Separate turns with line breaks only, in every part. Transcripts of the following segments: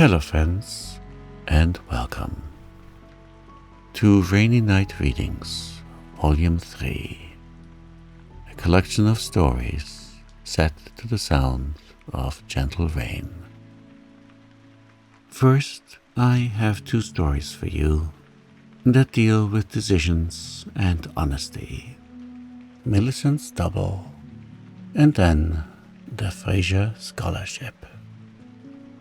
Hello friends, and welcome to Rainy Night Readings, Volume 3, a collection of stories set to the sound of gentle rain. First, I have 2 stories for you that deal with decisions and honesty. Millicent's Double, and then the Fraser Scholarship,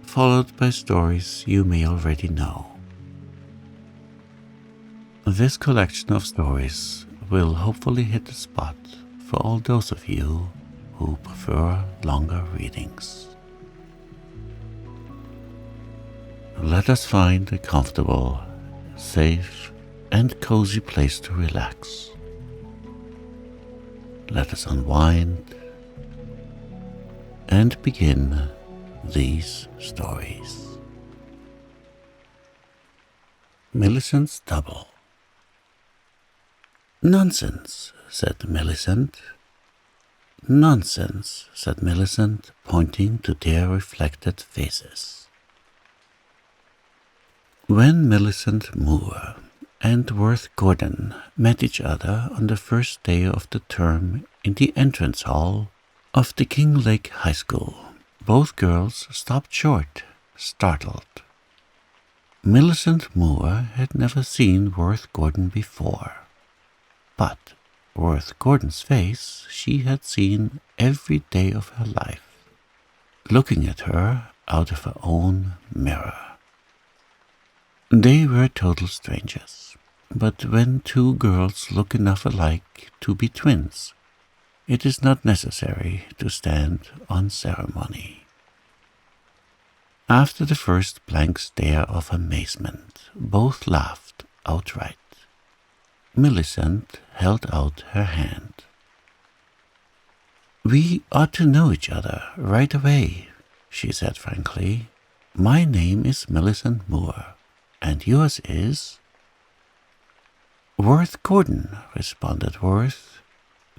followed by stories you may already know. This collection of stories will hopefully hit the spot for all those of you who prefer longer readings. Let us find a comfortable, safe, and cozy place to relax. Let us unwind and begin these stories. Millicent's Double. "Nonsense," said Millicent. "Nonsense," said Millicent, pointing to their reflected faces. When Millicent Moore and Worth Gordon met each other on the first day of the term in the entrance hall of the Kinglake High School, both girls stopped short, startled. Millicent Moore had never seen Worth Gordon before, but Worth Gordon's face she had seen every day of her life, looking at her out of her own mirror. They were total strangers, but when 2 girls look enough alike to be twins, it is not necessary to stand on ceremony. After the first blank stare of amazement, both laughed outright. Millicent held out her hand. "We ought to know each other right away," she said frankly. "My name is Millicent Moore, and yours is—" "Worth Gordon," responded Worth,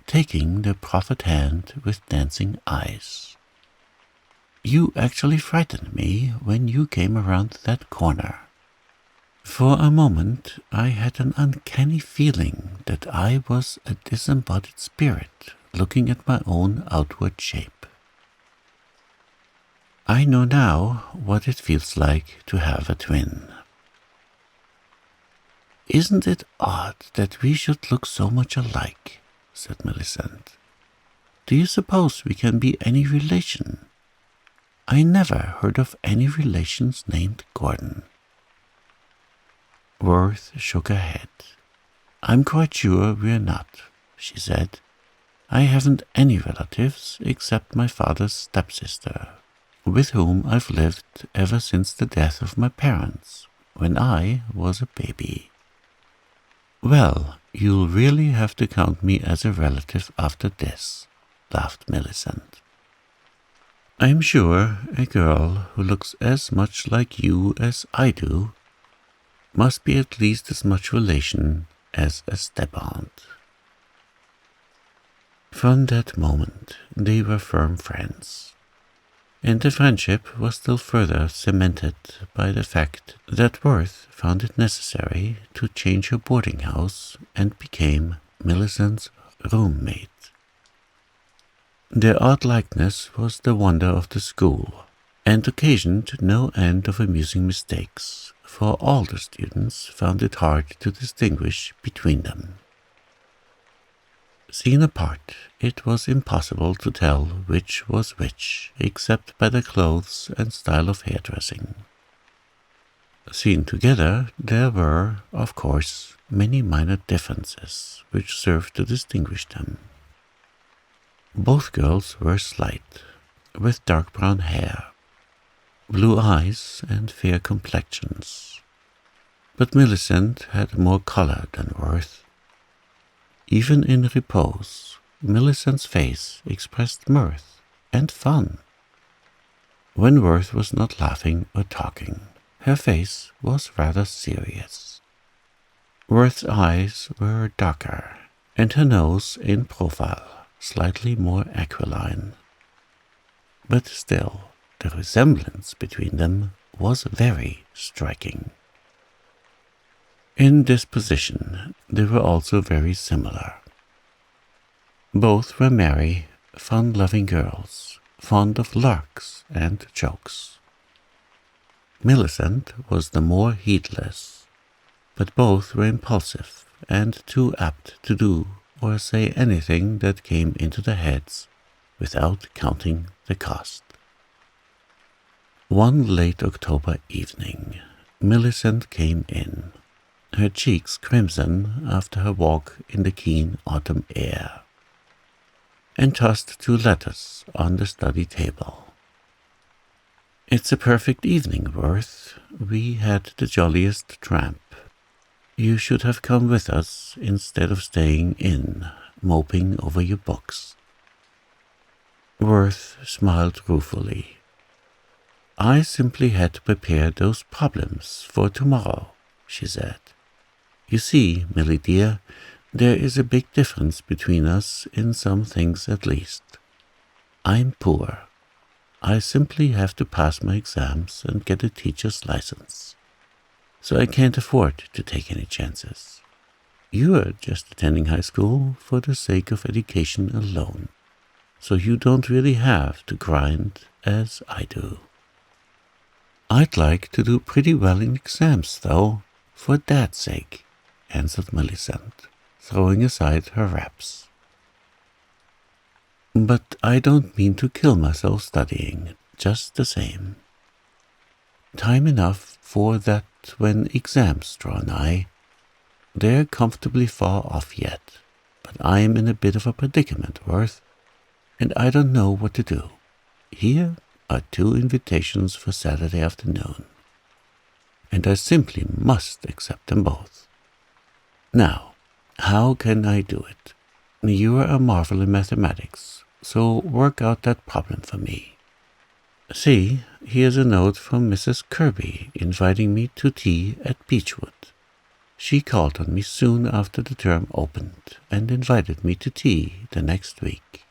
taking the proffered hand with dancing eyes. "You actually frightened me when you came around that corner. For a moment I had an uncanny feeling that I was a disembodied spirit looking at my own outward shape. I know now what it feels like to have a twin." "Isn't it odd that we should look so much alike?" said Millicent. "Do you suppose we can be any relation? I never heard of any relations named Gordon." Worth shook her head. "I'm quite sure we're not," she said. "I haven't any relatives except my father's stepsister, with whom I've lived ever since the death of my parents, when I was a baby." "Well, you'll really have to count me as a relative after this," laughed Millicent. "I'm sure a girl who looks as much like you as I do must be at least as much relation as a step-aunt." From that moment they were firm friends, and the friendship was still further cemented by the fact that Worth found it necessary to change her boarding house and became Millicent's roommate. Their odd likeness was the wonder of the school, and occasioned no end of amusing mistakes, for all the students found it hard to distinguish between them. Seen apart, it was impossible to tell which was which, except by their clothes and style of hairdressing. Seen together, there were, of course, many minor differences which served to distinguish them. Both girls were slight, with dark brown hair, blue eyes, and fair complexions, but Millicent had more color than Worth. Even in repose, Millicent's face expressed mirth and fun. When Worth was not laughing or talking, her face was rather serious. Worth's eyes were darker, and her nose in profile slightly more aquiline. But still, the resemblance between them was very striking. In disposition, they were also very similar. Both were merry, fun-loving girls, fond of larks and jokes. Millicent was the more heedless, but both were impulsive and too apt to do or say anything that came into their heads without counting the cost. One late October evening, Millicent came in, her cheeks crimson after her walk in the keen autumn air, and tossed 2 letters on the study table. "It's a perfect evening, Worth. We had the jolliest tramp. You should have come with us instead of staying in, moping over your books." Worth smiled ruefully. "I simply had to prepare those problems for tomorrow," she said. "You see, Millie dear, there is a big difference between us in some things at least. I'm poor. I simply have to pass my exams and get a teacher's license, so I can't afford to take any chances. You're just attending high school for the sake of education alone, so you don't really have to grind as I do." "I'd like to do pretty well in exams, though, for Dad's sake," answered Millicent, throwing aside her wraps. "But I don't mean to kill myself studying, just the same. Time enough for that when exams draw nigh. They're comfortably far off yet, but I'm in a bit of a predicament, Worth, and I don't know what to do. Here are 2 invitations for Saturday afternoon, and I simply must accept them both. Now, how can I do it? You are a marvel in mathematics, so work out that problem for me. See, here's a note from Mrs. Kirby inviting me to tea at Beechwood. She called on me soon after the term opened and invited me to tea the next week.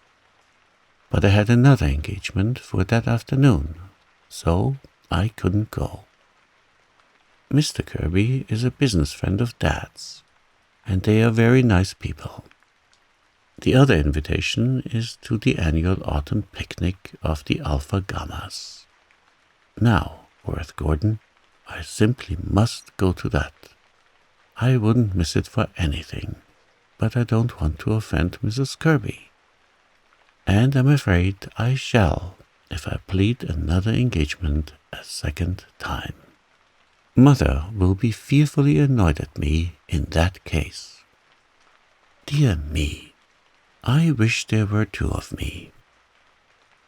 But I had another engagement for that afternoon, so I couldn't go. Mr. Kirby is a business friend of Dad's, and they are very nice people. The other invitation is to the annual autumn picnic of the Alpha Gammas. Now, Worth Gordon, I simply must go to that. I wouldn't miss it for anything, but I don't want to offend Mrs. Kirby. And I'm afraid I shall if I plead another engagement a second time. Mother will be fearfully annoyed at me in that case. Dear me, I wish there were 2 of me.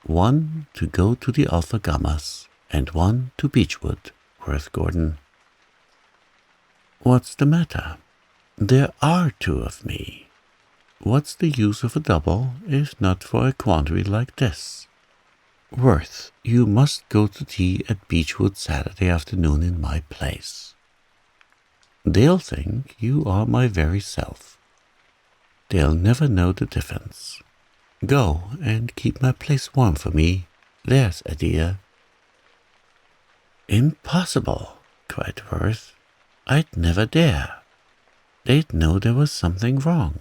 One to go to the Alpha Gammas and one to Beechwood, Worth Gordon." "What's the matter? There are 2 of me. What's the use of a double if not for a quandary like this? Worth, you must go to tea at Beechwood Saturday afternoon in my place. They'll think you are my very self. They'll never know the difference. Go and keep my place warm for me, there's a dear." "Impossible," cried Worth. "I'd never dare. They'd know there was something wrong."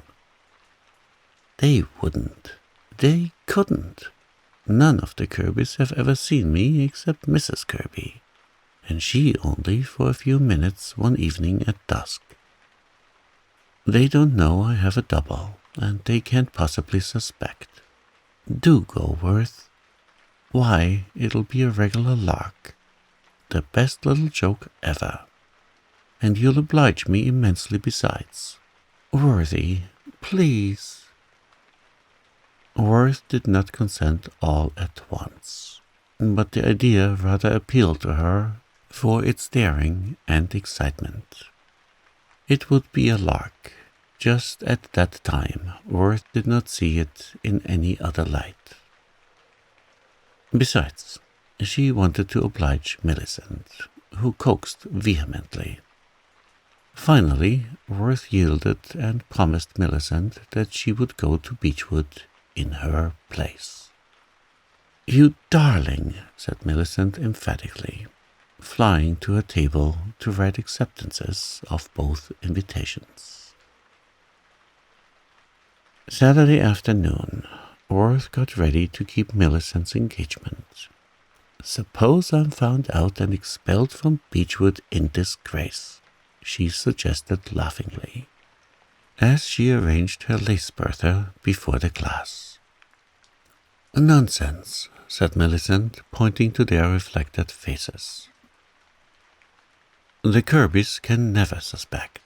"They wouldn't. They couldn't. None of the Kirbys have ever seen me except Mrs. Kirby, and she only for a few minutes one evening at dusk. They don't know I have a double, and they can't possibly suspect. Do go, Worth. Why, it'll be a regular lark. The best little joke ever. And you'll oblige me immensely besides. Worthy, please." Worth did not consent all at once, but the idea rather appealed to her for its daring and excitement. It would be a lark. Just at that time, Worth did not see it in any other light. Besides, she wanted to oblige Millicent, who coaxed vehemently. Finally, Worth yielded and promised Millicent that she would go to Beechwood in her place. "You darling," said Millicent emphatically. flying to her table to write acceptances of both invitations. Saturday afternoon, Worth got ready to keep Millicent's engagement. "Suppose I'm found out and expelled from Beechwood in disgrace," she suggested laughingly, as she arranged her lace bertha before the class. "Nonsense," said Millicent, pointing to their reflected faces. "The Kirbys can never suspect.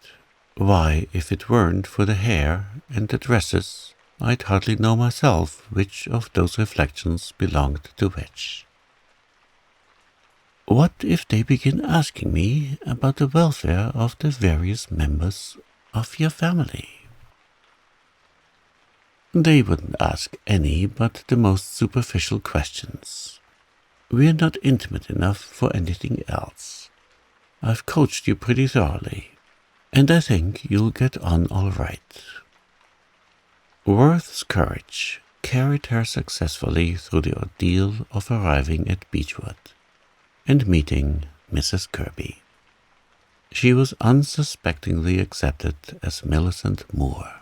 Why, if it weren't for the hair and the dresses, I'd hardly know myself which of those reflections belonged to which. What if they begin asking me about the welfare of the various members of your family?" "They wouldn't ask any but the most superficial questions. We're not intimate enough for anything else. I've coached you pretty thoroughly, and I think you'll get on all right." Worth's courage carried her successfully through the ordeal of arriving at Beechwood and meeting Mrs. Kirby. She was unsuspectingly accepted as Millicent Moore,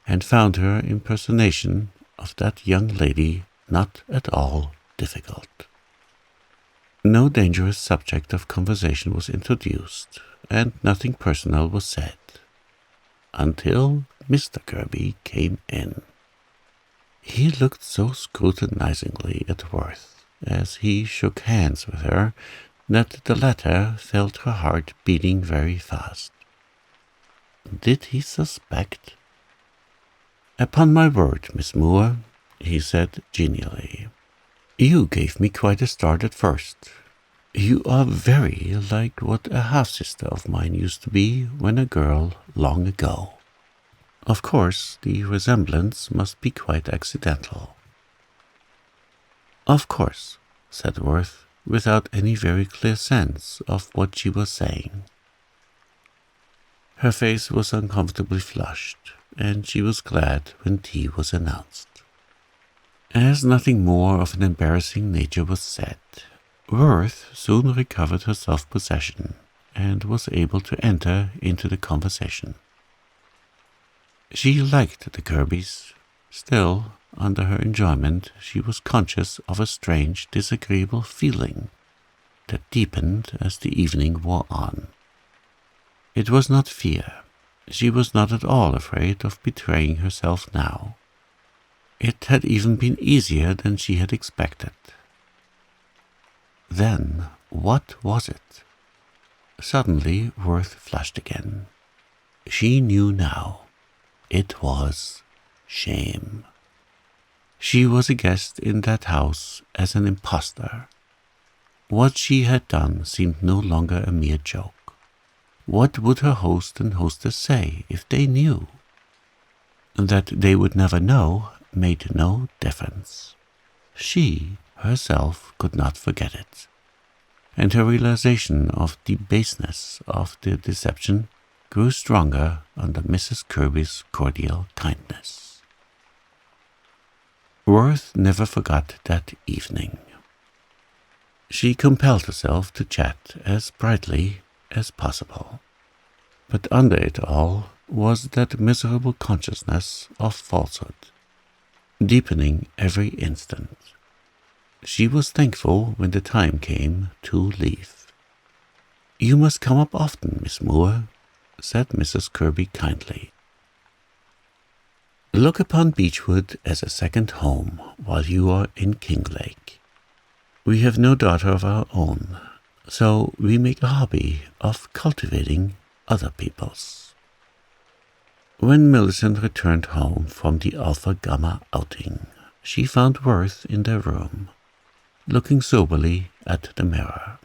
and found her impersonation of that young lady not at all difficult. No dangerous subject of conversation was introduced, and nothing personal was said, until Mr. Kirby came in. He looked so scrutinizingly at Worth as he shook hands with her that the latter felt her heart beating very fast. Did he suspect? "Upon my word, Miss Moore," he said genially, "you gave me quite a start at first. You are very like what a half-sister of mine used to be when a girl long ago. Of course, the resemblance must be quite accidental." "Of course," said Worth, without any very clear sense of what she was saying. Her face was uncomfortably flushed, and she was glad when tea was announced. As nothing more of an embarrassing nature was said, Worth soon recovered her self-possession and was able to enter into the conversation. She liked the Kirbys. Still, under her enjoyment, she was conscious of a strange, disagreeable feeling that deepened as the evening wore on. It was not fear. She was not at all afraid of betraying herself now. It had even been easier than she had expected. Then, what was it? Suddenly, Worth flushed again. She knew now. It was shame. She was a guest in that house as an impostor. What she had done seemed no longer a mere joke. What would her host and hostess say if they knew? That they would never know made no difference. She herself could not forget it, and her realization of the baseness of the deception grew stronger under Mrs. Kirby's cordial kindness. Worth never forgot that evening. She compelled herself to chat as brightly as possible, but under it all was that miserable consciousness of falsehood, deepening every instant. She was thankful when the time came to leave. "You must come up often, Miss Moore," said Mrs. Kirby kindly. "Look upon Beechwood as a second home while you are in Kinglake. We have no daughter of our own, so we make a hobby of cultivating other people's." When Millicent returned home from the Alpha Gamma outing, she found Worth in their room, looking soberly at the mirror.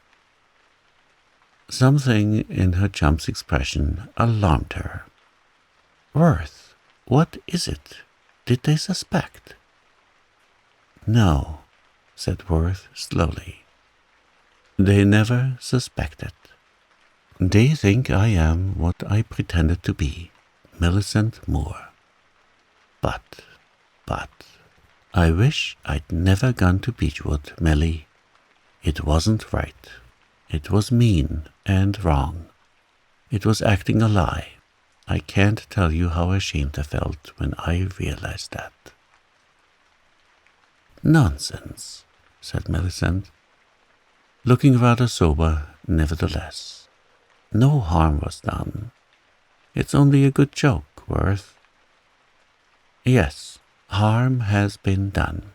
Something in her chum's expression alarmed her. "Worth, what is it? Did they suspect?" "No," said Worth slowly. "They never suspected. They think I am what I pretended to be, Millicent Moore. But, I wish I'd never gone to Beechwood, Millie. It wasn't right. It was mean and wrong. It was acting a lie. I can't tell you how ashamed I felt when I realized that. Nonsense, said Millicent, looking rather sober nevertheless. No harm was done. It's only a good joke, Worth. Yes, harm has been done.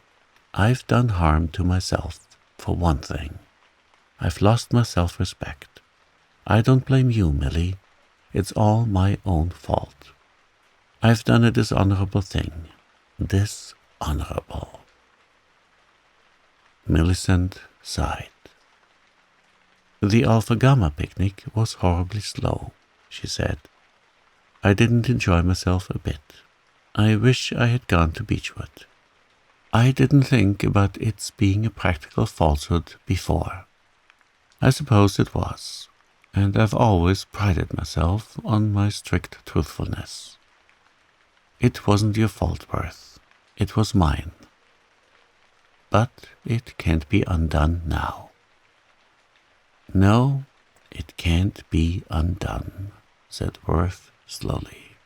I've done harm to myself, for one thing. I've lost my self-respect. I don't blame you, Millie. It's all my own fault. I've done a dishonorable thing. Dishonorable. Millicent sighed. The Alpha-Gamma picnic was horribly slow, she said. I didn't enjoy myself a bit. I wish I had gone to Beechwood. I didn't think about its being a practical falsehood before. I suppose it was, and I've always prided myself on my strict truthfulness. It wasn't your fault, Worth. It was mine. But it can't be undone now. No, it can't be undone, said Worth slowly.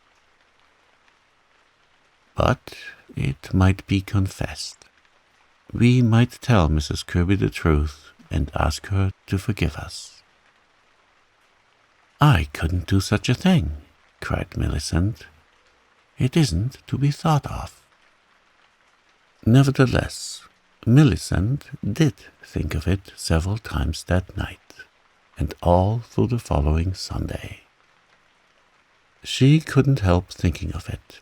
But it might be confessed. We might tell Mrs. Kirby the truth and ask her to forgive us. I couldn't do such a thing, cried Millicent. It isn't to be thought of. Nevertheless, Millicent did think of it several times that night, and all through the following Sunday. She couldn't help thinking of it.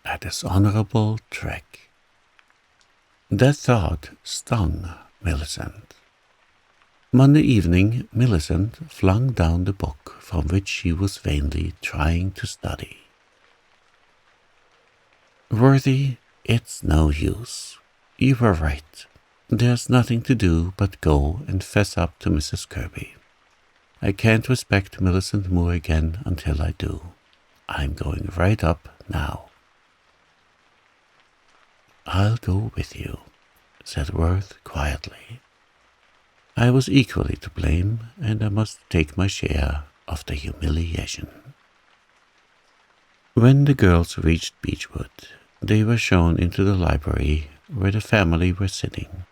A dishonorable trick. That thought stung Millicent. Monday evening, Millicent flung down the book from which she was vainly trying to study. Worthy, it's no use. You were right. There's nothing to do but go and fess up to Mrs. Kirby. I can't respect Millicent Moore again until I do. I'm going right up now. I'll go with you, said Worth quietly. I was equally to blame, and I must take my share of the humiliation. When the girls reached Beechwood, they were shown into the library where the family were sitting.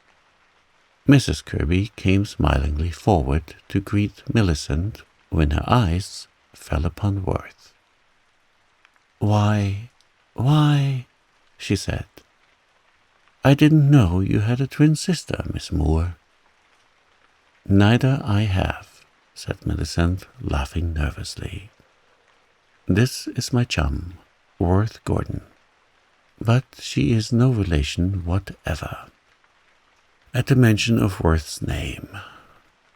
Mrs. Kirby came smilingly forward to greet Millicent when her eyes fell upon Worth. Why, she said. I didn't know you had a twin sister, Miss Moore. Neither I have, said Millicent, laughing nervously. This is my chum, Worth Gordon, but she is no relation whatever. At the mention of Worth's name,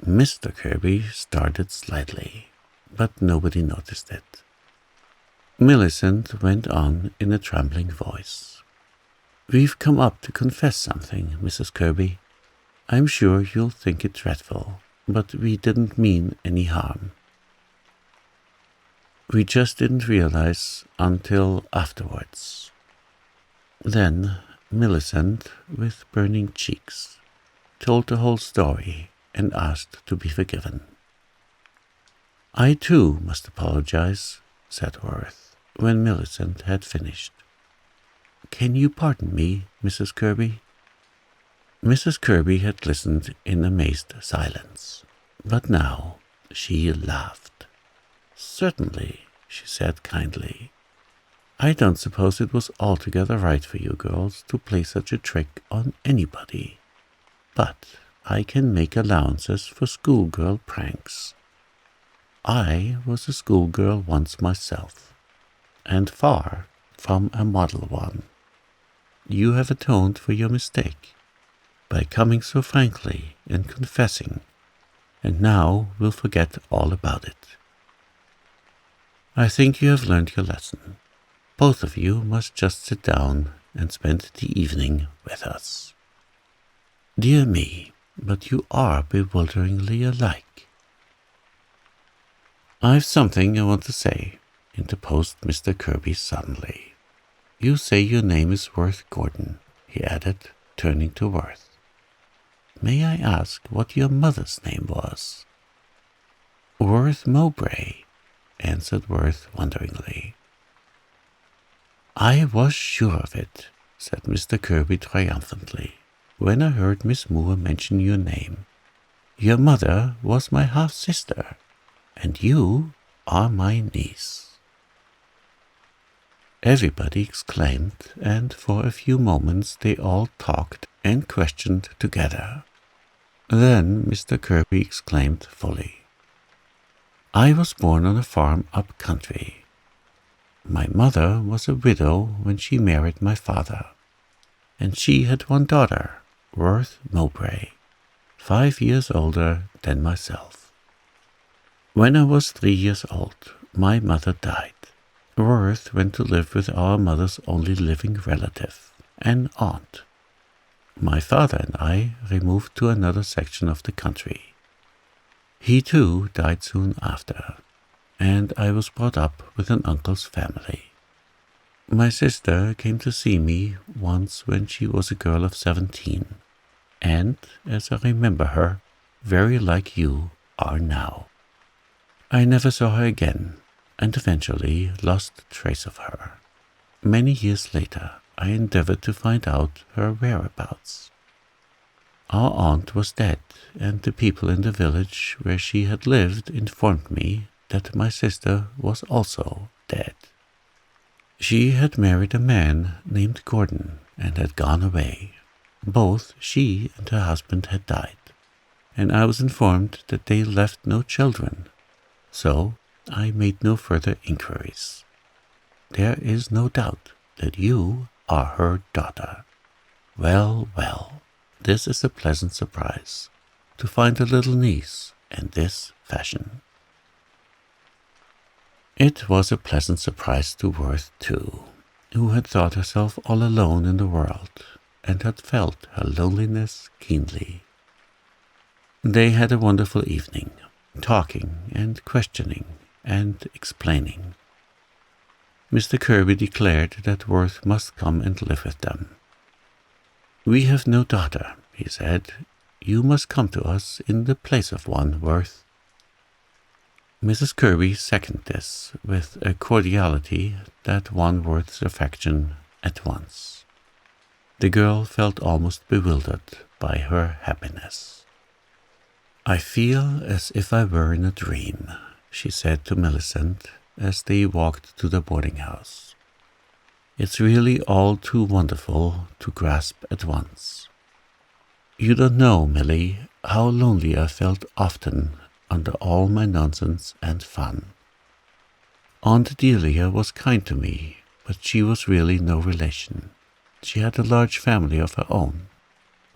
Mr. Kirby started slightly, but nobody noticed it. Millicent went on in a trembling voice. We've come up to confess something, Mrs. Kirby. I'm sure you'll think it dreadful, but we didn't mean any harm. We just didn't realize until afterwards. Then Millicent, with burning cheeks, told the whole story and asked to be forgiven. I too must apologize, said Worth, when Millicent had finished. Can you pardon me, Mrs. Kirby? Mrs. Kirby had listened in amazed silence, but now she laughed. Certainly, she said kindly. I don't suppose it was altogether right for you girls to play such a trick on anybody, but I can make allowances for schoolgirl pranks. I was a schoolgirl once myself, and far from a model one. You have atoned for your mistake by coming so frankly and confessing, and now we'll forget all about it. I think you have learned your lesson. Both of you must just sit down and spend the evening with us. Dear me, but you are bewilderingly alike. I've something I want to say, interposed Mr. Kirby suddenly. You say your name is Worth Gordon, he added, turning to Worth. may I ask what your mother's name was?" "Worth Mowbray," answered Worth wonderingly. "I was sure of it," said Mr. Kirby triumphantly, "when I heard Miss Moore mention your name. Your mother was my half-sister, and you are my niece." Everybody exclaimed, and for a few moments they all talked and questioned together. Then Mr. Kirby exclaimed fully, "I was born on a farm up country. My mother was a widow when she married my father, and she had one daughter, Worth Mowbray, 5 years older than myself. When I was 3 years old, my mother died. Worth went to live with our mother's only living relative, an aunt. My father and I removed to another section of the country. He too died soon after, and I was brought up with an uncle's family. My sister came to see me once when she was a girl of 17, and, as I remember her, very like you are now. I never saw her again, and eventually lost trace of her. Many years later, I endeavored to find out her whereabouts. Our aunt was dead, and the people in the village where she had lived informed me that my sister was also dead. She had married a man named Gordon and had gone away. Both she and her husband had died, and I was informed that they left no children, so I made no further inquiries. There is no doubt that you are her daughter. Well, well, this is a pleasant surprise, to find a little niece in this fashion." It was a pleasant surprise to Worth, too, who had thought herself all alone in the world, and had felt her loneliness keenly. They had a wonderful evening, talking and questioning and explaining. Mr. Kirby declared that Worth must come and live with them. "We have no daughter," he said. "You must come to us in the place of one, Worth." Mrs. Kirby seconded this with a cordiality that won Worth's affection at once. The girl felt almost bewildered by her happiness. "I feel as if I were in a dream," she said to Millicent as they walked to the boarding house. "It's really all too wonderful to grasp at once. You don't know, Millie, how lonely I felt often under all my nonsense and fun. Aunt Delia was kind to me, but she was really no relation. She had a large family of her own,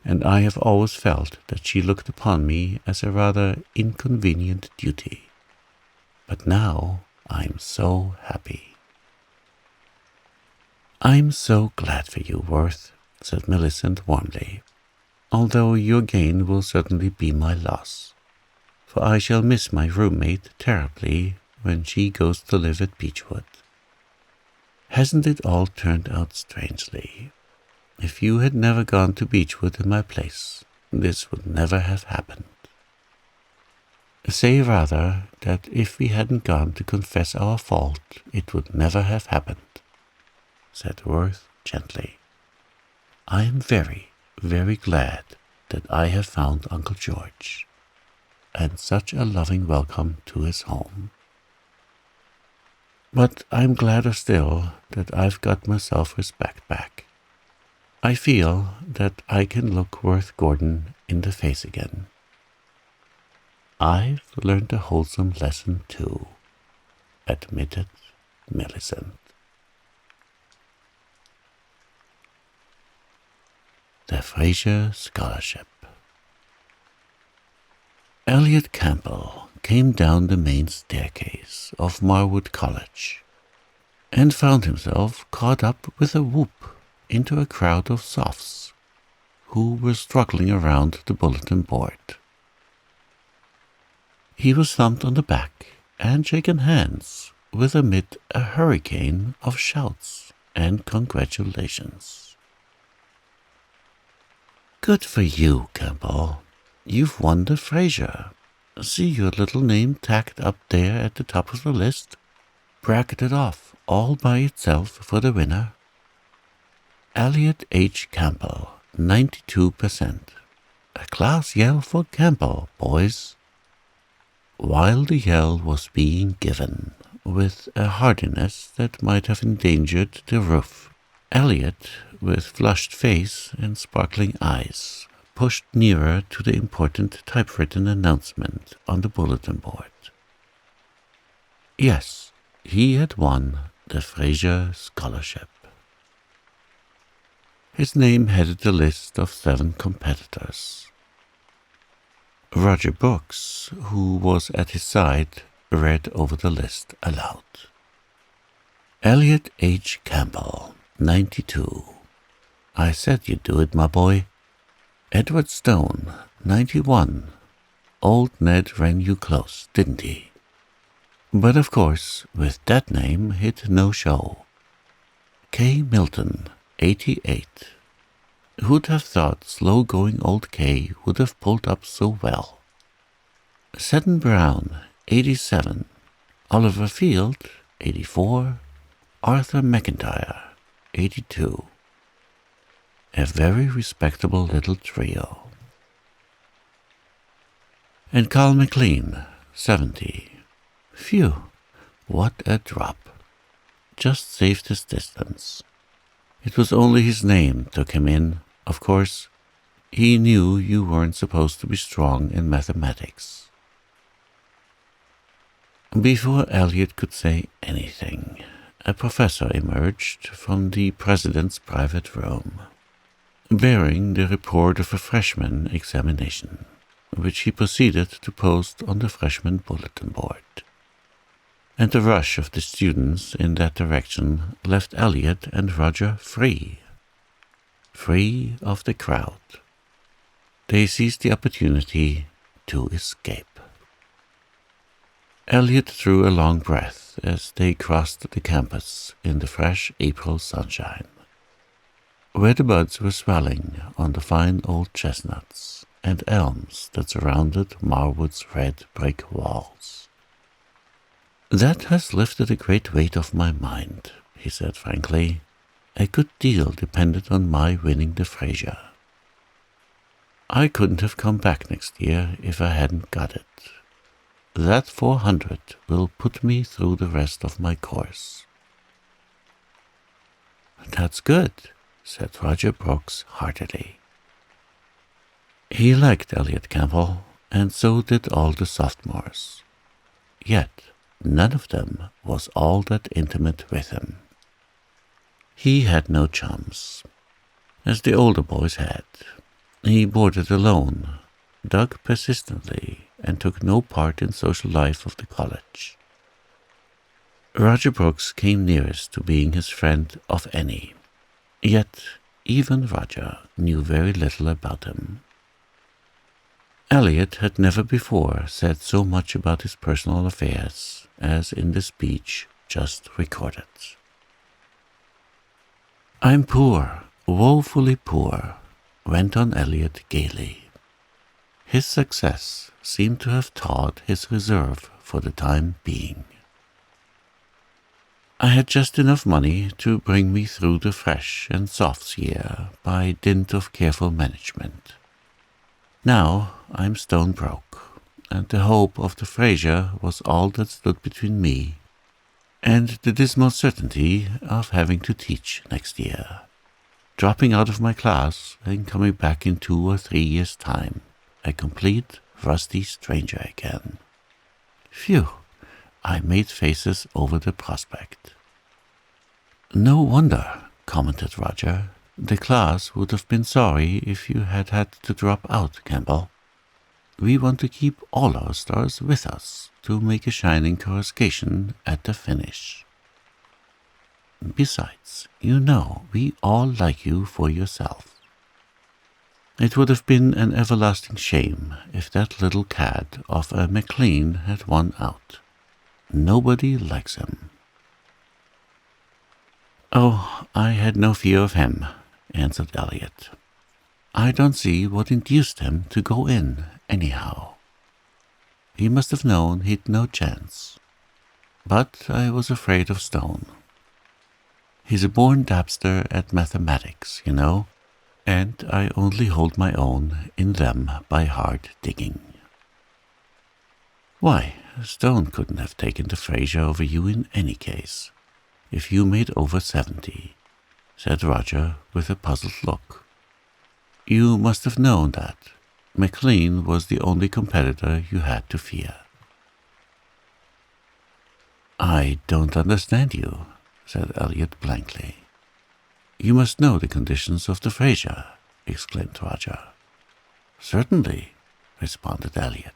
and I have always felt that she looked upon me as a rather inconvenient duty. But now I'm so happy." "I'm so glad for you, Worth," said Millicent warmly, "although your gain will certainly be my loss, for I shall miss my roommate terribly when she goes to live at Beechwood. Hasn't it all turned out strangely? If you had never gone to Beechwood in my place, this would never have happened. Say rather that if we hadn't gone to confess our fault, it would never have happened," said Worth gently. "I am very, very glad that I have found Uncle George, and such a loving welcome to his home. But I'm gladder still that I've got my self-respect back. I feel that I can look Worth Gordon in the face again. I've learned a wholesome lesson too," admitted Millicent. The Fraser Scholarship. Elliot Campbell came down the main staircase of Marwood College and found himself caught up with a whoop into a crowd of sophs who were struggling around the bulletin board. He was thumped on the back and shaken hands with amid a hurricane of shouts and congratulations. Good for you, Campbell. You've won the Fraser. See your little name tacked up there at the top of the list? Bracketed off all by itself for the winner. Elliot H. Campbell, 92%. A class yell for Campbell, boys. While the yell was being given, with a heartiness that might have endangered the roof, Elliot, with flushed face and sparkling eyes, pushed nearer to the important typewritten announcement on the bulletin board. Yes, he had won the Fraser Scholarship. His name headed the list of 7 competitors. Roger Brooks, who was at his side, read over the list aloud. Elliot H. Campbell, 92. I said you'd do it, my boy. Edward Stone, 91. Old Ned ran you close, didn't he? But of course, with that name, hit no show. K. Milton, 88. Who'd have thought slow-going old K would have pulled up so well? Seddon Brown, 87. Oliver Field, 84. Arthur McIntyre, 82. A very respectable little trio. And Carl McLean, 70. Phew, what a drop. Just saved his distance. It was only his name took him in. Of course, he knew you weren't supposed to be strong in mathematics. Before Elliot could say anything, a professor emerged from the president's private room, bearing the report of a freshman examination, which he proceeded to post on the freshman bulletin board. And the rush of the students in that direction left Elliot and Roger free of the crowd. They seized the opportunity to escape. Elliot drew a long breath as they crossed the campus in the fresh April sunshine, where the buds were swelling on the fine old chestnuts and elms that surrounded Marwood's red brick walls. That has lifted a great weight off my mind, he said frankly. A good deal depended on my winning the Fraser. I couldn't have come back next year if I hadn't got it. That 400 will put me through the rest of my course. That's good, said Roger Brooks heartily. He liked Elliot Campbell, and so did all the sophomores. Yet none of them was all that intimate with him. He had no chums, as the older boys had. He boarded alone, dug persistently, and took no part in social life of the college. Roger Brooks came nearest to being his friend of any, yet even Roger knew very little about him. Elliot had never before said so much about his personal affairs as in the speech just recorded. I'm poor, woefully poor, went on Elliot gaily. His success seemed to have thawed his reserve for the time being. I had just enough money to bring me through the fresh and softs year by dint of careful management. Now I'm stone broke, and the hope of the Fraser was all that stood between me and the dismal certainty of having to teach next year, dropping out of my class and coming back in 2 or 3 years' time, a complete rusty stranger again. Phew, I made faces over the prospect. No wonder, commented Roger. The class would have been sorry if you had had to drop out, Campbell. We want to keep all our stars with us to make a shining coruscation at the finish. Besides, you know, we all like you for yourself. It would have been an everlasting shame if that little cad of a McLean had won out. Nobody likes him. Oh, I had no fear of him, answered Elliot. I don't see what induced him to go in, anyhow. He must have known he'd no chance. But I was afraid of Stone. He's a born dabster at mathematics, you know, and I only hold my own in them by hard digging. Why, Stone couldn't have taken the Fraser over you in any case, if you made over 70, said Roger with a puzzled look. You must have known that. McLean was the only competitor you had to fear. I don't understand you, said Elliot blankly. You must know the conditions of the Fraser, exclaimed Roger. Certainly, responded Elliot.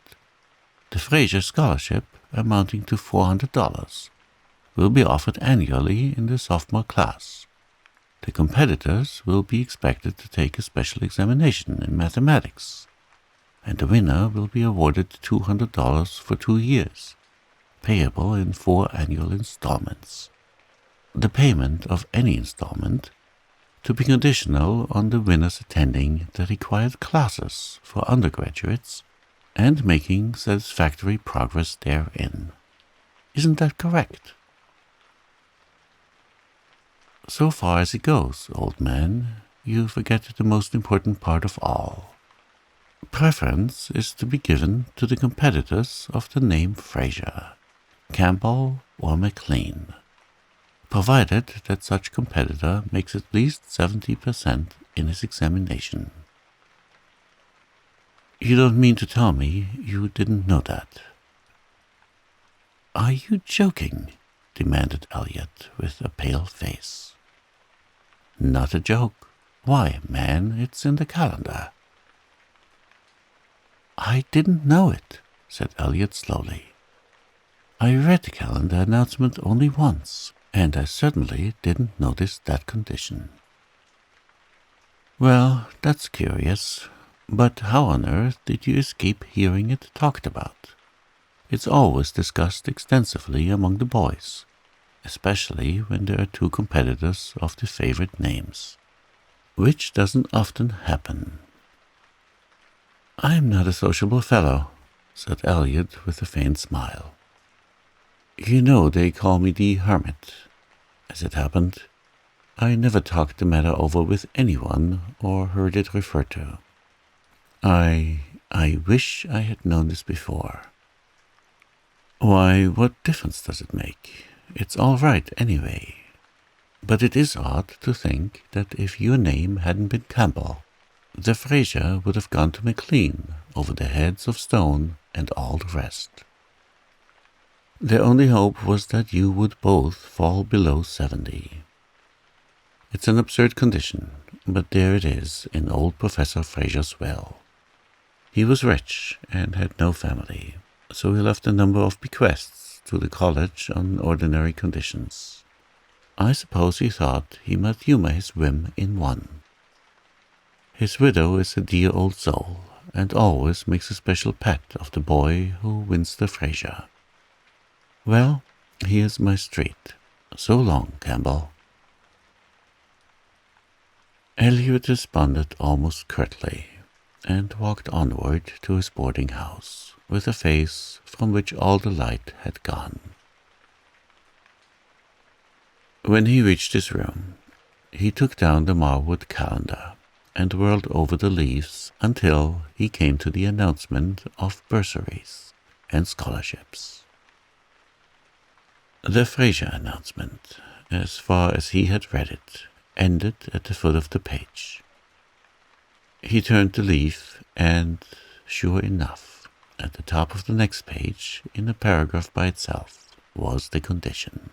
The Fraser Scholarship, amounting to $400, will be offered annually in the sophomore class. The competitors will be expected to take a special examination in mathematics, and the winner will be awarded $200 for 2 years, payable in 4 annual installments. The payment of any installment to be conditional on the winners attending the required classes for undergraduates and making satisfactory progress therein. Isn't that correct? So far as it goes, old man, you forget the most important part of all. Preference is to be given to the competitors of the name Fraser, Campbell, or McLean, provided that such competitor makes at least 70% in his examination. You don't mean to tell me you didn't know that? Are you joking? Demanded Elliot with a pale face. Not a joke. Why, man, it's in the calendar. I didn't know it, said Elliot slowly. I read the calendar announcement only once, and I certainly didn't notice that condition. Well, that's curious, but how on earth did you escape hearing it talked about? It's always discussed extensively among the boys, especially when there are 2 competitors of the favorite names, which doesn't often happen. I'm not a sociable fellow, said Elliot with a faint smile. You know they call me the Hermit. As it happened, I never talked the matter over with anyone or heard it referred to. I wish I had known this before. Why, what difference does it make? It's all right anyway. But it is odd to think that if your name hadn't been Campbell, the Fraser would have gone to McLean over the heads of Stone and all the rest. Their only hope was that you would both fall below 70. It's an absurd condition, but there it is in old Professor Fraser's will. He was rich and had no family, so he left a number of bequests to the college on ordinary conditions. I suppose he thought he might humor his whim in one. His widow is a dear old soul, and always makes a special pet of the boy who wins the Fraser. Well, here's my street. So long, Campbell. Elliot responded almost curtly, and walked onward to his boarding house, with a face from which all the light had gone. When he reached his room, he took down the Marwood calendar and whirled over the leaves until he came to the announcement of bursaries and scholarships. The Fraser announcement, as far as he had read it, ended at the foot of the page. He turned the leaf, and, sure enough, at the top of the next page, in a paragraph by itself, was the condition.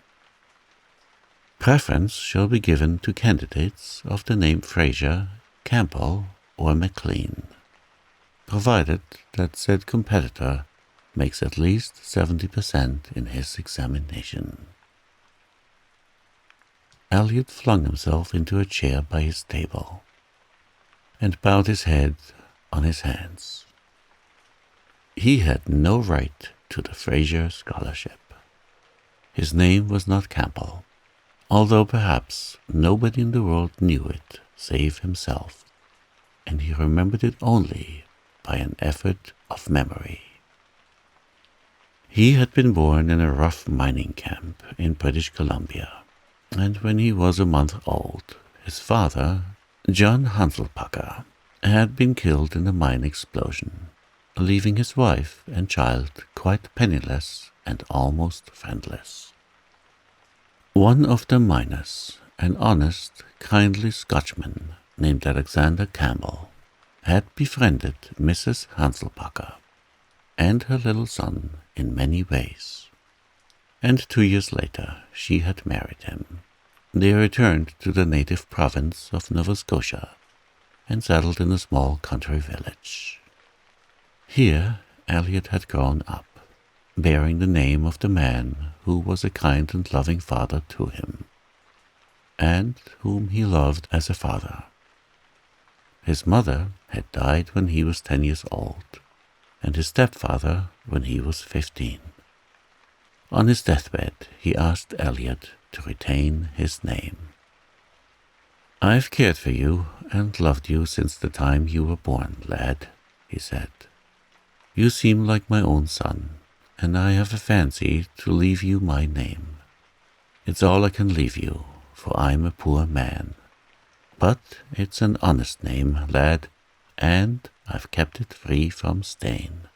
Preference shall be given to candidates of the name Fraser, Campbell, or McLean, provided that said competitor makes at least 70% in his examination. Elliot flung himself into a chair by his table and bowed his head on his hands. He had no right to the Fraser Scholarship. His name was not Campbell, although perhaps nobody in the world knew it save himself, and he remembered it only by an effort of memory. He had been born in a rough mining camp in British Columbia, and when he was a month old, his father, John Hanselpacker, had been killed in a mine explosion, leaving his wife and child quite penniless and almost friendless. One of the miners, an honest, kindly Scotchman named Alexander Campbell, had befriended Mrs. Hanselpacker and her little son in many ways, and 2 years later she had married him. They returned to the native province of Nova Scotia and settled in a small country village. Here Elliot had grown up, bearing the name of the man who was a kind and loving father to him, and whom he loved as a father. His mother had died when he was 10 years old, and his stepfather when he was 15. On his deathbed, he asked Elliot to retain his name. "I've cared for you and loved you since the time you were born, lad," he said. "You seem like my own son, and I have a fancy to leave you my name. It's all I can leave you, for I'm a poor man. But it's an honest name, lad, and I've kept it free from stain.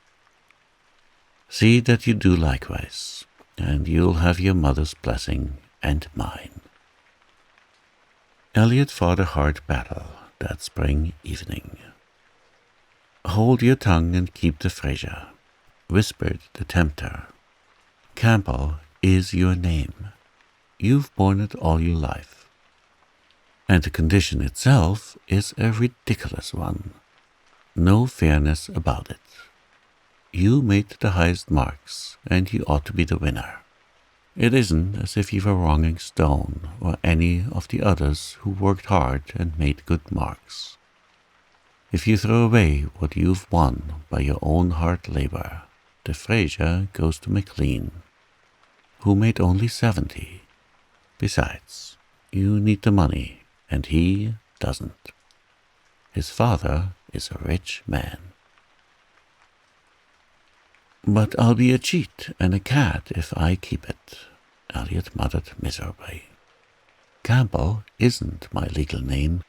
See that you do likewise, and you'll have your mother's blessing and mine." Elliot fought a hard battle that spring evening. "Hold your tongue and keep the Fraser," whispered the tempter. "Campbell is your name. You've borne it all your life. And the condition itself is a ridiculous one. No fairness about it. You made the highest marks, and you ought to be the winner. It isn't as if you were wronging Stone or any of the others who worked hard and made good marks. If you throw away what you've won by your own hard labor, the Fraser goes to McLean, who made only 70. Besides, you need the money, and he doesn't. His father is a rich man." "But I'll be a cheat and a cad if I keep it," Elliot muttered miserably. "Campbell isn't my legal name,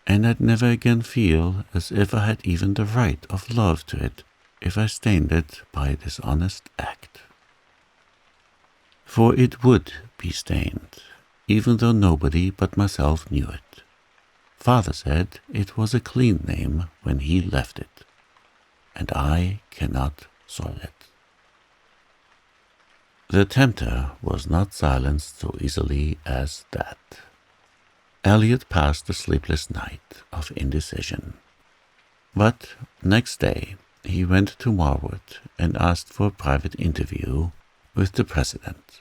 and I'd never again feel as if I had even the right of love to it if I stained it by a dishonest act. For it would be stained, even though nobody but myself knew it. Father said it was a clean name when he left it, and I cannot soil it." The tempter was not silenced so easily as that. Elliot passed a sleepless night of indecision. But next day he went to Marwood and asked for a private interview with the president.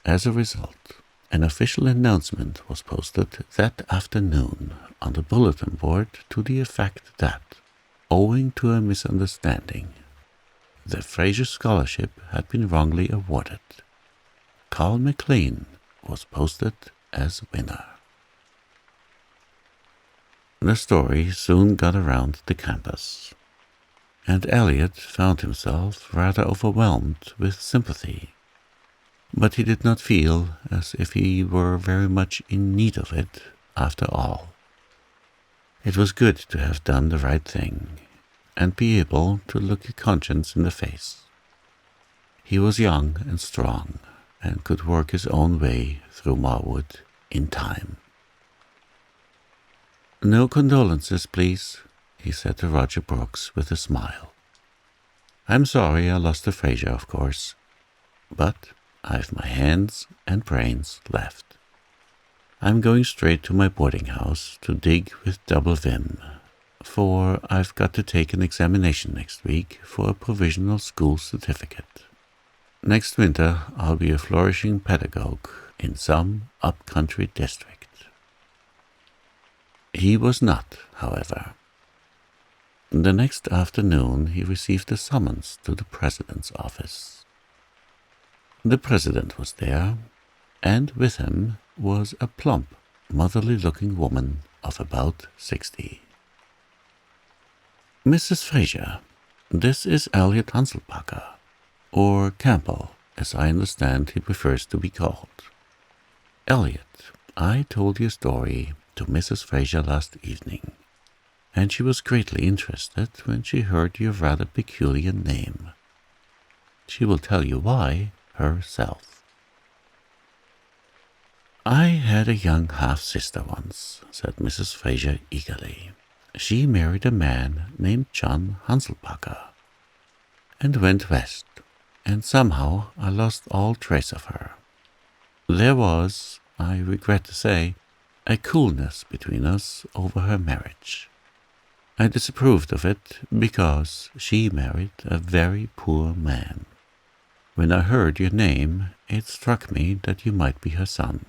As a result, an official announcement was posted that afternoon on the bulletin board to the effect that, owing to a misunderstanding, the Fraser Scholarship had been wrongly awarded. Carl McLean was posted as winner. The story soon got around the campus, and Elliot found himself rather overwhelmed with sympathy, but he did not feel as if he were very much in need of it after all. It was good to have done the right thing and be able to look a conscience in the face. He was young and strong and could work his own way through Marwood in time. "No condolences, please," he said to Roger Brooks with a smile. "I'm sorry I lost the Fraser, of course, but I've my hands and brains left. I'm going straight to my boarding house to dig with double vim, for I've got to take an examination next week for a provisional school certificate. Next winter I'll be a flourishing pedagogue in some up-country district." He was not, however. The next afternoon he received a summons to the president's office. The president was there, and with him was a plump, motherly-looking woman of about 60. Mrs. Fraser, this is Elliot Hanselpacker, or Campbell, as I understand he prefers to be called. Elliot, I told your story to Mrs. Fraser last evening, and she was greatly interested when she heard your rather peculiar name. She will tell you why herself. I had a young half-sister once, said Mrs. Fraser eagerly. She married a man named John Hanselpacker, and went west, and somehow I lost all trace of her. There was, I regret to say, a coolness between us over her marriage. I disapproved of it because she married a very poor man. When I heard your name, it struck me that you might be her son,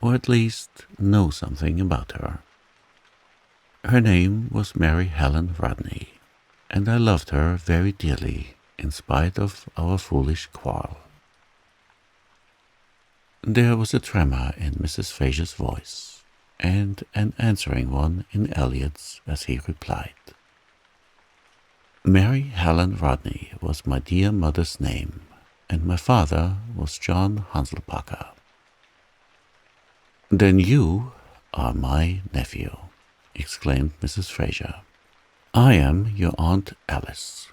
or at least know something about her. Her name was Mary Helen Rodney, and I loved her very dearly in spite of our foolish quarrel. There was a tremor in Mrs. Fraser's voice, and an answering one in Elliot's as he replied. Mary Helen Rodney was my dear mother's name, and my father was John Hanselpacker. Then you are my nephew, exclaimed Mrs. Fraser. I am your Aunt Alice.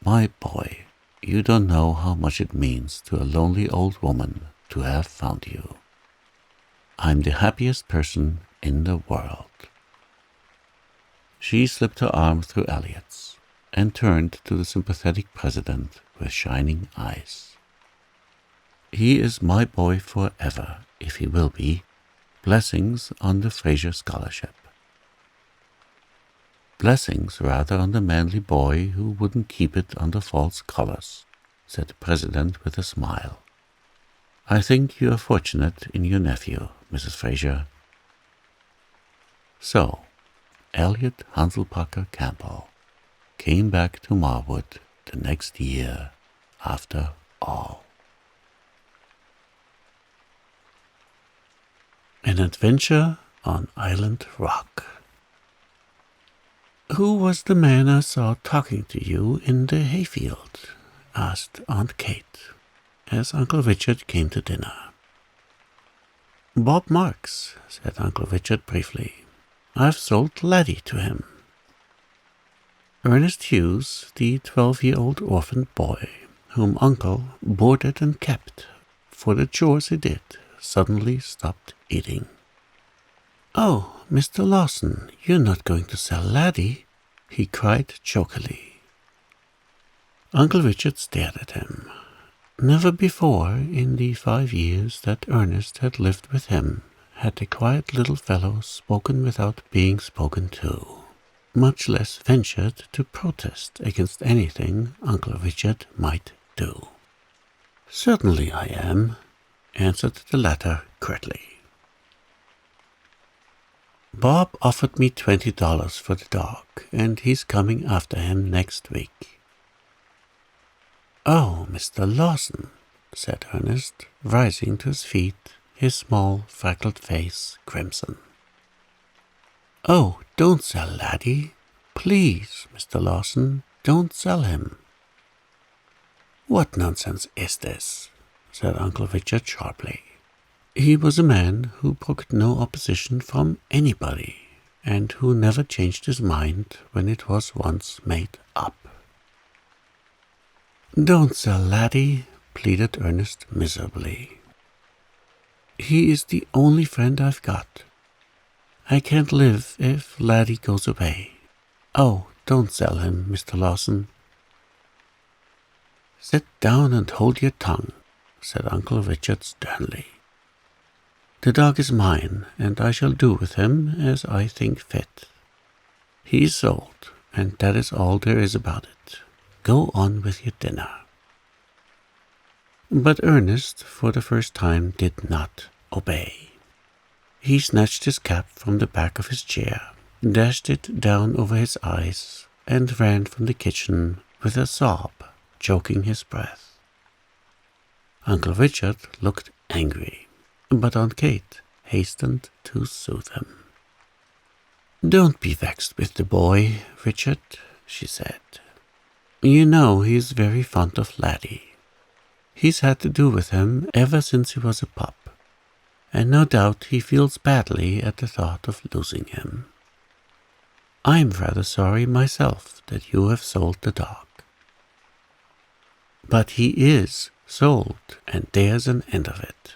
My boy, you don't know how much it means to a lonely old woman to have found you. I'm the happiest person in the world. She slipped her arm through Elliot's and turned to the sympathetic president with shining eyes. He is my boy forever, if he will be. Blessings on the Fraser Scholarship. Blessings rather on the manly boy who wouldn't keep it under false colors, said the president with a smile. I think you are fortunate in your nephew, Mrs. Fraser. So, Elliot Hanselpacker Campbell came back to Marwood the next year after all. An Adventure on Island Rock. Who was the man I saw talking to you in the hayfield? Asked Aunt Kate, as Uncle Richard came to dinner. Bob Marks, said Uncle Richard briefly. I've sold Laddie to him. Ernest Hughes, the 12-year-old orphan boy, whom Uncle boarded and kept for the chores he did, suddenly stopped eating. Oh, Mr. Lawson, you're not going to sell Laddie, he cried chokily. Uncle Richard stared at him. Never before, in the 5 years that Ernest had lived with him, had the quiet little fellow spoken without being spoken to, much less ventured to protest against anything Uncle Richard might do. Certainly I am, answered the latter curtly. Bob offered me $20 for the dog, and he's coming after him next week. Oh, Mr. Lawson, said Ernest, rising to his feet, his small, freckled face crimson. Oh, don't sell Laddie. Please, Mr. Lawson, don't sell him. What nonsense is this? Said Uncle Richard sharply. He was a man who brooked no opposition from anybody, and who never changed his mind when it was once made up. Don't sell Laddie, pleaded Ernest miserably. He is the only friend I've got. I can't live if Laddie goes away. Oh, don't sell him, Mr. Lawson. Sit down and hold your tongue, said Uncle Richard sternly. The dog is mine, and I shall do with him as I think fit. He is sold, and that is all there is about it. Go on with your dinner. But Ernest, for the first time, did not obey. He snatched his cap from the back of his chair, dashed it down over his eyes, and ran from the kitchen with a sob, choking his breath. Uncle Richard looked angry, but Aunt Kate hastened to soothe him. "Don't be vexed with the boy, Richard," she said. "You know he is very fond of Laddie. He's had to do with him ever since he was a pup, and no doubt he feels badly at the thought of losing him. I'm rather sorry myself that you have sold the dog. But he is sold, and there's an end of it.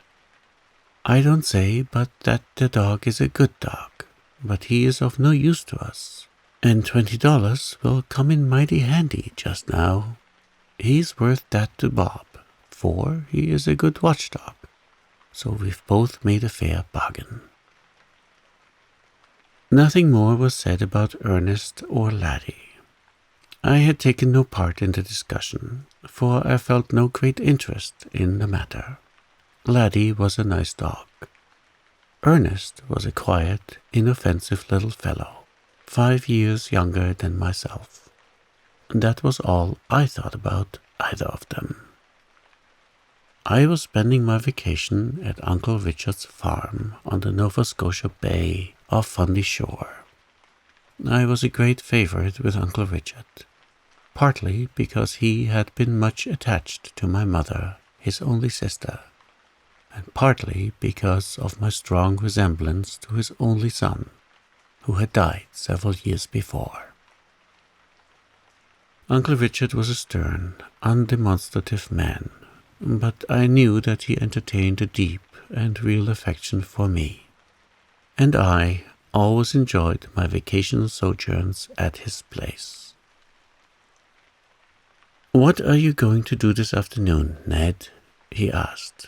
I don't say but that the dog is a good dog, but he is of no use to us, and $20 will come in mighty handy just now. He's worth that to Bob, for he is a good watchdog, so we've both made a fair bargain." Nothing more was said about Ernest or Laddie. I had taken no part in the discussion, for I felt no great interest in the matter. Laddie was a nice dog. Ernest was a quiet, inoffensive little fellow, 5 years younger than myself. That was all I thought about either of them. I was spending my vacation at Uncle Richard's farm on the Nova Scotia Bay off Fundy Shore. I was a great favorite with Uncle Richard, partly because he had been much attached to my mother, his only sister, and partly because of my strong resemblance to his only son, who had died several years before. Uncle Richard was a stern, undemonstrative man, but I knew that he entertained a deep and real affection for me, and I always enjoyed my vacation sojourns at his place. "What are you going to do this afternoon, Ned?" he asked,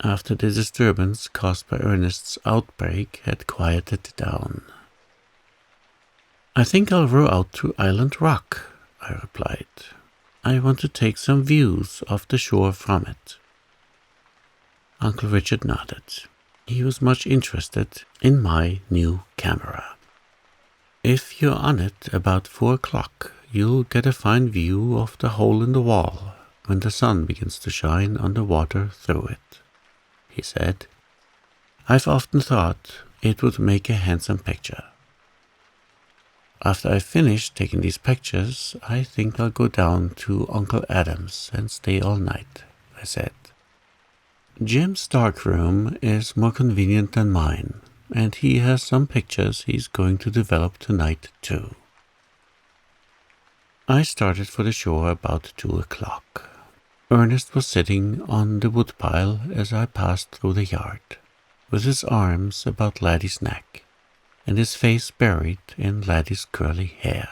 after the disturbance caused by Ernest's outbreak had quieted down. "I think I'll row out to Island Rock," I replied. "I want to take some views of the shore from it." Uncle Richard nodded. He was much interested in my new camera. "If you're on it about 4 o'clock, you'll get a fine view of the hole in the wall when the sun begins to shine on the water through it," he said. "I've often thought it would make a handsome picture. After I've finished taking these pictures, I think I'll go down to Uncle Adam's and stay all night," I said. "Jim's darkroom is more convenient than mine, and he has some pictures he's going to develop tonight, too." I started for the shore about 2 o'clock. Ernest was sitting on the woodpile as I passed through the yard, with his arms about Laddie's neck, and his face buried in Laddie's curly hair.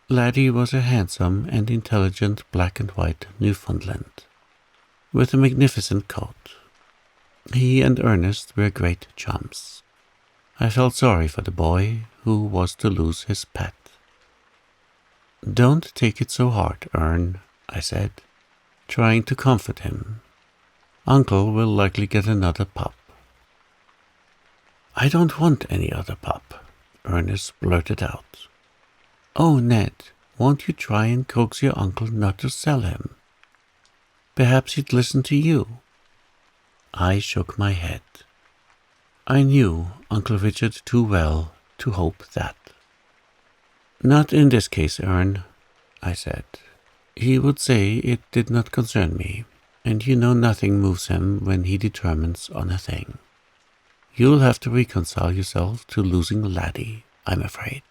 Laddie was a handsome and intelligent black and white Newfoundland, with a magnificent coat. He and Ernest were great chums. I felt sorry for the boy who was to lose his pet. "Don't take it so hard, Ern," I said, trying to comfort him. "Uncle will likely get another pup." "I don't want any other pup," Ernest blurted out. "Oh, Ned, won't you try and coax your uncle not to sell him? Perhaps he'd listen to you." I shook my head. I knew Uncle Richard too well to hope that. "Not in this case, Ern," I said. "He would say it did not concern me, and you know nothing moves him when he determines on a thing. You'll have to reconcile yourself to losing Laddie, I'm afraid."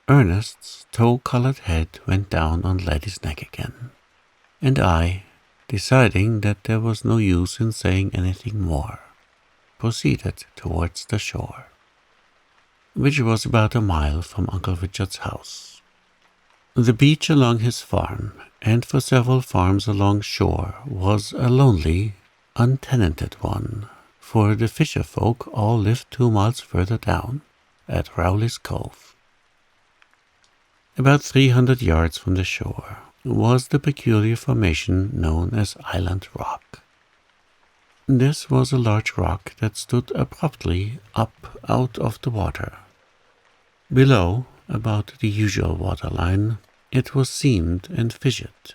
Ernest's tow-colored head went down on Laddie's neck again, and I, deciding that there was no use in saying anything more, proceeded towards the shore, which was about a mile from Uncle Richard's house. The beach along his farm, and for several farms along shore, was a lonely, untenanted one, for the fisher folk all lived 2 miles further down, at Rowley's Cove. About 300 yards from the shore was the peculiar formation known as Island Rock. This was a large rock that stood abruptly up out of the water. Below, about the usual waterline, it was seamed and fissured,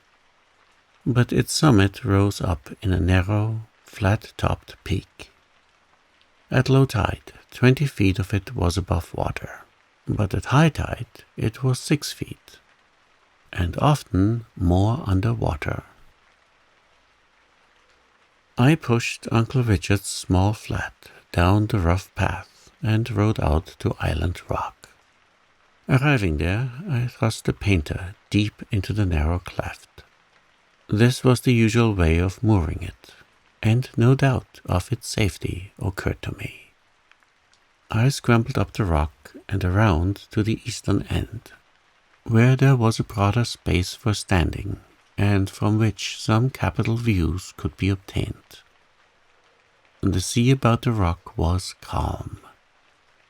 but its summit rose up in a narrow, flat-topped peak. At low tide, 20 feet of it was above water, but at high tide it was 6 feet, and often more under water. I pushed Uncle Richard's small flat down the rough path and rode out to Island Rock. Arriving there, I thrust the painter deep into the narrow cleft. This was the usual way of mooring it, and no doubt of its safety occurred to me. I scrambled up the rock and around to the eastern end, where there was a broader space for standing, and from which some capital views could be obtained. The sea about the rock was calm,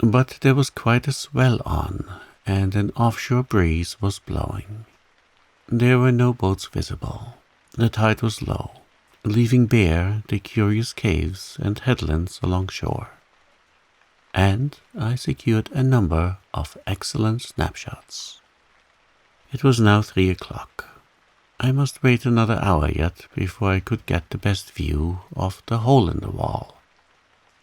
but there was quite a swell on, and an offshore breeze was blowing. There were no boats visible. The tide was low, leaving bare the curious caves and headlands along shore, and I secured a number of excellent snapshots. It was now 3 o'clock. I must wait another hour yet before I could get the best view of the hole in the wall,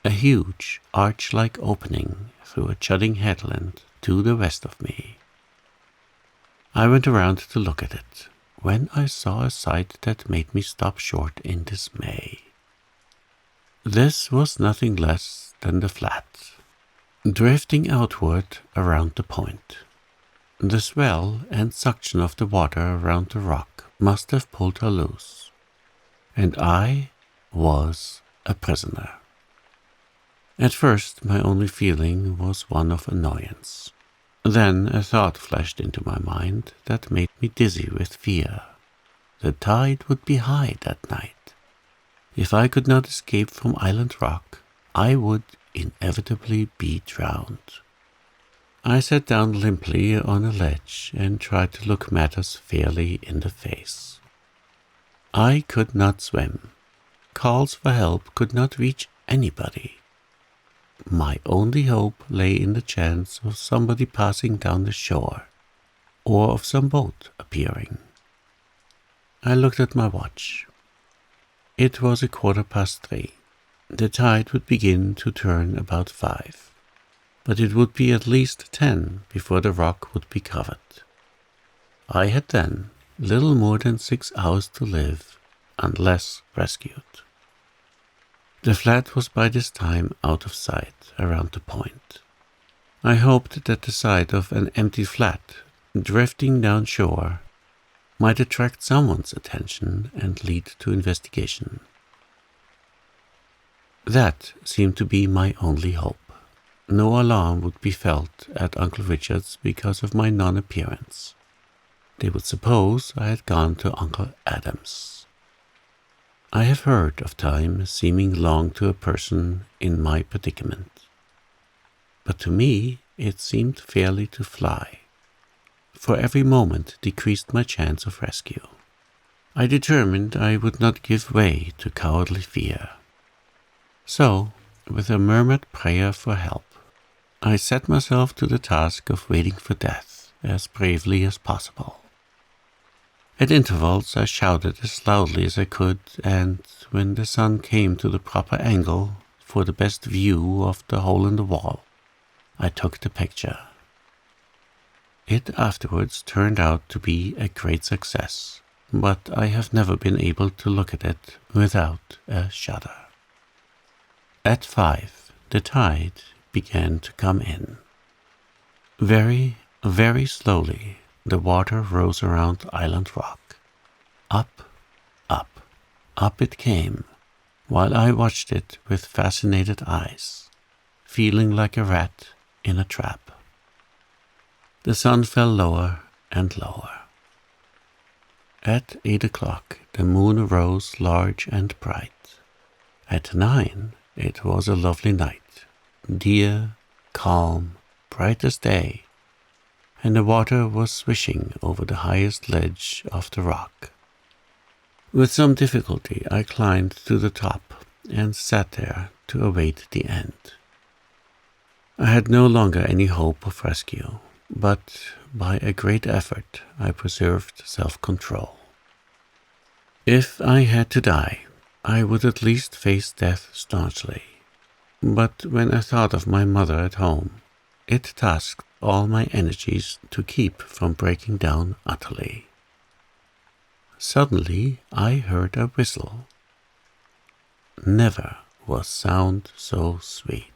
a huge arch-like opening through a jutting headland to the west of me. I went around to look at it, when I saw a sight that made me stop short in dismay. This was nothing less than the flat, drifting outward around the point. The swell and suction of the water around the rock must have pulled her loose, and I was a prisoner. At first my only feeling was one of annoyance. Then a thought flashed into my mind that made me dizzy with fear. The tide would be high that night. If I could not escape from Island Rock, I would inevitably be drowned. I sat down limply on a ledge and tried to look matters fairly in the face. I could not swim. Calls for help could not reach anybody. My only hope lay in the chance of somebody passing down the shore, or of some boat appearing. I looked at my watch. It was 3:15. The tide would begin to turn about 5, but it would be at least 10 before the rock would be covered. I had then little more than 6 hours to live, unless rescued. The flat was by this time out of sight around the point. I hoped that the sight of an empty flat drifting down shore might attract someone's attention and lead to investigation. That seemed to be my only hope. No alarm would be felt at Uncle Richard's because of my non-appearance. They would suppose I had gone to Uncle Adam's. I have heard of time seeming long to a person in my predicament, but to me it seemed fairly to fly, for every moment decreased my chance of rescue. I determined I would not give way to cowardly fear. So, with a murmured prayer for help, I set myself to the task of waiting for death as bravely as possible. At intervals I shouted as loudly as I could, and when the sun came to the proper angle for the best view of the hole in the wall, I took the picture. It afterwards turned out to be a great success, but I have never been able to look at it without a shudder. At 5, the tide began to come in. Very, very slowly, the water rose around Island Rock. Up, up, up it came, while I watched it with fascinated eyes, feeling like a rat in a trap. The sun fell lower and lower. At 8 o'clock, the moon rose large and bright. At 9, it was a lovely night, dear, calm, bright as day, and the water was swishing over the highest ledge of the rock. With some difficulty I climbed to the top and sat there to await the end. I had no longer any hope of rescue, but by a great effort I preserved self-control. If I had to die, I would at least face death staunchly. But when I thought of my mother at home, it tasked all my energies to keep from breaking down utterly. Suddenly I heard a whistle. Never was sound so sweet.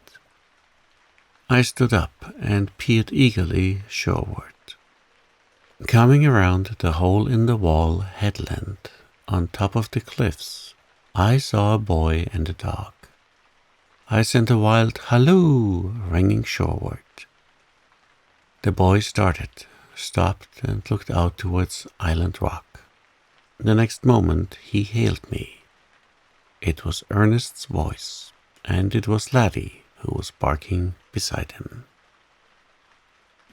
I stood up and peered eagerly shoreward. Coming around the hole-in-the-wall headland on top of the cliffs, I saw a boy and a dog. I sent a wild halloo ringing shoreward. The boy started, stopped, and looked out towards Island Rock. The next moment he hailed me. It was Ernest's voice, and it was Laddie who was barking beside him.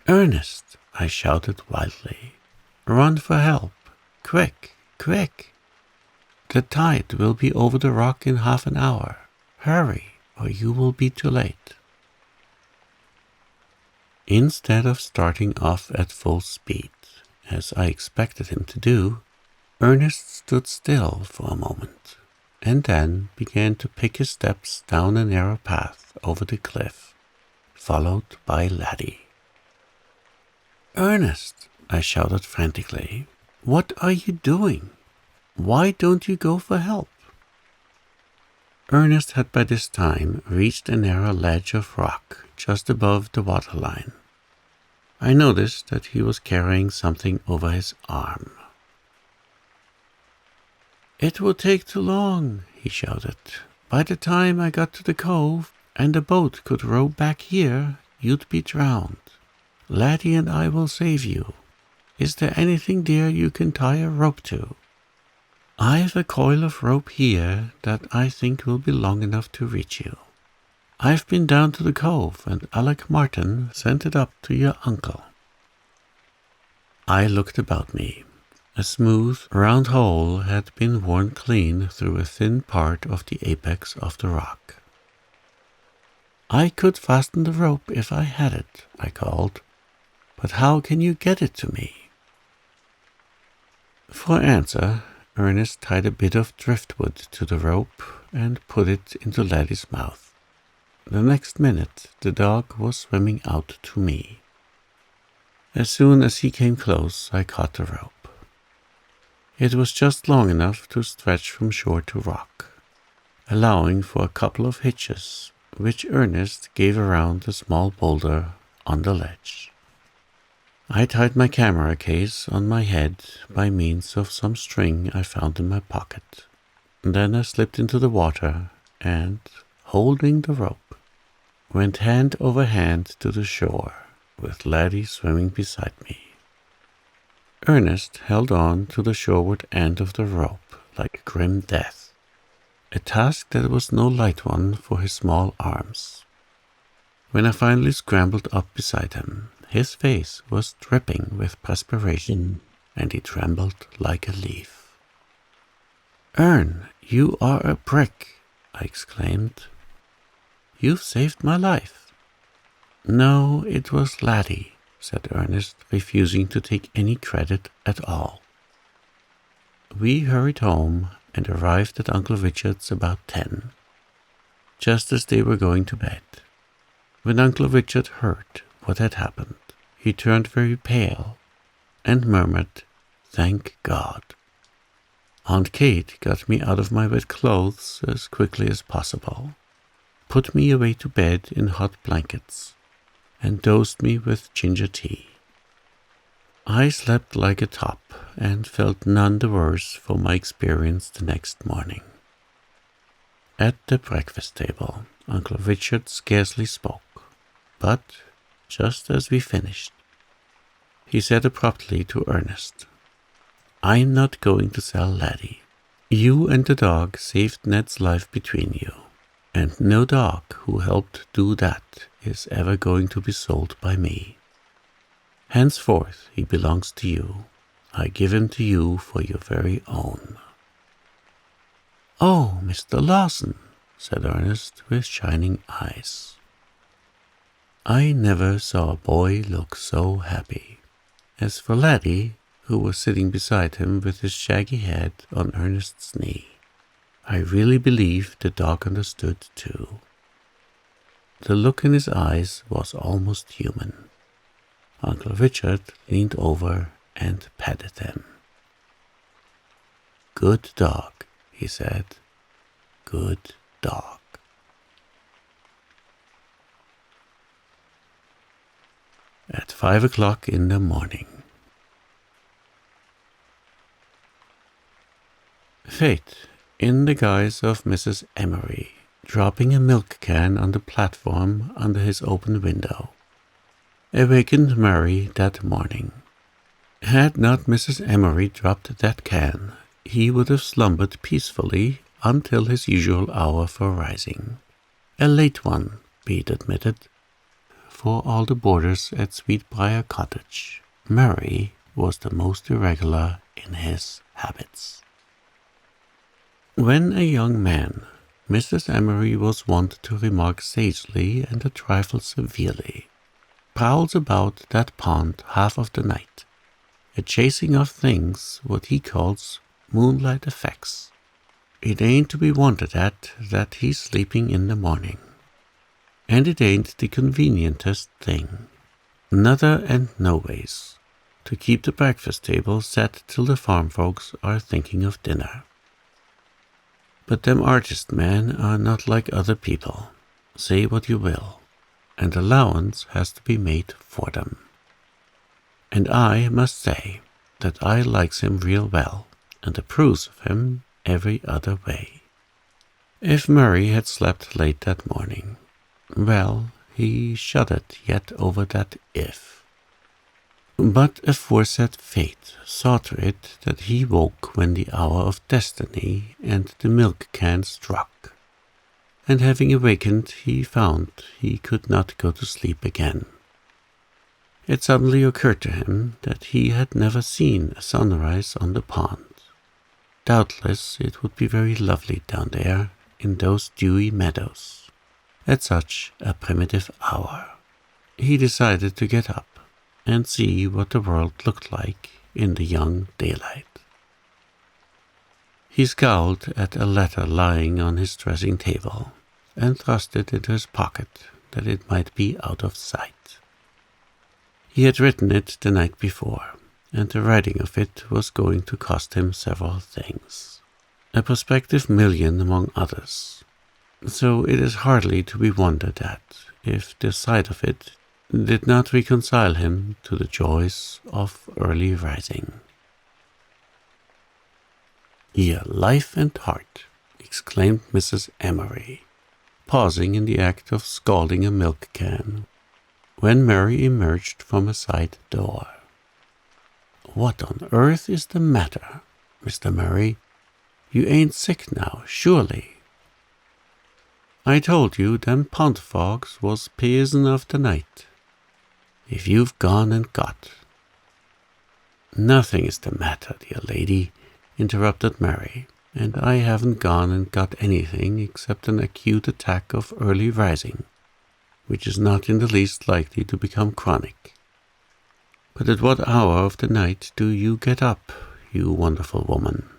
"Ernest!" I shouted wildly. "Run for help! Quick, quick! The tide will be over the rock in half an hour. Hurry, or you will be too late." Instead of starting off at full speed, as I expected him to do, Ernest stood still for a moment, and then began to pick his steps down a narrow path over the cliff, followed by Laddie. "Ernest!" I shouted frantically. "What are you doing? Why don't you go for help?" Ernest had by this time reached a narrow ledge of rock just above the waterline. I noticed that he was carrying something over his arm. "It will take too long," he shouted. "By the time I got to the cove and the boat could row back here, you'd be drowned. Laddie and I will save you. Is there anything dear you can tie a rope to? I've a coil of rope here that I think will be long enough to reach you. I've been down to the cove, and Alec Martin sent it up to your uncle." I looked about me. A smooth, round hole had been worn clean through a thin part of the apex of the rock. "I could fasten the rope if I had it," I called. "But how can you get it to me?" For answer, Ernest tied a bit of driftwood to the rope and put it into Laddie's mouth. The next minute, the dog was swimming out to me. As soon as he came close, I caught the rope. It was just long enough to stretch from shore to rock, allowing for a couple of hitches, which Ernest gave around the small boulder on the ledge. I tied my camera case on my head by means of some string I found in my pocket. Then I slipped into the water and, holding the rope, went hand over hand to the shore, with Laddie swimming beside me. Ernest held on to the shoreward end of the rope like grim death, a task that was no light one for his small arms. When I finally scrambled up beside him, his face was dripping with perspiration, and he trembled like a leaf. "Ern, you are a brick," I exclaimed. "You've saved my life." "No, it was Laddie," said Ernest, refusing to take any credit at all. We hurried home and arrived at Uncle Richard's about 10, just as they were going to bed. When Uncle Richard heard what had happened, he turned very pale and murmured, "Thank God." Aunt Kate got me out of my wet clothes as quickly as possible, put me away to bed in hot blankets, and dosed me with ginger tea. I slept like a top and felt none the worse for my experience the next morning. At the breakfast table, Uncle Richard scarcely spoke, but just as we finished, he said abruptly to Ernest, "I'm not going to sell Laddie. You and the dog saved Ned's life between you, and no dog who helped do that is ever going to be sold by me. Henceforth he belongs to you. I give him to you for your very own." "Oh, Mr. Lawson," said Ernest with shining eyes. I never saw a boy look so happy. As for Laddie, who was sitting beside him with his shaggy head on Ernest's knee, I really believe the dog understood too. The look in his eyes was almost human. Uncle Richard leaned over and patted him. "Good dog," he said. "Good dog." At 5 o'clock in the morning. Fate, in the guise of Mrs. Emery, dropping a milk can on the platform under his open window, awakened Murray that morning. Had not Mrs. Emery dropped that can, he would have slumbered peacefully until his usual hour for rising. A late one, be it admitted. For all the boarders at Sweetbriar Cottage, Murray was the most irregular in his habits. When a young man, Mrs. Emery was wont to remark sagely and a trifle severely, prowls about that pond half of the night, a chasing of things what he calls moonlight effects, it ain't to be wondered at that he's sleeping in the morning. And it ain't the convenientest thing, nuther and noways, to keep the breakfast table set till the farm folks are thinking of dinner. But them artist men are not like other people, say what you will, and allowance has to be made for them. And I must say that I likes him real well, and approves of him every other way. If Murray had slept late that morning, well, he shuddered yet over that if. But aforesaid fate saw to it that he woke when the hour of destiny and the milk can struck, and having awakened he found he could not go to sleep again. It suddenly occurred to him that he had never seen a sunrise on the pond. Doubtless it would be very lovely down there in those dewy meadows at such a primitive hour. He decided to get up and see what the world looked like in the young daylight. He scowled at a letter lying on his dressing table and thrust it into his pocket that it might be out of sight. He had written it the night before, and the writing of it was going to cost him several things, a prospective million among others. So it is hardly to be wondered at if the sight of it did not reconcile him to the joys of early rising. "Your life and heart," exclaimed Mrs. Emery, pausing in the act of scalding a milk can, when Mary emerged from a side door. "What on earth is the matter, Mr. Murray? You ain't sick now, surely?" "I told you them pond fogs was p'ison of the night. If you've gone and got—" "Nothing is the matter, dear lady," interrupted Mary, "and I haven't gone and got anything except an acute attack of early rising, which is not in the least likely to become chronic. But at what hour of the night do you get up, you wonderful woman?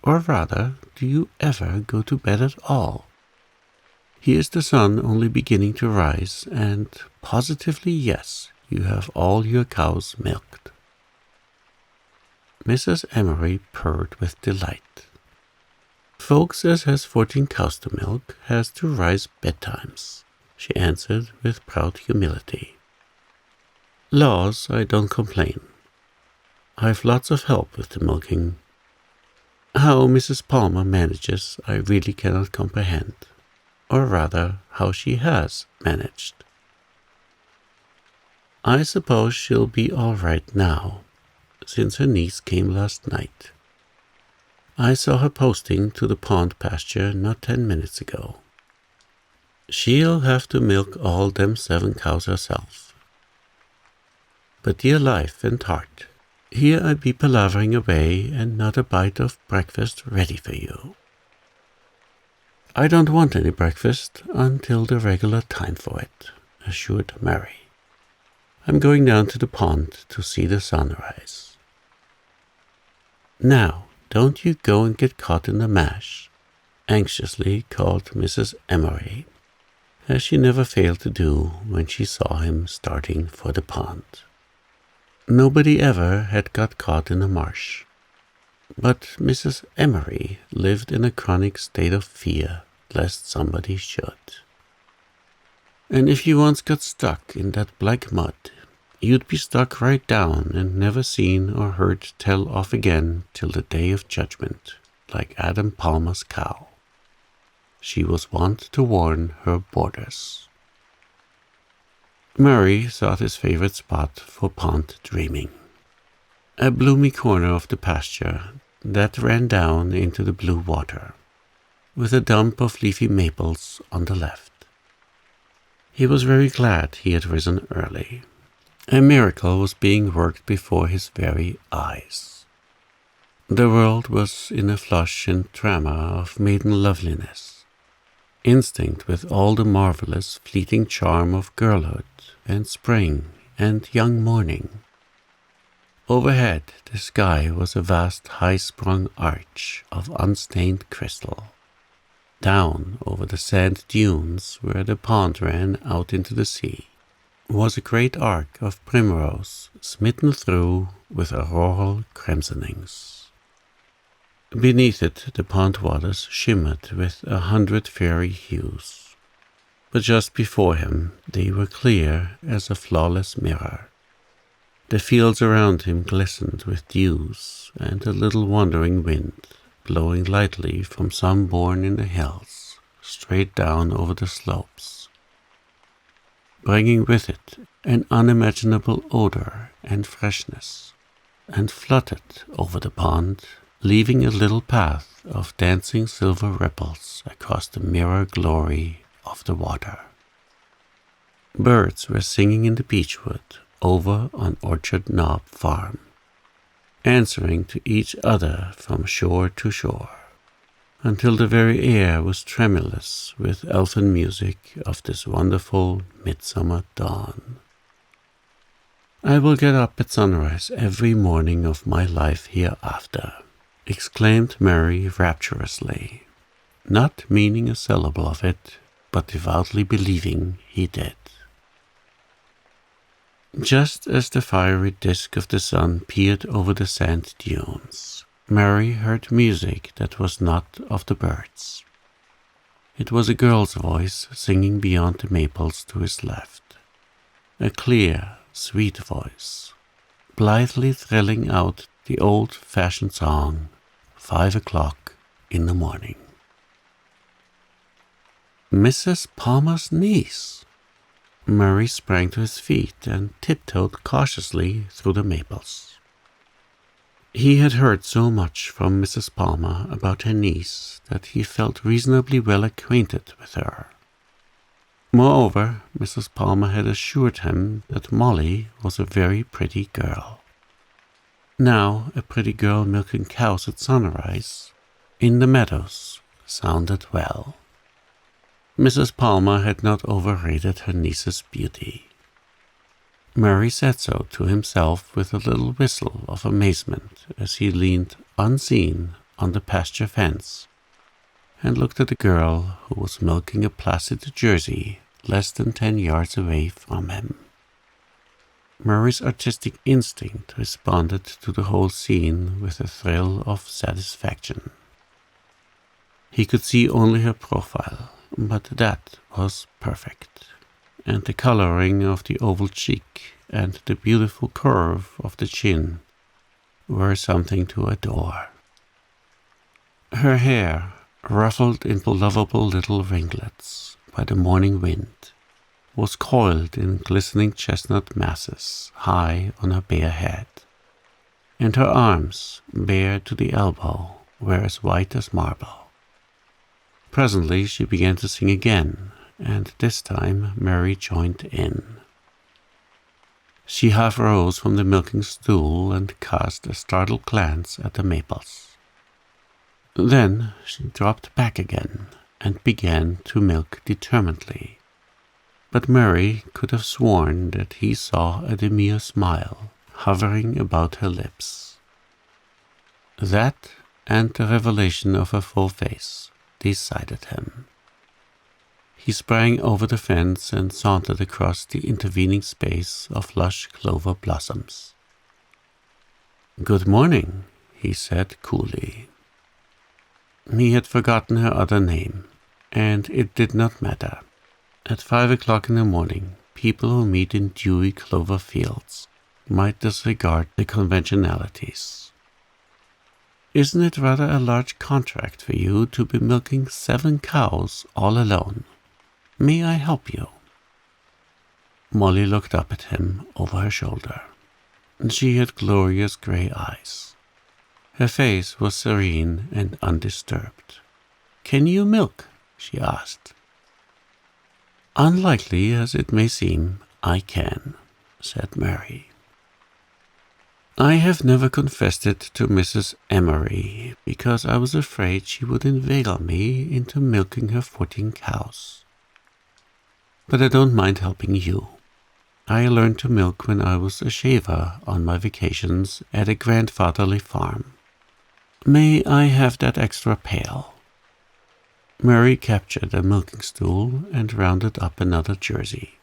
Or rather, do you ever go to bed at all? Here's the sun only beginning to rise, and positively yes, you have all your cows milked." Mrs. Emery purred with delight. "Folks as has 14 cows to milk has to rise bedtimes," she answered with proud humility. "Laws, I don't complain. I've lots of help with the milking. How Mrs. Palmer manages I really cannot comprehend, or rather how she has managed. I suppose she'll be all right now, since her niece came last night. I saw her posting to the pond pasture not 10 minutes ago. She'll have to milk all them 7 cows herself. But dear life and heart, here I be palavering away and not a bite of breakfast ready for you." "I don't want any breakfast until the regular time for it," assured Mary. "I'm going down to the pond to see the sunrise." "Now, don't you go and get caught in the mash," anxiously called Mrs. Emery. as she never failed to do when she saw him starting for the pond. Nobody ever had got caught in a marsh, but Mrs. Emery lived in a chronic state of fear lest somebody should. And if you once got stuck in that black mud, you'd be stuck right down and never seen or heard tell of again till the day of judgment, like Adam Palmer's cow. She was wont to warn her boarders. Murray sought his favorite spot for pond dreaming, a bloomy corner of the pasture that ran down into the blue water, with a dump of leafy maples on the left. He was very glad he had risen early. A miracle was being worked before his very eyes. The world was in a flush and tremor of maiden loveliness, instinct with all the marvelous fleeting charm of girlhood and spring and young morning. Overhead, the sky was a vast high-sprung arch of unstained crystal. Down over the sand dunes where the pond ran out into the sea was a great arc of primrose smitten through with auroral crimsonings. Beneath it the pond waters shimmered with 100 fairy hues, but just before him they were clear as a flawless mirror. The fields around him glistened with dews and a little wandering wind, blowing lightly from some bourne in the hills, straight down over the slopes, bringing with it an unimaginable odor and freshness, and fluttered over the pond, leaving a little path of dancing silver ripples across the mirror glory of the water. Birds were singing in the beechwood over on Orchard Knob Farm, answering to each other from shore to shore, until the very air was tremulous with elfin music of this wonderful midsummer dawn. "I will get up at sunrise every morning of my life hereafter," exclaimed Mary rapturously, not meaning a syllable of it, but devoutly believing he did. Just as the fiery disk of the sun peered over the sand dunes, Mary heard music that was not of the birds. It was a girl's voice singing beyond the maples to his left, a clear, sweet voice, blithely thrilling out the old-fashioned song, 5 o'clock in the morning. Mrs. Palmer's niece! Murray sprang to his feet and tiptoed cautiously through the maples. He had heard so much from Mrs. Palmer about her niece that he felt reasonably well acquainted with her. Moreover, Mrs. Palmer had assured him that Molly was a very pretty girl. Now, a pretty girl milking cows at sunrise, in the meadows, sounded well. Mrs. Palmer had not overrated her niece's beauty. Murray said so to himself with a little whistle of amazement as he leaned unseen on the pasture fence and looked at the girl who was milking a placid Jersey less than 10 yards away from him. Murray's artistic instinct responded to the whole scene with a thrill of satisfaction. He could see only her profile, but that was perfect, and the coloring of the oval cheek and the beautiful curve of the chin were something to adore. Her hair, ruffled into lovable little ringlets by the morning wind, was coiled in glistening chestnut masses high on her bare head, and her arms, bare to the elbow, were as white as marble. Presently she began to sing again, and this time Mary joined in. She half rose from the milking stool and cast a startled glance at the maples. Then she dropped back again and began to milk determinedly, but Mary could have sworn that he saw a demure smile hovering about her lips. That and the revelation of her full face decided him. He sprang over the fence and sauntered across the intervening space of lush clover blossoms. "Good morning," he said coolly. He had forgotten her other name, and it did not matter. At 5 o'clock in the morning, people who meet in dewy clover fields might disregard the conventionalities. "Isn't it rather a large contract for you to be milking 7 cows all alone? May I help you?" Molly looked up at him over her shoulder. She had glorious grey eyes. Her face was serene and undisturbed. "Can you milk?" she asked. "Unlikely as it may seem, I can," said Mary. "I have never confessed it to Mrs. Emery, because I was afraid she would inveigle me into milking her 14 cows. But I don't mind helping you. I learned to milk when I was a shaver on my vacations at a grandfatherly farm. May I have that extra pail?" Mary captured a milking stool and rounded up another jersey.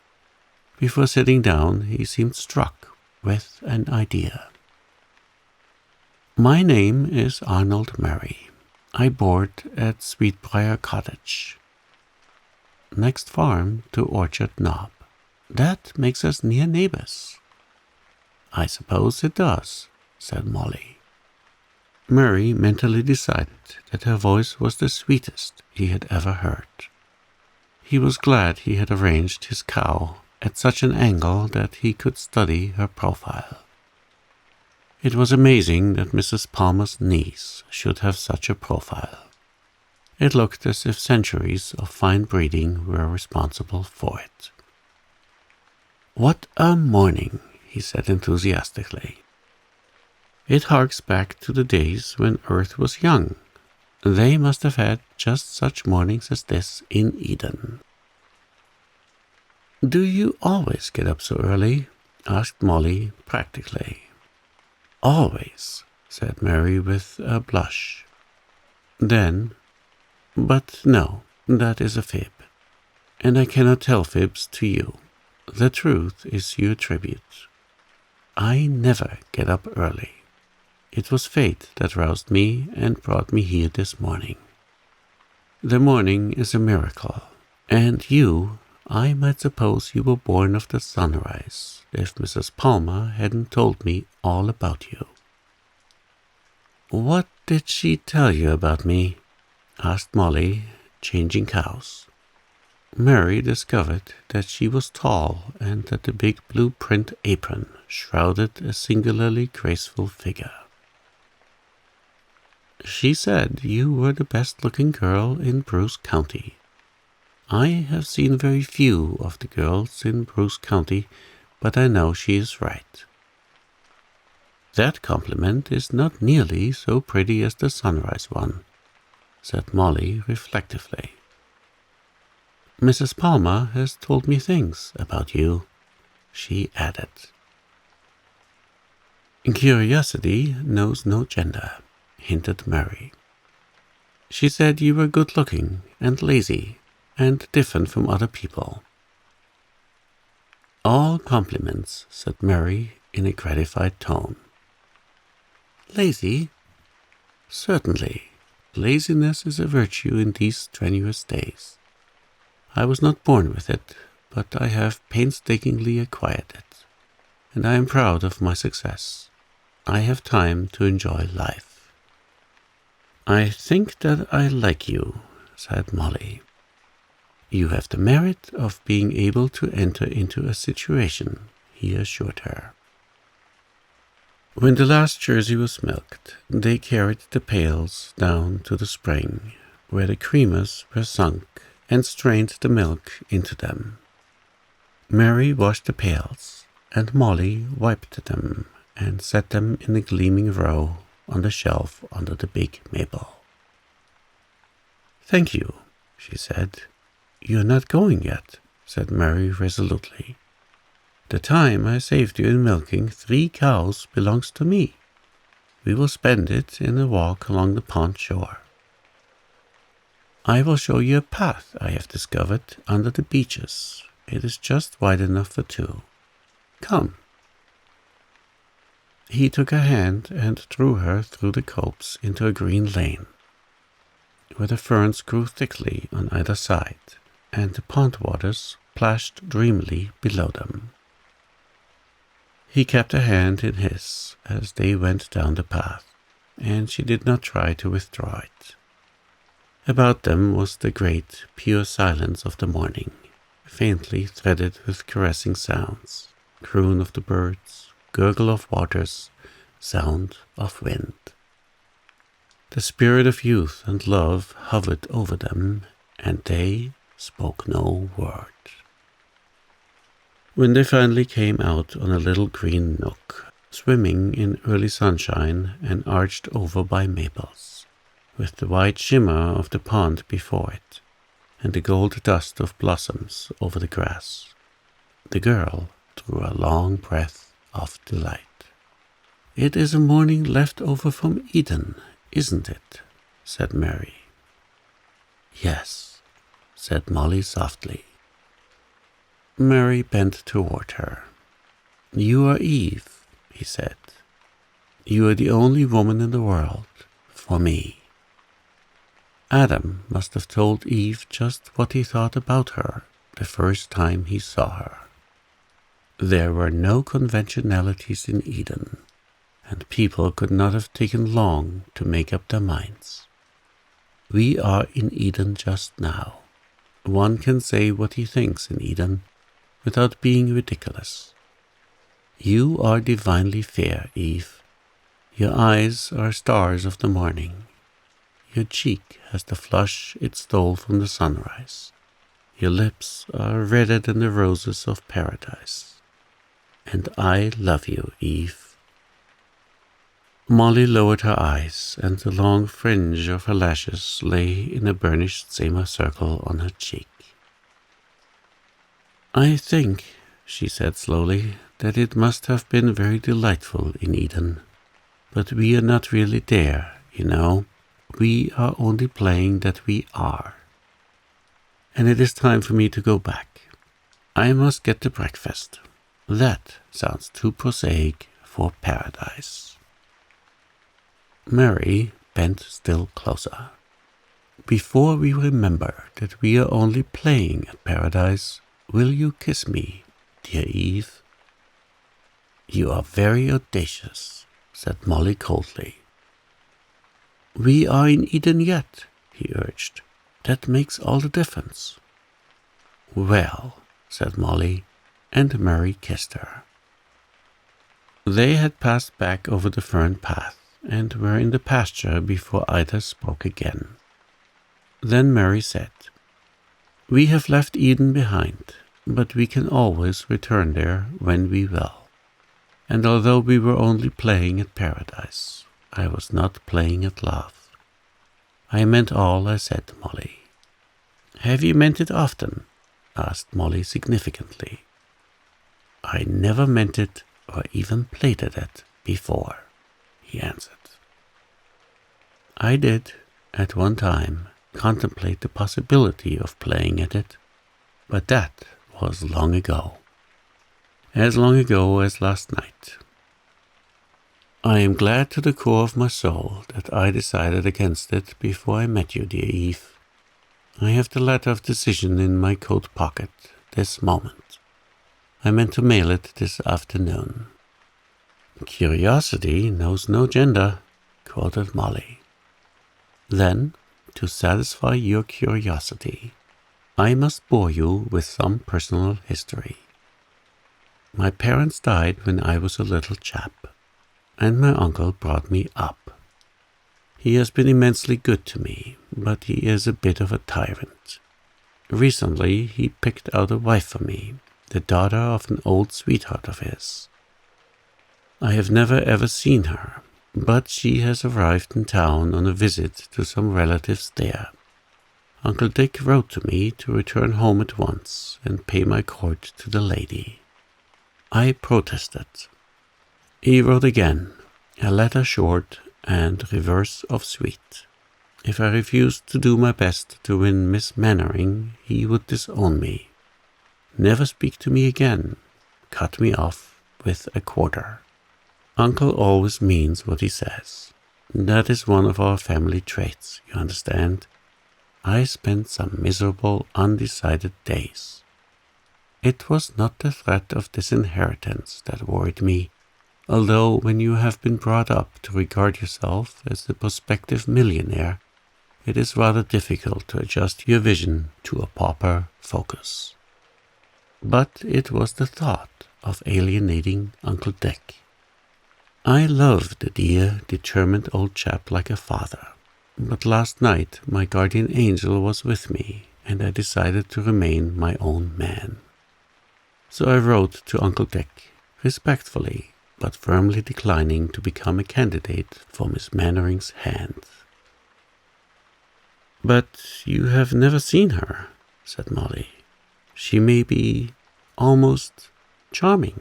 Before sitting down, he seemed struck with an idea. "My name is Arnold Murray. I board at Sweetbriar Cottage. Next farm to Orchard Knob. That makes us near neighbors." "I suppose it does," said Molly. Murray mentally decided that her voice was the sweetest he had ever heard. He was glad he had arranged his cow at such an angle that he could study her profile. It was amazing that Mrs. Palmer's niece should have such a profile. It looked as if centuries of fine breeding were responsible for it. "What a morning," he said enthusiastically. "It harks back to the days when Earth was young. They must have had just such mornings as this in Eden." "Do you always get up so early?" asked Molly practically. "Always," said Mary with a blush. Then, "But no, that is a fib, and I cannot tell fibs to you. The truth is you attribute. I never get up early. It was fate that roused me and brought me here this morning. The morning is a miracle, and you, I might suppose you were born of the sunrise, if Mrs. Palmer hadn't told me all about you." "What did she tell you about me?" asked Molly, changing cows. Mary discovered that she was tall and that the big blue print apron shrouded a singularly graceful figure. "She said you were the best-looking girl in Bruce County. I have seen very few of the girls in Bruce County, but I know she is right." "That compliment is not nearly so pretty as the sunrise one," said Molly reflectively. "Mrs. Palmer has told me things about you," she added. "Curiosity knows no gender," hinted Mary. "She said you were good-looking and lazy and different from other people." "All compliments," said Mary in a gratified tone. "Lazy? Certainly. Laziness is a virtue in these strenuous days. I was not born with it, but I have painstakingly acquired it, and I am proud of my success. I have time to enjoy life." "I think that I like you," said Molly. "You have the merit of being able to enter into a situation," he assured her. When the last jersey was milked, they carried the pails down to the spring, where the creamers were sunk, and strained the milk into them. Mary washed the pails, and Molly wiped them and set them in a gleaming row on the shelf under the big maple. "Thank you," she said. "You're not going yet," said Mary resolutely. "The time I saved you in milking 3 cows belongs to me. We will spend it in a walk along the pond shore." I will show you a path I have discovered under the beeches. It is just wide enough for two. Come." He took her hand and drew her through the copse into a green lane, where the ferns grew thickly on either side, and the pond waters plashed dreamily below them. He kept her hand in his as they went down the path, and she did not try to withdraw it. About them was the great, pure silence of the morning, faintly threaded with caressing sounds, croon of the birds, gurgle of waters, sound of wind. The spirit of youth and love hovered over them, and they spoke no word. When they finally came out on a little green nook, swimming in early sunshine and arched over by maples, with the white shimmer of the pond before it, and the gold dust of blossoms over the grass, the girl drew a long breath of delight. "It is a morning left over from Eden, isn't it?" said Mary. "Yes," said Molly softly. Mary bent toward her. "You are Eve," he said. "You are the only woman in the world for me." Adam must have told Eve just what he thought about her the first time he saw her. There were no conventionalities in Eden, and people could not have taken long to make up their minds. We are in Eden just now. One can say what he thinks in Eden without being ridiculous. You are divinely fair, Eve. Your eyes are stars of the morning. Your cheek has the flush it stole from the sunrise. Your lips are redder than the roses of paradise. And I love you, Eve. Molly lowered her eyes, and the long fringe of her lashes lay in a burnished semicircle on her cheek. "I think," she said slowly, "that it must have been very delightful in Eden. But we are not really there, you know. We are only playing that we are. And it is time for me to go back. I must get to breakfast. That sounds too prosaic for paradise." Mary bent still closer. "Before we remember that we are only playing at paradise, will you kiss me, dear Eve?" "You are very audacious," said Molly coldly. "We are in Eden yet," he urged. "That makes all the difference." "Well," said Molly, and Mary kissed her. They had passed back over the fern path, and were in the pasture before either spoke again. Then Mary said, "We have left Eden behind, but we can always return there when we will. And although we were only playing at paradise, I was not playing at love. I meant all I said, Molly." "Have you meant it often?" asked Molly significantly. "I never meant it or even played at it before," he answered. "I did, at one time, contemplate the possibility of playing at it, but that was long ago. As long ago as last night. I am glad to the core of my soul that I decided against it before I met you, dear Eve. I have the letter of decision in my coat pocket this moment. I meant to mail it this afternoon." "Curiosity knows no gender," quoted Molly. "Then, to satisfy your curiosity, I must bore you with some personal history. My parents died when I was a little chap, and my uncle brought me up. He has been immensely good to me, but he is a bit of a tyrant. Recently he picked out a wife for me, the daughter of an old sweetheart of his. I have never ever seen her, but she has arrived in town on a visit to some relatives there. Uncle Dick wrote to me to return home at once and pay my court to the lady. I protested. He wrote again, a letter short and reverse of sweet. If I refused to do my best to win Miss Mannering, he would disown me, never speak to me again, cut me off with a quarter. Uncle always means what he says. That is one of our family traits, you understand. I spent some miserable, undecided days. It was not the threat of disinheritance that worried me, although when you have been brought up to regard yourself as a prospective millionaire, it is rather difficult to adjust your vision to a pauper focus. But it was the thought of alienating Uncle Dick. I loved the dear, determined old chap like a father, but last night my guardian angel was with me, and I decided to remain my own man. So I wrote to Uncle Dick, respectfully, but firmly declining to become a candidate for Miss Mannering's hand. "But you have never seen her," said Molly. "She may be almost charming."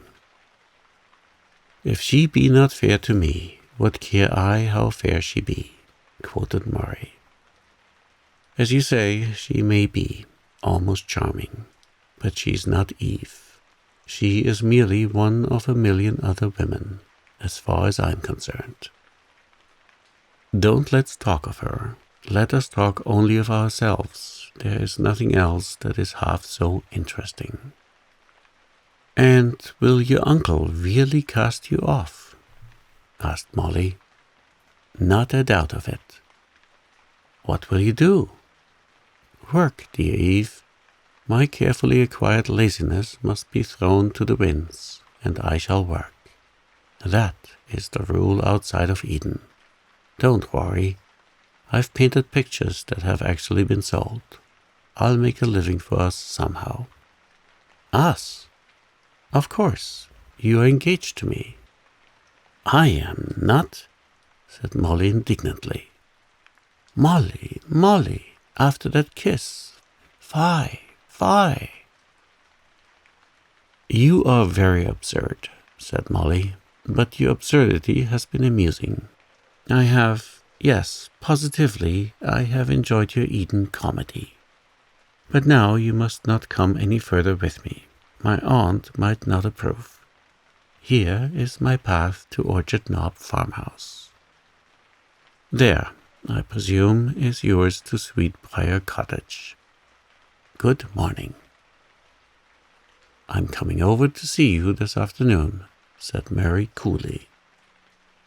"If she be not fair to me, what care I how fair she be?" quoted Murray. "As you say, she may be almost charming, but she is not Eve. She is merely one of a million other women, as far as I'm concerned. Don't let's talk of her. Let us talk only of ourselves. There is nothing else that is half so interesting." "And will your uncle really cast you off?" asked Molly. "Not a doubt of it." "What will you do?" "Work, dear Eve. My carefully acquired laziness must be thrown to the winds, and I shall work. That is the rule outside of Eden. Don't worry. I've painted pictures that have actually been sold. I'll make a living for us somehow." "Us?" "Of course. You are engaged to me." "I am not," said Molly indignantly. Molly, after that kiss. Fie, fie." "You are very absurd," said Molly, "but your absurdity has been amusing. Yes, positively, I have enjoyed your Eden comedy. But now you must not come any further with me. My aunt might not approve. Here is my path to Orchard Knob farmhouse. There, I presume, is yours to Sweetbriar Cottage. Good morning." "I'm coming over to see you this afternoon," said Mary coolly.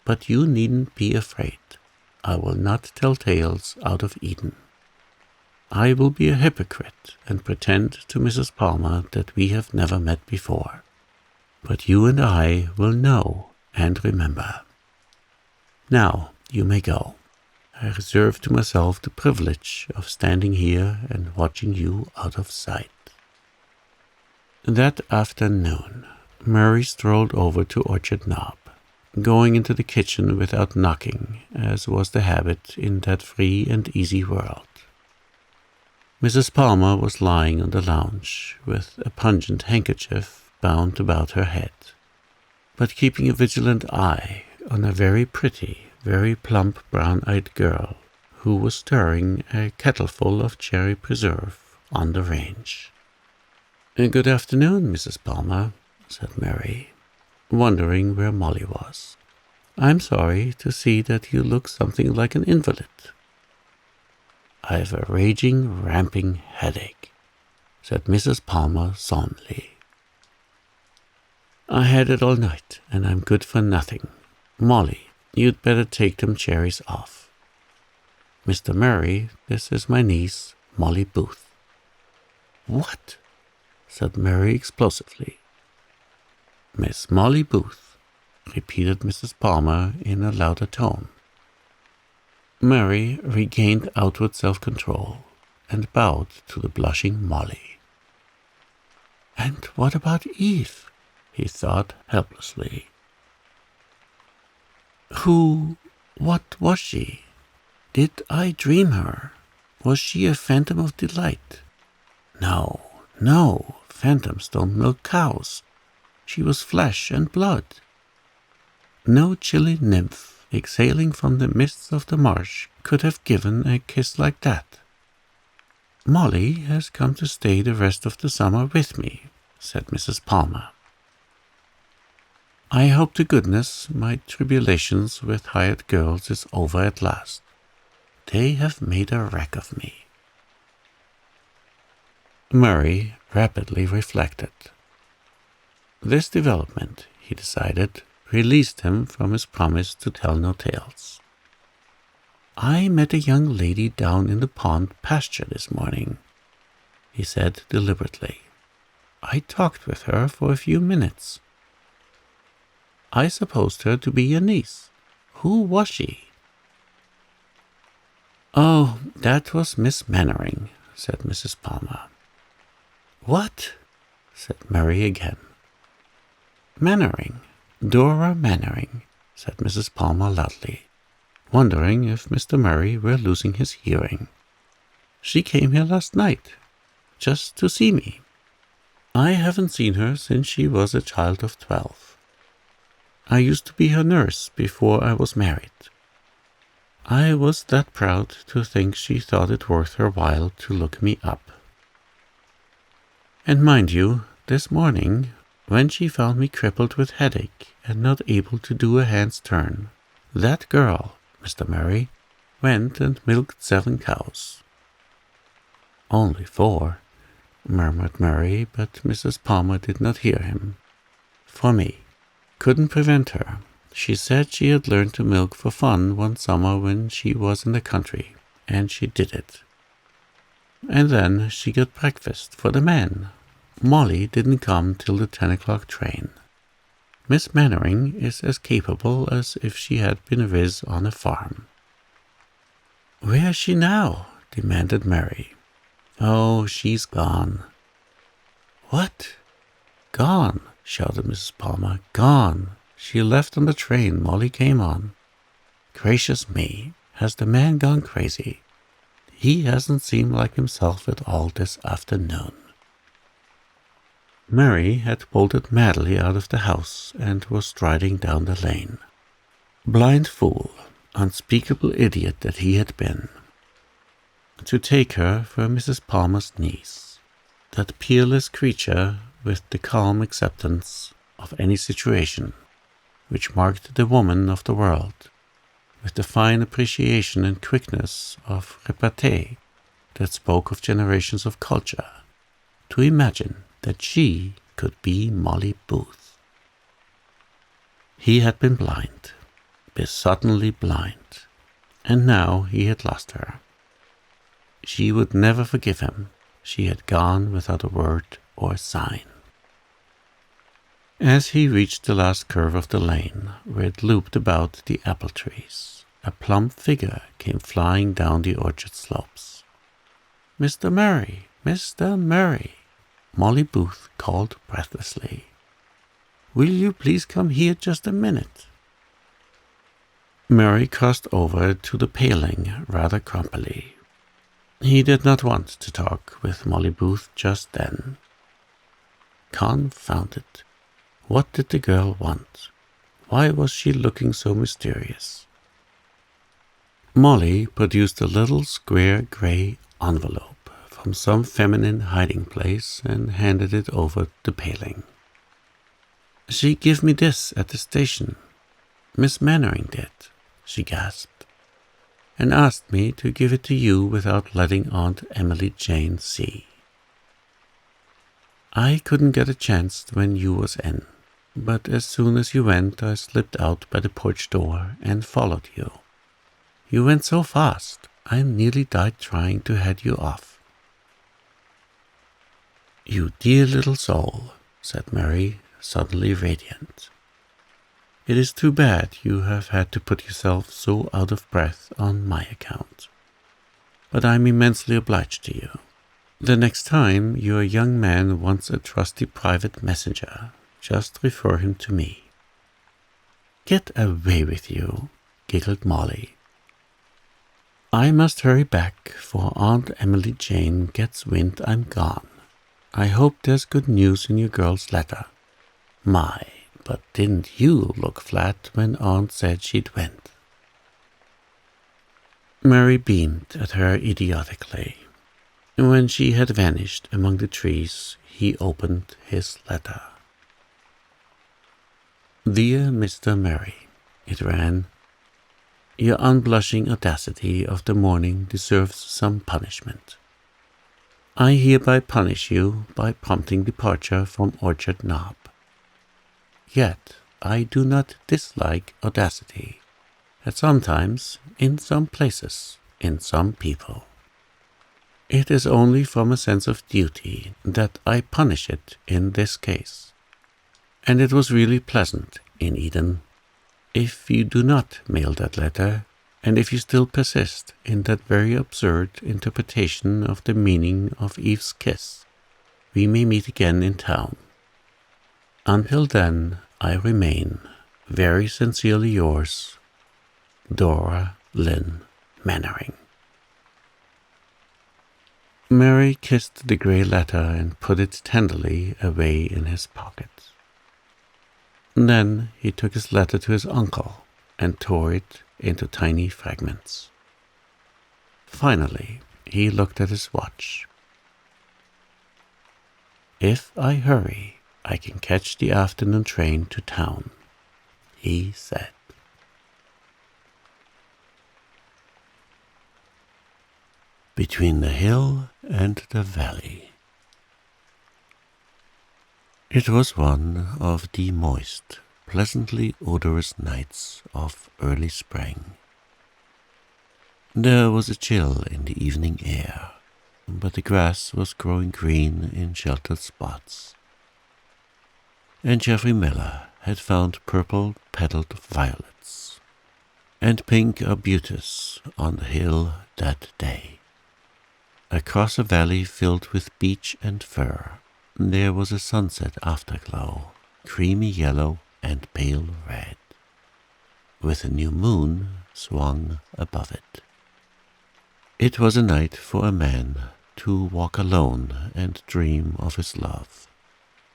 "But you needn't be afraid. I will not tell tales out of Eden. I will be a hypocrite and pretend to Mrs. Palmer that we have never met before. But you and I will know and remember. Now you may go. I reserve to myself the privilege of standing here and watching you out of sight." That afternoon, Mary strolled over to Orchard Knob, going into the kitchen without knocking, as was the habit in that free and easy world. Mrs. Palmer was lying on the lounge, with a pungent handkerchief bound about her head, but keeping a vigilant eye on a very pretty, very plump brown-eyed girl who was stirring a kettleful of cherry preserve on the range. "Good afternoon, Mrs. Palmer," said Mary, wondering where Molly was. "I'm sorry to see that you look something like an invalid." "I've a raging, ramping headache," said Mrs. Palmer solemnly. "I had it all night, and I'm good for nothing. Molly, you'd better take them cherries off. Mr. Murray, this is my niece, Molly Booth." "What?" said Mary explosively. "Miss Molly Booth," repeated Mrs. Palmer in a louder tone. Mary regained outward self-control and bowed to the blushing Molly. "And what about Eve?" he thought helplessly. What was she? Did I dream her? Was she a phantom of delight? No, phantoms don't milk cows. She was flesh and blood. No chilly nymph exhaling from the mists of the marsh could have given a kiss like that. Molly has come to stay the rest of the summer with me, said Mrs. Palmer. I hope to goodness my tribulations with hired girls is over at last. They have made a wreck of me. Murray rapidly reflected. This development, he decided, released him from his promise to tell no tales. I met a young lady down in the pond pasture this morning, he said deliberately. I talked with her for a few minutes. I supposed her to be your niece. Who was she? Oh, that was Miss Mannering, said Mrs. Palmer. What? Said Mary again. Mannering, Dora Mannering, said Mrs. Palmer loudly, wondering if Mr. Murray were losing his hearing. She came here last night, just to see me. I haven't seen her since she was a child of 12. I used to be her nurse before I was married. I was that proud to think she thought it worth her while to look me up. And mind you, this morning, when she found me crippled with headache and not able to do a hand's turn, that girl, Mr. Murray, went and milked 7 cows. Only 4, murmured Murray, but Mrs. Palmer did not hear him. For me. Couldn't prevent her. She said she had learned to milk for fun one summer when she was in the country, and she did it. And then she got breakfast for the men. Molly didn't come till the 10 o'clock train. Miss Mannering is as capable as if she had been Riz on a farm. Where is she now? Demanded Mary. Oh, she's gone. What? Gone, shouted Mrs. Palmer. Gone. She left on the train Molly came on. Gracious me, has the man gone crazy? He hasn't seemed like himself at all this afternoon. Mary had bolted madly out of the house and was striding down the lane. Blind fool, unspeakable idiot that he had been. To take her for Mrs. Palmer's niece, that peerless creature with the calm acceptance of any situation, which marked the woman of the world, with the fine appreciation and quickness of repartee that spoke of generations of culture, to imagine that she could be Molly Booth. He had been blind, besottenly blind, and now he had lost her. She would never forgive him. She had gone without a word or sign. As he reached the last curve of the lane, where it looped about the apple trees, a plump figure came flying down the orchard slopes. Mr. Murray! Mr. Murray! Molly Booth called breathlessly. Will you please come here just a minute? Murray crossed over to the paling rather grumpily. He did not want to talk with Molly Booth just then. Confound it! What did the girl want? Why was she looking so mysterious? Molly produced a little square grey envelope from some feminine hiding place and handed it over the paling. She gave me this at the station. Miss Mannering did, she gasped, and asked me to give it to you without letting Aunt Emily Jane see. I couldn't get a chance when you was in, but as soon as you went I slipped out by the porch door and followed you. You went so fast, I nearly died trying to head you off. You dear little soul, said Mary, suddenly radiant. It is too bad you have had to put yourself so out of breath on my account. But I'm immensely obliged to you. The next time your young man wants a trusty private messenger, just refer him to me. Get away with you, giggled Molly. I must hurry back, for Aunt Emily Jane gets wind I'm gone. I hope there's good news in your girl's letter. My, but didn't you look flat when Aunt said she'd went? Mary beamed at her idiotically. When she had vanished among the trees, he opened his letter. "Dear Mr. Mary," it ran, "your unblushing audacity of the morning deserves some punishment. I hereby punish you by prompting departure from Orchard Knob. Yet I do not dislike audacity, at some times, in some places, in some people. It is only from a sense of duty that I punish it in this case. And it was really pleasant in Eden. If you do not mail that letter, and if you still persist in that very absurd interpretation of the meaning of Eve's kiss, we may meet again in town. Until then, I remain, very sincerely yours, Dora Lynn Mannering." Mary kissed the grey letter and put it tenderly away in his pocket. Then he took his letter to his uncle and tore it into tiny fragments. Finally, he looked at his watch. "If I hurry, I can catch the afternoon train to town," he said. Between the hill and the valley. It was one of the moist, pleasantly odorous nights of early spring. There was a chill in the evening air, but the grass was growing green in sheltered spots, and Geoffrey Miller had found purple-petalled violets and pink arbutus on the hill that day. Across a valley filled with beech and fir, there was a sunset afterglow, creamy yellow and pale red, with a new moon swung above it. It was a night for a man to walk alone and dream of his love,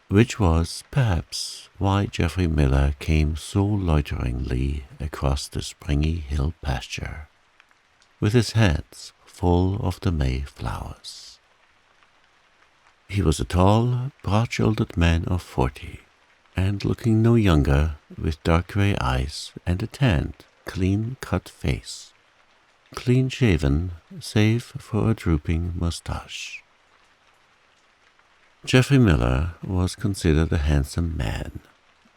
which was, perhaps, why Geoffrey Miller came so loiteringly across the springy hill pasture, with his hands full of the May flowers. He was a tall, broad-shouldered man of 40, and looking no younger, with dark grey eyes and a tanned, clean-cut face, clean-shaven, save for a drooping moustache. Geoffrey Miller was considered a handsome man,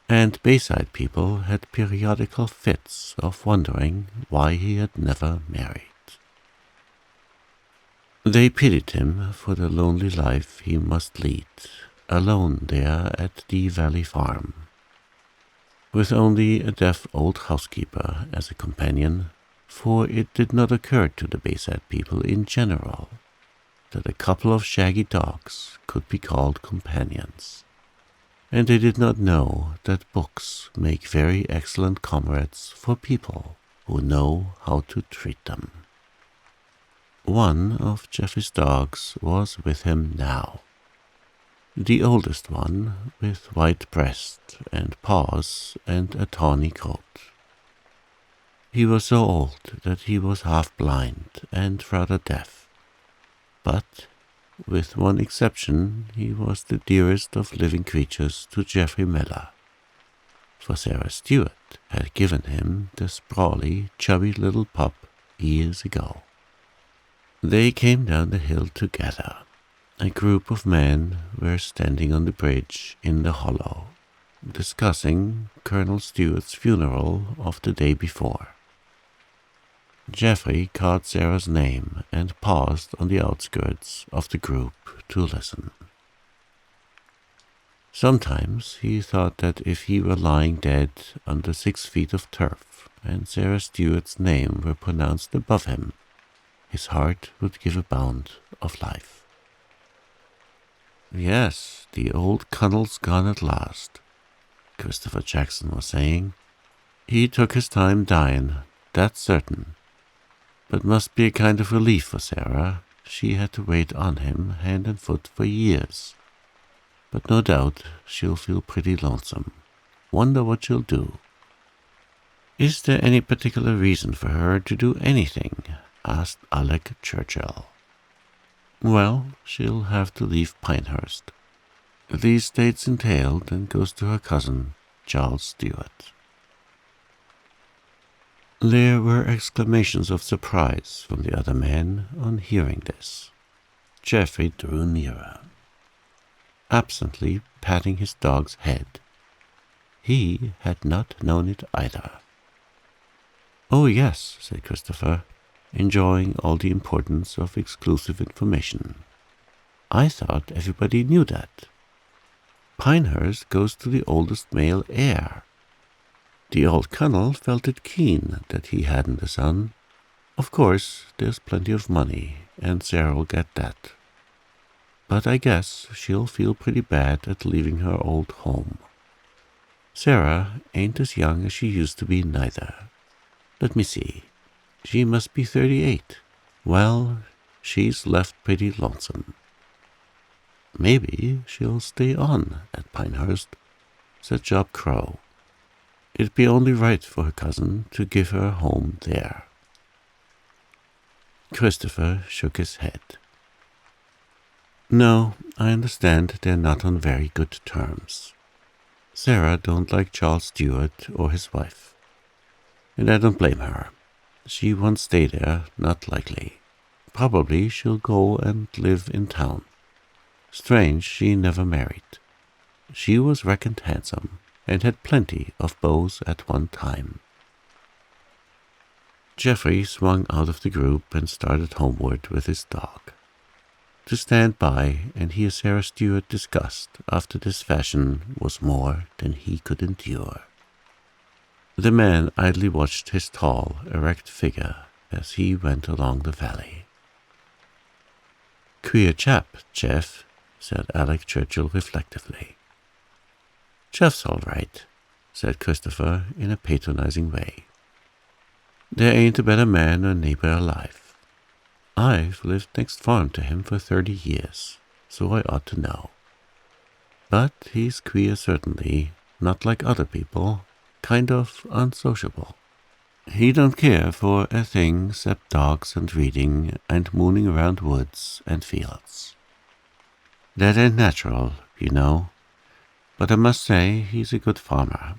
and Bayside people had periodical fits of wondering why he had never married. They pitied him for the lonely life he must lead, alone there at the Valley Farm, with only a deaf old housekeeper as a companion, for it did not occur to the Bayside people in general that a couple of shaggy dogs could be called companions, and they did not know that books make very excellent comrades for people who know how to treat them. One of Geoffrey's dogs was with him now, the oldest one, with white breast and paws and a tawny coat. He was so old that he was half blind and rather deaf, but, with one exception, he was the dearest of living creatures to Geoffrey Miller, for Sarah Stewart had given him the sprawly, chubby little pup years ago. They came down the hill together. A group of men were standing on the bridge in the hollow, discussing Colonel Stewart's funeral of the day before. Geoffrey caught Sarah's name and paused on the outskirts of the group to listen. Sometimes he thought that if he were lying dead under 6 feet of turf and Sarah Stewart's name were pronounced above him, his heart would give a bound of life. "Yes, the old Colonel's gone at last," Christopher Jackson was saying. "He took his time dying, that's certain. But must be a kind of relief for Sarah. She had to wait on him hand and foot for years. But no doubt she'll feel pretty lonesome. Wonder what she'll do. Is there any particular reason for her to do anything?" asked Alec Churchill. Well, she'll have to leave Pinehurst. The estate's entailed and goes to her cousin, Charles Stewart. There were exclamations of surprise from the other men on hearing this. Geoffrey drew nearer, absently patting his dog's head. He had not known it either. "Oh, yes," said Christopher, enjoying all the importance of exclusive information. "I thought everybody knew that. Pinehurst goes to the oldest male heir. The old colonel felt it keen that he hadn't a son. Of course, there's plenty of money, and Sarah'll get that. But I guess she'll feel pretty bad at leaving her old home. Sarah ain't as young as she used to be neither. Let me see. She must be 38. Well, she's left pretty lonesome. Maybe she'll stay on at Pinehurst," said Job Crow. "It'd be only right for her cousin to give her a home there." Christopher shook his head. "No, I understand they're not on very good terms. Sarah don't like Charles Stewart or his wife. And I don't blame her. She won't stay there, not likely. Probably she'll go and live in town. Strange she never married. She was reckoned handsome, and had plenty of beaux at one time." Geoffrey swung out of the group and started homeward with his dog. To stand by and hear Sarah Stewart discussed after this fashion was more than he could endure. The man idly watched his tall, erect figure as he went along the valley. "Queer chap, Jeff," said Alec Churchill reflectively. "Jeff's all right," said Christopher in a patronizing way. "There ain't a better man or neighbor alive. I've lived next farm to him for 30 years, so I ought to know. But he's queer certainly, not like other people, kind of unsociable. He don't care for a thing except dogs and reading and mooning around woods and fields. That ain't natural, you know. But I must say he's a good farmer.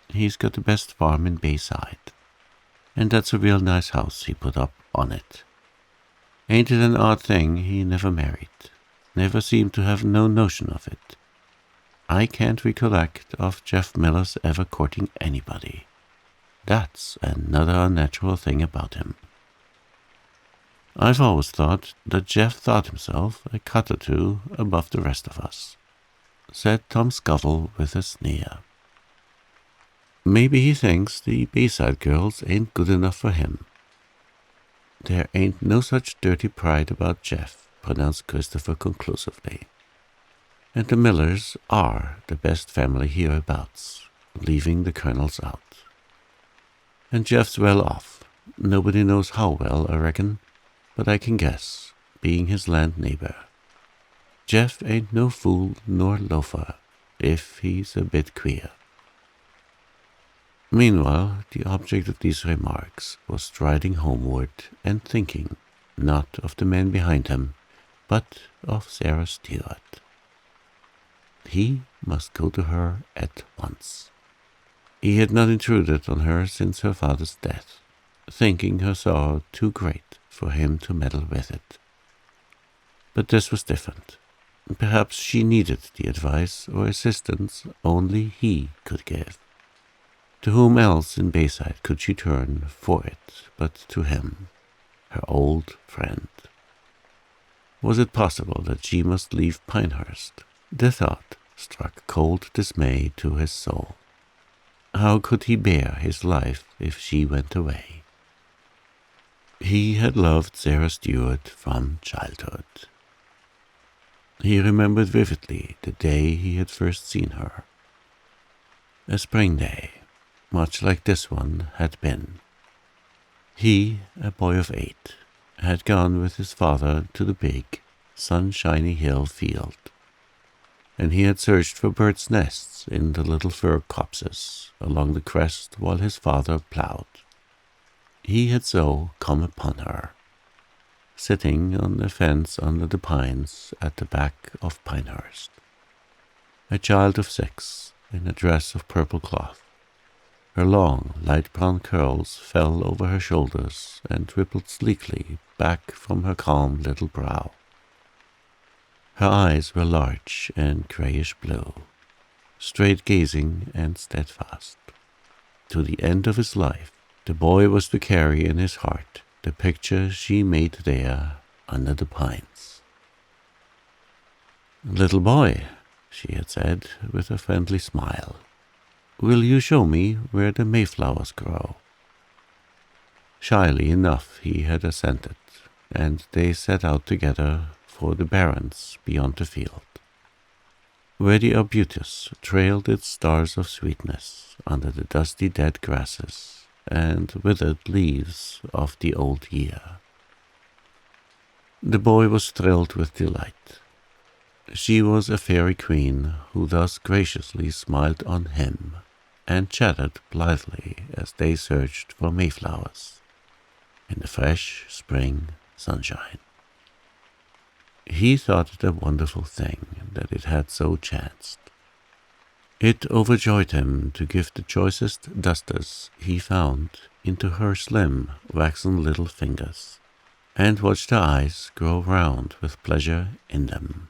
He's got the best farm in Bayside. And that's a real nice house he put up on it. Ain't it an odd thing he never married? Never seemed to have no notion of it. I can't recollect of Jeff Miller's ever courting anybody. That's another unnatural thing about him. I've always thought that Jeff thought himself a cut or two above the rest of us," said Tom Scuttle with a sneer. "Maybe he thinks the Bayside girls ain't good enough for him." "There ain't no such dirty pride about Jeff," pronounced Christopher conclusively. "And the Millers are the best family hereabouts, leaving the Colonels out. And Jeff's well off. Nobody knows how well, I reckon, but I can guess, being his land neighbor. Jeff ain't no fool nor loafer, if he's a bit queer." Meanwhile, the object of these remarks was striding homeward and thinking, not of the man behind him, but of Sarah Stewart. He must go to her at once. He had not intruded on her since her father's death, thinking her sorrow too great for him to meddle with it. But this was different. Perhaps she needed the advice or assistance only he could give. To whom else in Bayside could she turn for it but to him, her old friend? Was it possible that she must leave Pinehurst? The thought struck cold dismay to his soul. How could he bear his life if she went away? He had loved Sarah Stewart from childhood. He remembered vividly the day he had first seen her. A spring day, much like this one had been. He, a boy of 8, had gone with his father to the big, sunshiny hill field, and he had searched for birds' nests in the little fir copses along the crest while his father ploughed. He had so come upon her, sitting on the fence under the pines at the back of Pinehurst. A child of 6, in a dress of purple cloth. Her long, light brown curls fell over her shoulders and rippled sleekly back from her calm little brow. Her eyes were large and grayish blue, straight-gazing and steadfast. To the end of his life, the boy was to carry in his heart the picture she made there under the pines. "Little boy," she had said with a friendly smile, "will you show me where the mayflowers grow?" Shyly enough he had assented, and they set out together for the barrens beyond the field, where the arbutus trailed its stars of sweetness under the dusty dead grasses and withered leaves of the old year. The boy was thrilled with delight. She was a fairy queen who thus graciously smiled on him and chatted blithely as they searched for mayflowers in the fresh spring sunshine. He thought it a wonderful thing that it had so chanced. It overjoyed him to give the choicest dusters he found into her slim, waxen little fingers, and watch her eyes grow round with pleasure in them.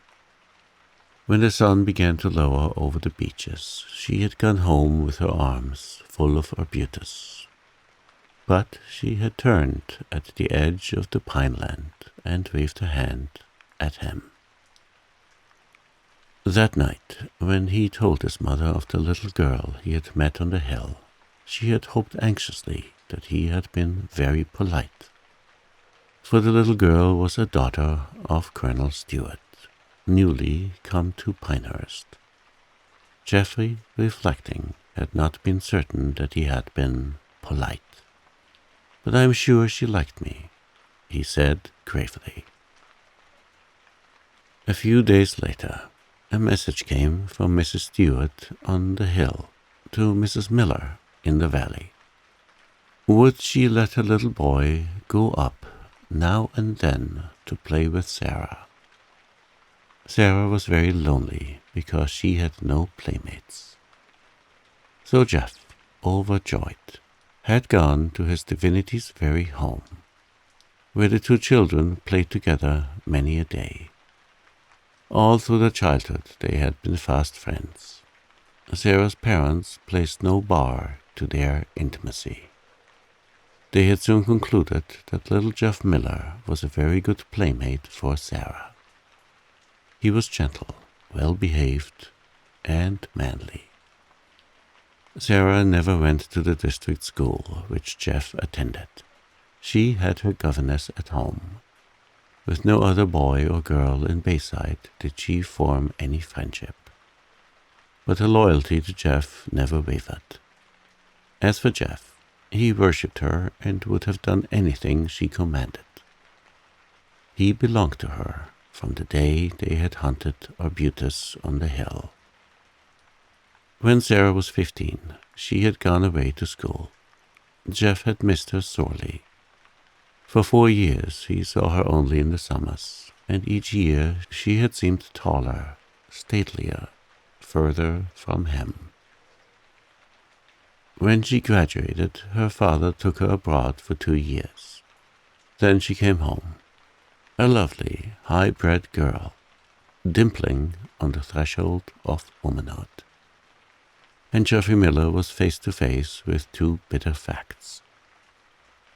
When the sun began to lower over the beeches, she had gone home with her arms full of arbutus. But she had turned at the edge of the pineland and waved her hand at him. That night, when he told his mother of the little girl he had met on the hill, she had hoped anxiously that he had been very polite. For the little girl was a daughter of Colonel Stuart, newly come to Pinehurst. Geoffrey, reflecting, had not been certain that he had been polite. "But I am sure she liked me," he said gravely. A few days later, a message came from Mrs. Stuart on the hill to Mrs. Miller in the valley. Would she let her little boy go up now and then to play with Sarah? Sarah was very lonely because she had no playmates. So Jeff, overjoyed, had gone to his divinity's very home, where the two children played together many a day. All through their childhood they had been fast friends. Sarah's parents placed no bar to their intimacy. They had soon concluded that little Jeff Miller was a very good playmate for Sarah. He was gentle, well-behaved, and manly. Sarah never went to the district school which Jeff attended. She had her governess at home. With no other boy or girl in Bayside did she form any friendship. But her loyalty to Jeff never wavered. As for Jeff, he worshipped her and would have done anything she commanded. He belonged to her from the day they had hunted arbutus on the hill. When Sarah was 15, she had gone away to school. Jeff had missed her sorely. For 4 years he saw her only in the summers, and each year she had seemed taller, statelier, further from him. When she graduated, her father took her abroad for 2 years. Then she came home, a lovely, high-bred girl, dimpling on the threshold of womanhood. And Geoffrey Miller was face to face with 2 bitter facts.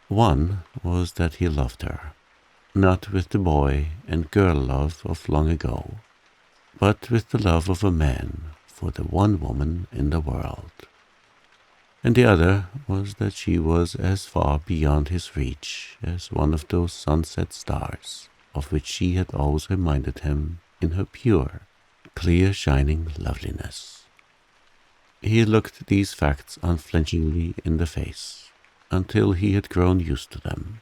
One was that he loved her, not with the boy and girl love of long ago, but with the love of a man for the one woman in the world. And the other was that she was as far beyond his reach as one of those sunset stars of which she had always reminded him in her pure, clear shining loveliness. He looked these facts unflinchingly in the face, until he had grown used to them,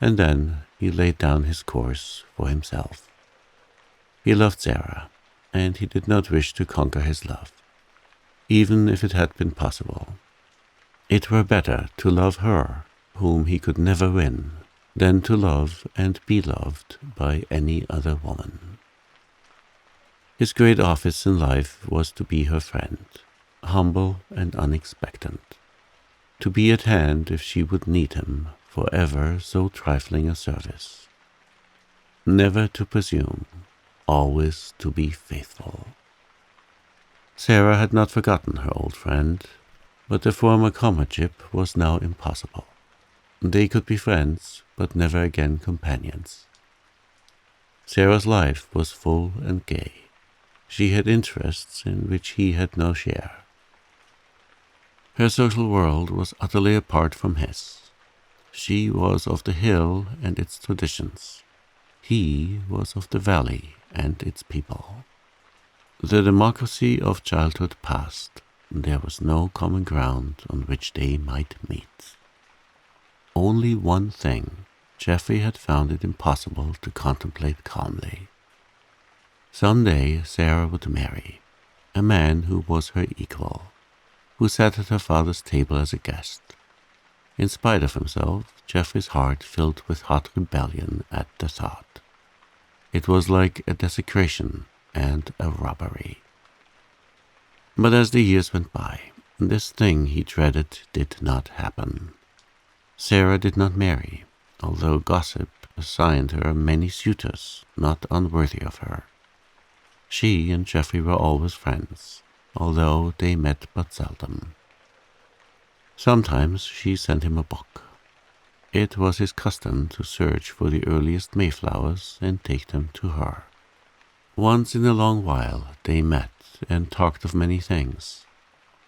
and then he laid down his course for himself. He loved Sarah, and he did not wish to conquer his love, even if it had been possible. It were better to love her, whom he could never win, than to love and be loved by any other woman. His great office in life was to be her friend, humble and unexpectant, to be at hand if she would need him for ever so trifling a service. Never to presume, always to be faithful. Sarah had not forgotten her old friend, but the former comradeship was now impossible. They could be friends, but never again companions. Sarah's life was full and gay. She had interests in which he had no share. Her social world was utterly apart from his. She was of the hill and its traditions. He was of the valley and its people. The democracy of childhood past, there was no common ground on which they might meet. Only one thing Geoffrey had found it impossible to contemplate calmly. Some day Sarah would marry a man who was her equal, who sat at her father's table as a guest. In spite of himself, Geoffrey's heart filled with hot rebellion at the thought. It was like a desecration and a robbery. But as the years went by, this thing he dreaded did not happen. Sarah did not marry, although gossip assigned her many suitors not unworthy of her. She and Geoffrey were always friends, although they met but seldom. Sometimes she sent him a book. It was his custom to search for the earliest Mayflowers and take them to her. Once in a long while they met and talked of many things.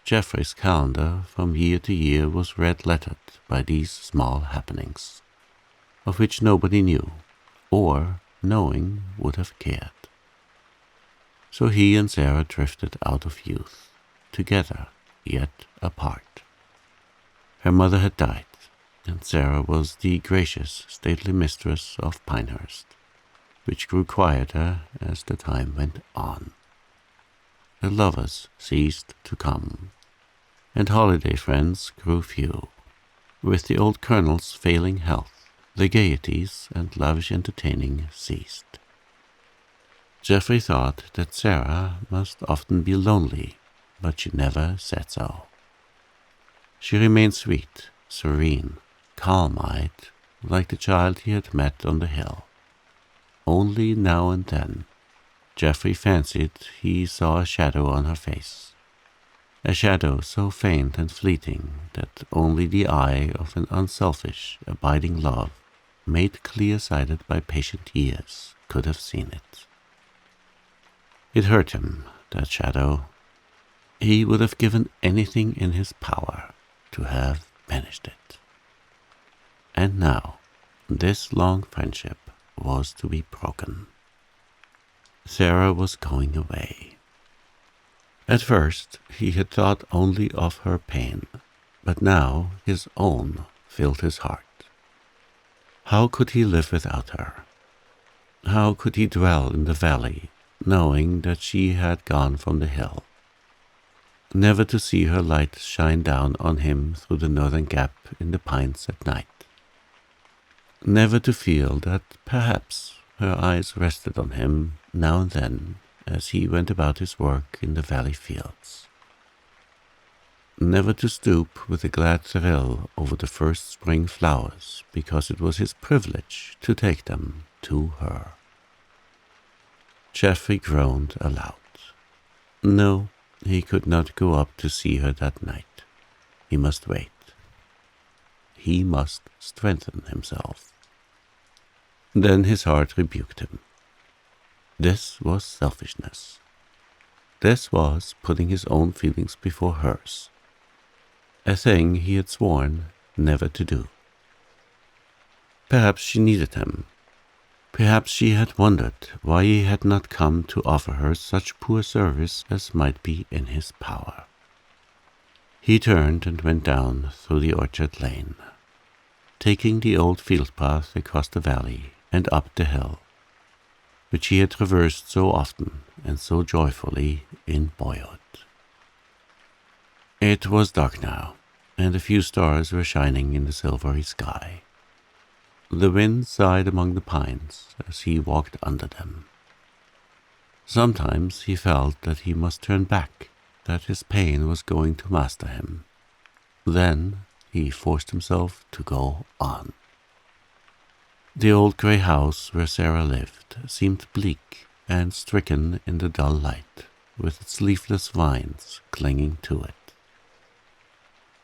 Geoffrey's calendar from year to year was red-lettered by these small happenings, of which nobody knew, or, knowing, would have cared. So he and Sarah drifted out of youth, together, yet apart. Her mother had died, and Sarah was the gracious, stately mistress of Pinehurst, which grew quieter as the time went on. The lovers ceased to come, and holiday friends grew few. With the old colonel's failing health, the gaieties and lavish entertaining ceased. Geoffrey thought that Sarah must often be lonely, but she never said so. She remained sweet, serene, calm-eyed, like the child he had met on the hill. Only now and then, Geoffrey fancied he saw a shadow on her face, a shadow so faint and fleeting that only the eye of an unselfish, abiding love, made clear-sighted by patient years, could have seen it. It hurt him, that shadow. He would have given anything in his power to have banished it. And now, this long friendship was to be broken. Sarah was going away. At first, he had thought only of her pain, but now his own filled his heart. How could he live without her? How could he dwell in the valley, knowing that she had gone from the hill, never to see her light shine down on him through the northern gap in the pines at night, never to feel that perhaps her eyes rested on him now and then as he went about his work in the valley fields, never to stoop with a glad thrill over the first spring flowers because it was his privilege to take them to her. Geoffrey groaned aloud. No, he could not go up to see her that night. He must wait. He must strengthen himself. Then his heart rebuked him. This was selfishness. This was putting his own feelings before hers, a thing he had sworn never to do. Perhaps she needed him. Perhaps she had wondered why he had not come to offer her such poor service as might be in his power. He turned and went down through the orchard lane, taking the old field path across the valley and up the hill, which he had traversed so often and so joyfully in boyhood. It was dark now, and a few stars were shining in the silvery sky. The wind sighed among the pines as he walked under them. Sometimes he felt that he must turn back, that his pain was going to master him. Then he forced himself to go on. The old grey house where Sarah lived seemed bleak and stricken in the dull light, with its leafless vines clinging to it.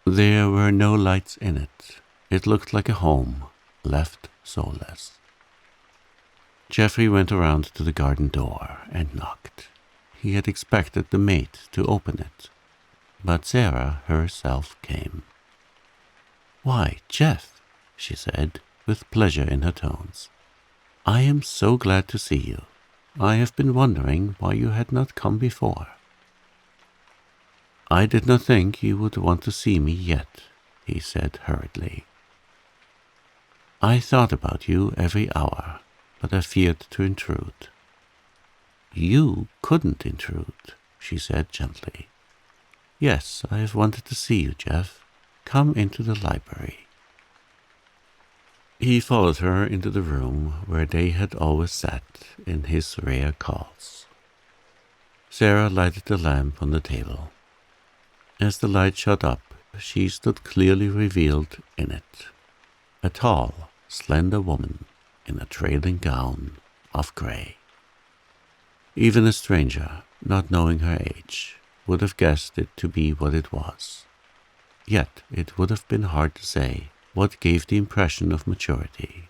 There were no lights in it. It looked like a home left soulless. Geoffrey went around to the garden door and knocked. He had expected the maid to open it, but Sarah herself came. "Why, Jeff," she said, with pleasure in her tones, "I am so glad to see you. I have been wondering why you had not come before." "I did not think you would want to see me yet," he said hurriedly. "I thought about you every hour, but I feared to intrude." "You couldn't intrude," she said gently. "Yes, I have wanted to see you, Jeff. Come into the library." He followed her into the room where they had always sat in his rare calls. Sarah lighted the lamp on the table. As the light shot up, she stood clearly revealed in it, a tall, slender woman in a trailing gown of grey. Even a stranger, not knowing her age, would have guessed it to be what it was. Yet it would have been hard to say what gave the impression of maturity.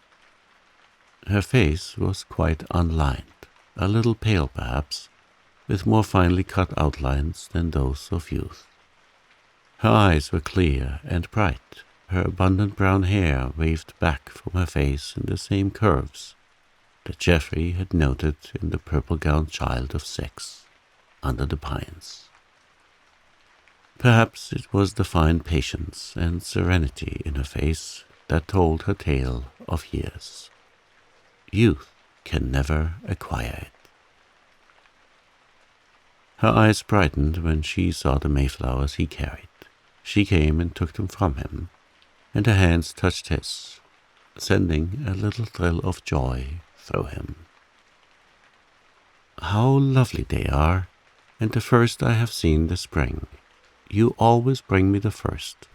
Her face was quite unlined, a little pale perhaps, with more finely cut outlines than those of youth. Her eyes were clear and bright. Her abundant brown hair waved back from her face in the same curves that Geoffrey had noted in the purple-gowned child of 6 under the pines. Perhaps it was the fine patience and serenity in her face that told her tale of years. Youth can never acquire it. Her eyes brightened when she saw the mayflowers he carried. She came and took them from him, and her hands touched his, sending a little thrill of joy through him. "How lovely they are, and the first I have seen this spring. You always bring me the first,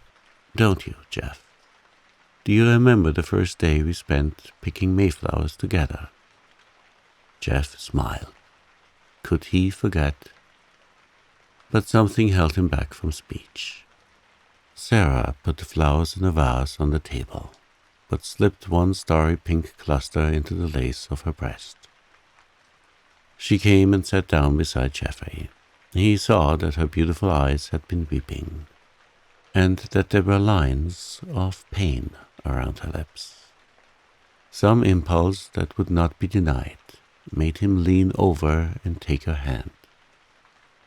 don't you, Jeff? Do you remember the first day we spent picking mayflowers together?" Jeff smiled. Could he forget? But something held him back from speech. Sarah put the flowers in a vase on the table, but slipped one starry pink cluster into the lace of her breast. She came and sat down beside Geoffrey. He saw that her beautiful eyes had been weeping, and that there were lines of pain around her lips. Some impulse that would not be denied made him lean over and take her hand.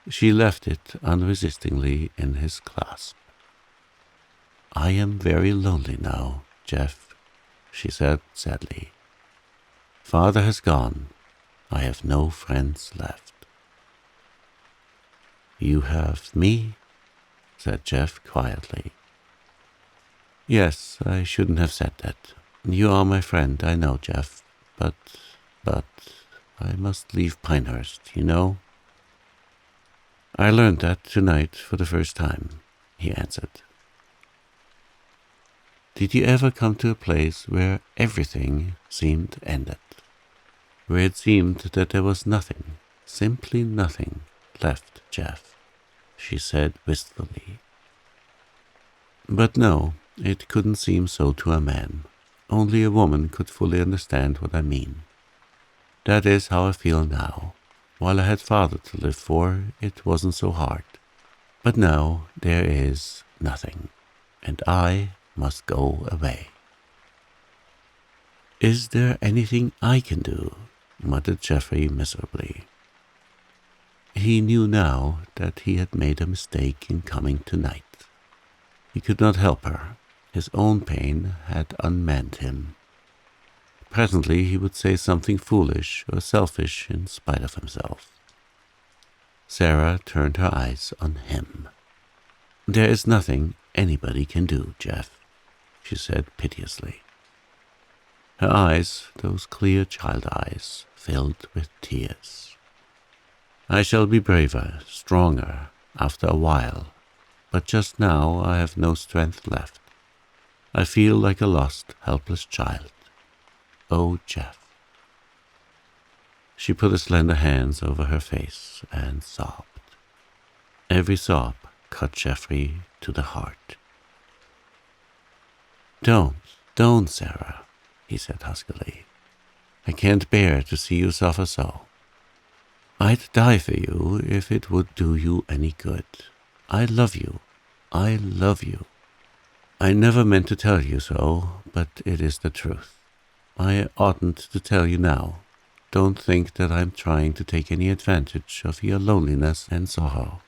She left it unresistingly in his clasp. "I am very lonely now, Jeff," she said sadly. "Father has gone. I have no friends left." "You have me," said Jeff quietly. "Yes, I shouldn't have said that. You are my friend, I know, Jeff, but I must leave Pinehurst, you know." "I learned that tonight for the first time," he answered. Did you ever come to a place where everything seemed ended? Where it seemed that there was nothing, simply nothing, left, Jeff? She said wistfully. But no, it couldn't seem so to a man. Only a woman could fully understand what I mean. That is how I feel now. While I had father to live for, it wasn't so hard. But now there is nothing, and I must go away. "Is there anything I can do?" muttered Geoffrey miserably. He knew now that he had made a mistake in coming tonight. He could not help her. His own pain had unmanned him. Presently he would say something foolish or selfish in spite of himself. Sarah turned her eyes on him. "There is nothing anybody can do, Jeff," she said piteously. Her eyes, those clear child eyes, filled with tears. "I shall be braver, stronger, after a while, but just now I have no strength left. I feel like a lost, helpless child. Oh, Jeff." She put her slender hands over her face and sobbed. Every sob cut Geoffrey to the heart. Don't, Sarah," he said huskily. "I can't bear to see you suffer so. I'd die for you if it would do you any good. I love you. I love you. I never meant to tell you so, but it is the truth. I oughtn't to tell you now. Don't think that I'm trying to take any advantage of your loneliness and sorrow.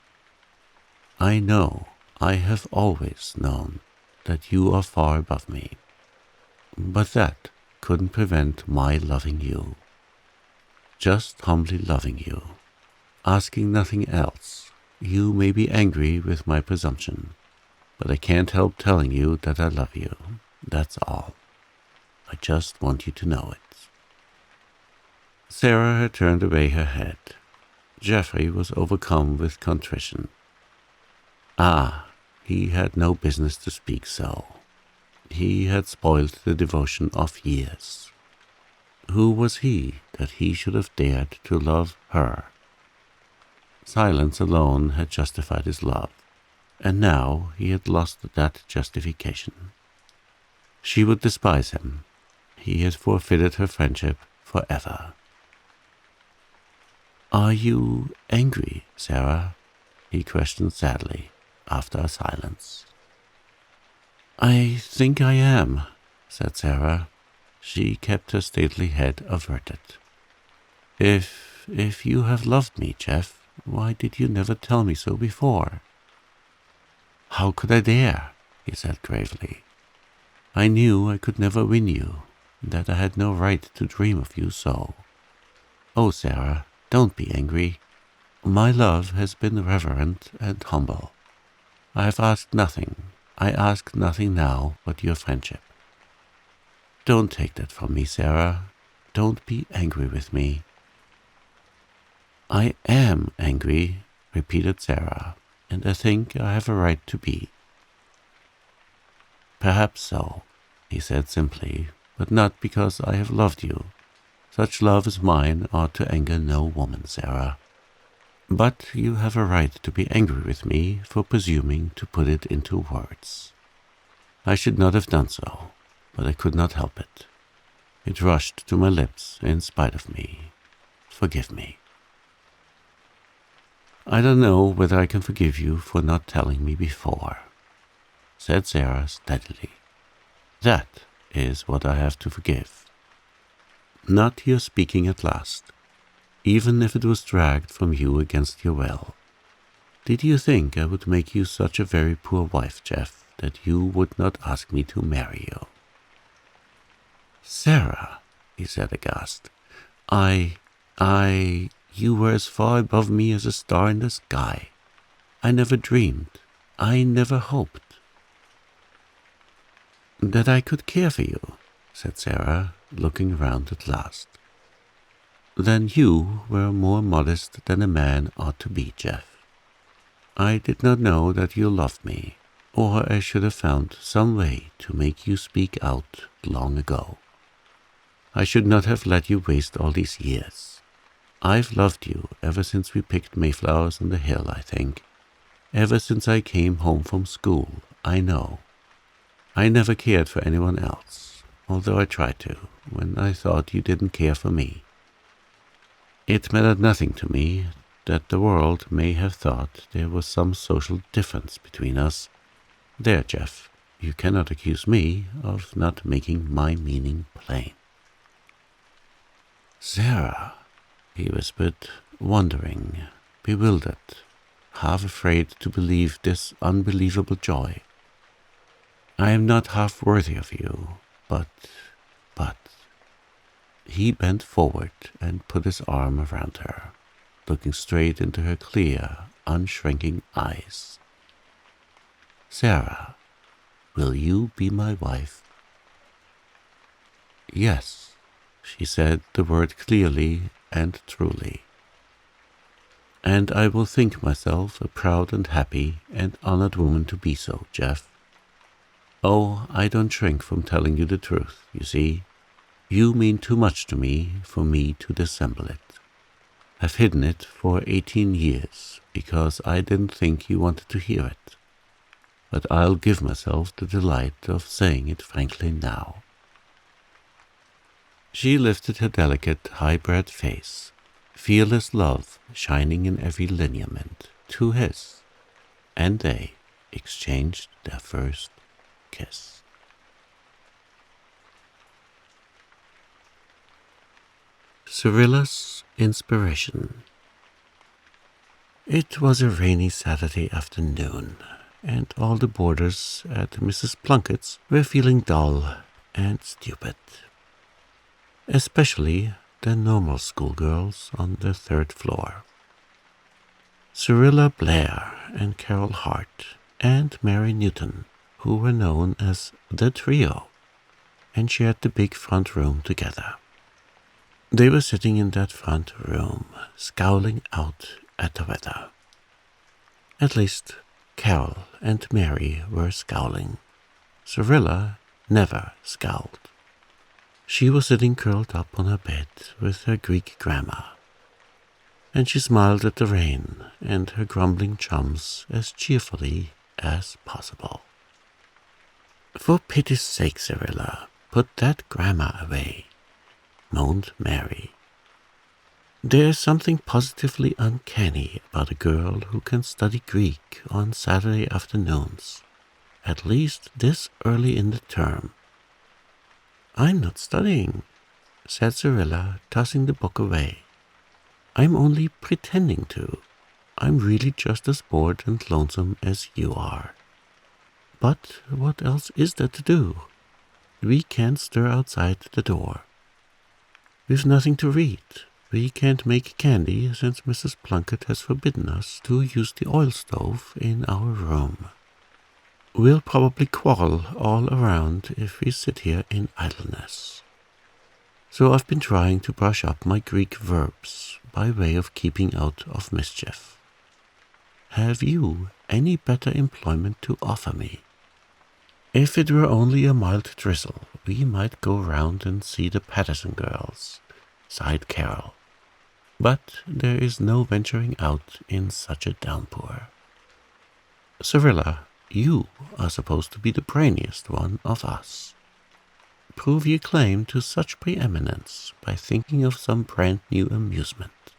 I know, I have always known, that you are far above me. But that couldn't prevent my loving you. Just humbly loving you, asking nothing else. You may be angry with my presumption, but I can't help telling you that I love you. That's all. I just want you to know it." Sarah had turned away her head. Geoffrey was overcome with contrition. He had no business to speak so. He had spoiled the devotion of years. Who was he that he should have dared to love her? Silence alone had justified his love, and now he had lost that justification. She would despise him. He had forfeited her friendship forever. "Are you angry, Sarah?" he questioned sadly, after a silence. "I think I am," said Sarah. She kept her stately head averted. If you have loved me, Jeff, why did you never tell me so before?" "How could I dare?" he said gravely. "I knew I could never win you, that I had no right to dream of you so. Oh, Sarah, don't be angry. My love has been reverent and humble. I have asked nothing. I ask nothing now but your friendship. Don't take that from me, Sarah. Don't be angry with me." "I am angry," repeated Sarah, "and I think I have a right to be." "Perhaps so," he said simply, "but not because I have loved you. Such love as mine ought to anger no woman, Sarah. But you have a right to be angry with me for presuming to put it into words. I should not have done so, but I could not help it. It rushed to my lips in spite of me. Forgive me." "I don't know whether I can forgive you for not telling me before," said Sarah steadily. "That is what I have to forgive. Not your speaking at last, even if it was dragged from you against your will. Did you think I would make you such a very poor wife, Jeff, that you would not ask me to marry you?" "Sarah," he said aghast, you were as far above me as a star in the sky. I never dreamed, I never hoped." "That I could care for you," said Sarah, looking round at last. "Then you were more modest than a man ought to be, Jeff. I did not know that you loved me, or I should have found some way to make you speak out long ago. I should not have let you waste all these years. I've loved you ever since we picked mayflowers on the hill, I think. Ever since I came home from school, I know. I never cared for anyone else, although I tried to, when I thought you didn't care for me. It mattered nothing to me that the world may have thought there was some social difference between us. There, Jeff, you cannot accuse me of not making my meaning plain." "Sarah," he whispered, wondering, bewildered, half afraid to believe this unbelievable joy. "I am not half worthy of you, but... He bent forward and put his arm around her, looking straight into her clear, unshrinking eyes. "Sarah, will you be my wife?" Yes, she said the word clearly and truly. And I will think myself a proud and happy and honored woman to be so, Jeff. Oh, I don't shrink from telling you the truth, you see. You mean too much to me for me to dissemble it. I've hidden it for 18 years because I didn't think you wanted to hear it. But I'll give myself the delight of saying it frankly now. She lifted her delicate, high-bred face, fearless love shining in every lineament, to his, and they exchanged their first kiss. Cyrilla's inspiration. It was a rainy Saturday afternoon, and all the boarders at Mrs. Plunkett's were feeling dull and stupid, especially the normal schoolgirls on the third floor. Cyrilla Blair and Carol Hart and Mary Newton, who were known as the Trio, and shared the big front room together. They were sitting in that front room, scowling out at the weather. At least, Carol and Mary were scowling. Cyrilla never scowled. She was sitting curled up on her bed with her Greek grammar, and she smiled at the rain and her grumbling chums as cheerfully as possible. "For pity's sake, Cyrilla, put that grammar away," moaned Mary. "There is something positively uncanny about a girl who can study Greek on Saturday afternoons, at least this early in the term." "I'm not studying," said Cyrilla, tossing the book away. "I'm only pretending to. I'm really just as bored and lonesome as you are. But what else is there to do? We can't stir outside the door. We've nothing to read. We can't make candy since Mrs. Plunkett has forbidden us to use the oil stove in our room. We'll probably quarrel all around if we sit here in idleness. So I've been trying to brush up my Greek verbs by way of keeping out of mischief. Have you any better employment to offer me? If it were only a mild drizzle, we might go round and see the Patterson girls," sighed Carol. "But there is no venturing out in such a downpour. Cyrilla, you are supposed to be the brainiest one of us. Prove your claim to such preeminence by thinking of some brand new amusement,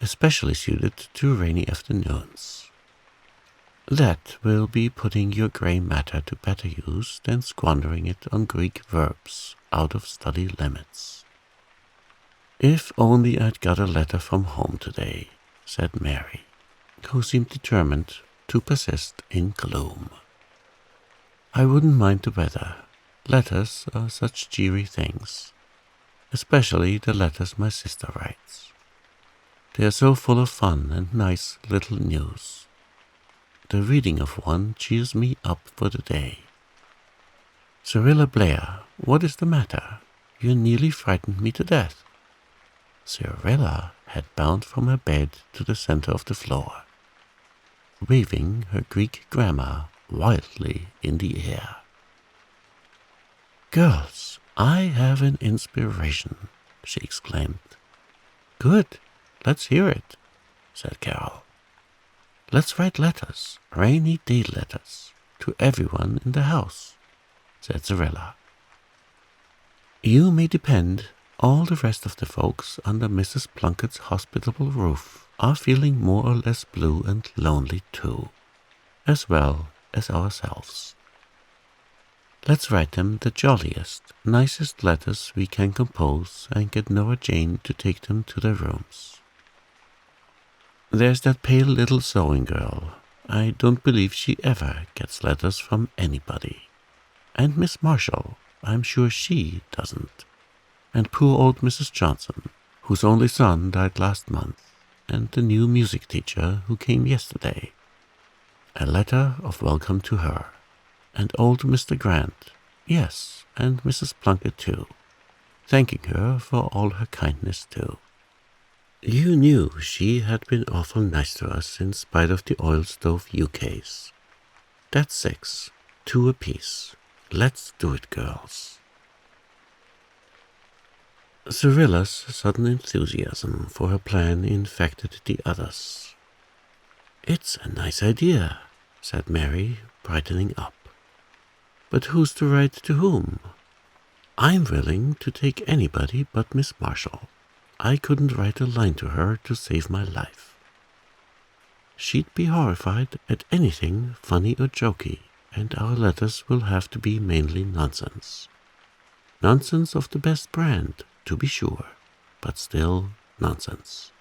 especially suited to rainy afternoons. That will be putting your grey matter to better use than squandering it on Greek verbs out of study limits." "If only I'd got a letter from home today," said Mary, who seemed determined to persist in gloom. "I wouldn't mind the weather. Letters are such cheery things, especially the letters my sister writes. They are so full of fun and nice little news. The reading of one cheers me up for the day. Cyrilla Blair, what is the matter? You nearly frightened me to death." Cyrilla had bounced from her bed to the center of the floor, waving her Greek grammar wildly in the air. "Girls, I have an inspiration," she exclaimed. "Good, let's hear it," said Carol. "Let's write letters, rainy day letters, to everyone in the house," said Cyrilla. "You may depend all the rest of the folks under Mrs. Plunkett's hospitable roof are feeling more or less blue and lonely too, as well as ourselves. Let's write them the jolliest, nicest letters we can compose and get Nora Jane to take them to their rooms. There's that pale little sewing girl. I don't believe she ever gets letters from anybody. And Miss Marshall, I'm sure she doesn't. And poor old Mrs. Johnson, whose only son died last month, and the new music teacher who came yesterday. A letter of welcome to her. And old Mr. Grant, yes, and Mrs. Plunkett too. thanking her for all her kindness too. You knew she had been awful nice to us in spite of the oil stove UKs. That's 6, 2 apiece. Let's do it, girls. Cyrilla's sudden enthusiasm for her plan infected the others. It's a nice idea, said Mary, brightening up. But who's to write to whom? I'm willing to take anybody but Miss Marshall. I couldn't write a line to her to save my life. She'd be horrified at anything funny or jokey, and our letters will have to be mainly nonsense. Nonsense of the best brand, to be sure, but still nonsense.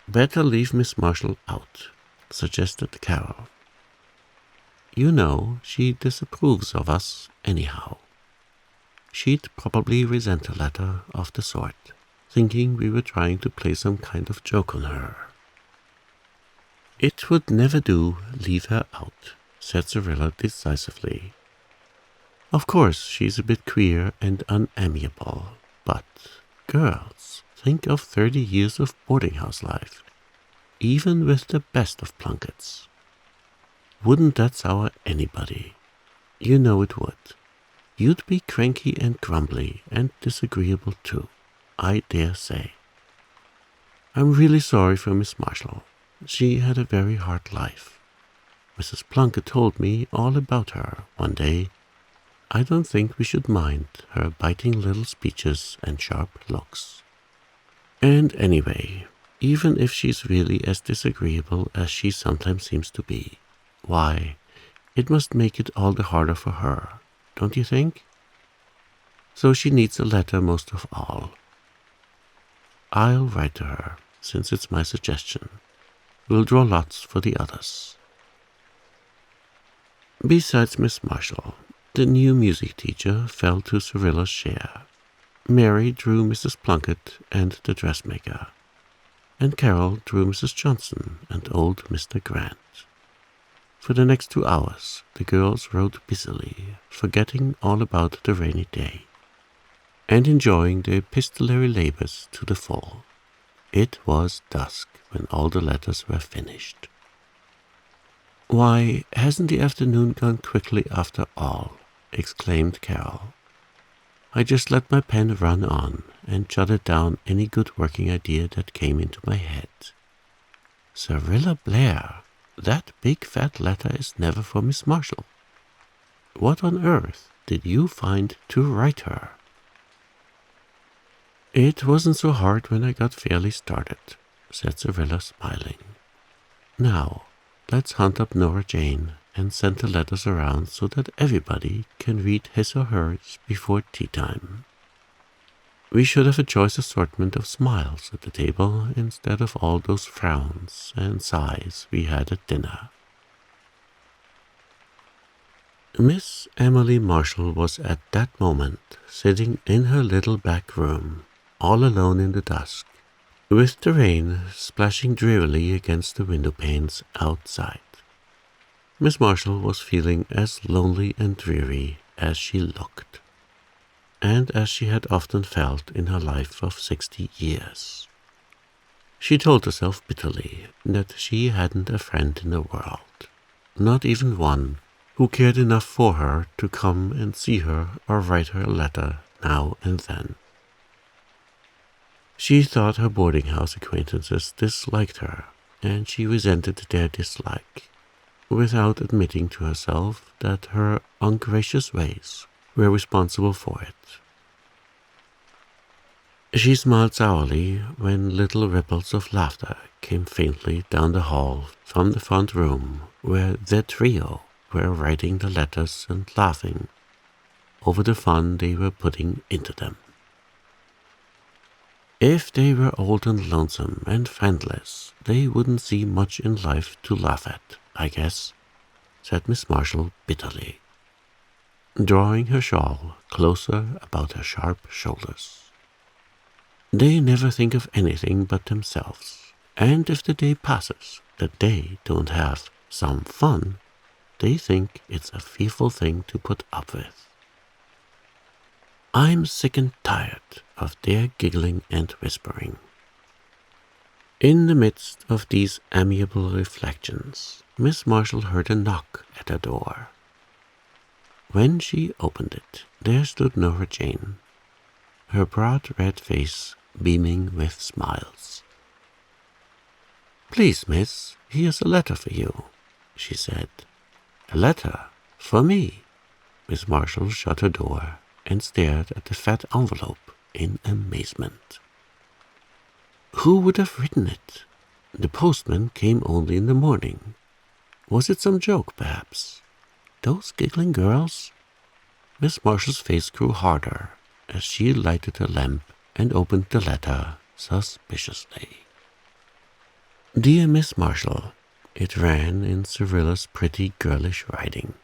Better leave Miss Marshall out, suggested Carol. You know she disapproves of us anyhow. She'd probably resent a letter of the sort, thinking we were trying to play some kind of joke on her. It would never do, leave her out, said Cyrilla decisively. Of course, she's a bit queer and unamiable, but, girls, think of 30 years of boarding-house life, even with the best of Plunkets. Wouldn't that sour anybody? You know it would. You'd be cranky and grumbly and disagreeable too, I dare say. I'm really sorry for Miss Marshall. She had a very hard life. Mrs. Plunkett told me all about her one day. I don't think we should mind her biting little speeches and sharp looks. And anyway, even if she's really as disagreeable as she sometimes seems to be, why, it must make it all the harder for her, don't you think? So she needs a letter most of all. I'll write to her, since it's my suggestion. We'll draw lots for the others. Besides Miss Marshall, the new music teacher fell to Cyrilla's share. Mary drew Mrs. Plunkett and the dressmaker, and Carol drew Mrs. Johnson and old Mr. Grant. For the next 2 hours, the girls wrote busily, forgetting all about the rainy day, and enjoying their epistolary labors to the full. It was dusk when all the letters were finished. "Why, hasn't the afternoon gone quickly after all?" exclaimed Carol. I just let my pen run on and jotted down any good working idea that came into my head. Cyrilla Blair, that big fat letter is never for Miss Marshall. What on earth did you find to write her? It wasn't so hard when I got fairly started, said Cyrilla, smiling. Now, let's hunt up Nora Jane and send the letters around so that everybody can read his or hers before tea time. We should have a choice assortment of smiles at the table instead of all those frowns and sighs we had at dinner. Miss Emily Marshall was at that moment sitting in her little back room, all alone in the dusk, with the rain splashing drearily against the window panes outside. Miss Marshall was feeling as lonely and dreary as she looked, and as she had often felt in her life of 60 years. She told herself bitterly that she hadn't a friend in the world, not even one who cared enough for her to come and see her or write her a letter now and then. She thought her boarding-house acquaintances disliked her, and she resented their dislike, without admitting to herself that her ungracious ways were responsible for it. She smiled sourly when little ripples of laughter came faintly down the hall from the front room where the trio were writing the letters and laughing over the fun they were putting into them. If they were old and lonesome and friendless, they wouldn't see much in life to laugh at, I guess, said Miss Marshall bitterly, drawing her shawl closer about her sharp shoulders. They never think of anything but themselves, and if the day passes that they don't have some fun, they think it's a fearful thing to put up with. I'm sick and tired of their giggling and whispering." In the midst of these amiable reflections, Miss Marshall heard a knock at her door. When she opened it, there stood Nora Jane, her broad red face beaming with smiles. "Please, miss, here's a letter for you," she said. "A letter? For me?" Miss Marshall shut her door and stared at the fat envelope in amazement. Who would have written it? The postman came only in the morning. Was it some joke, perhaps? Those giggling girls? Miss Marshall's face grew harder as she lighted her lamp and opened the letter suspiciously. "Dear Miss Marshall," it ran in Cyrilla's pretty girlish writing.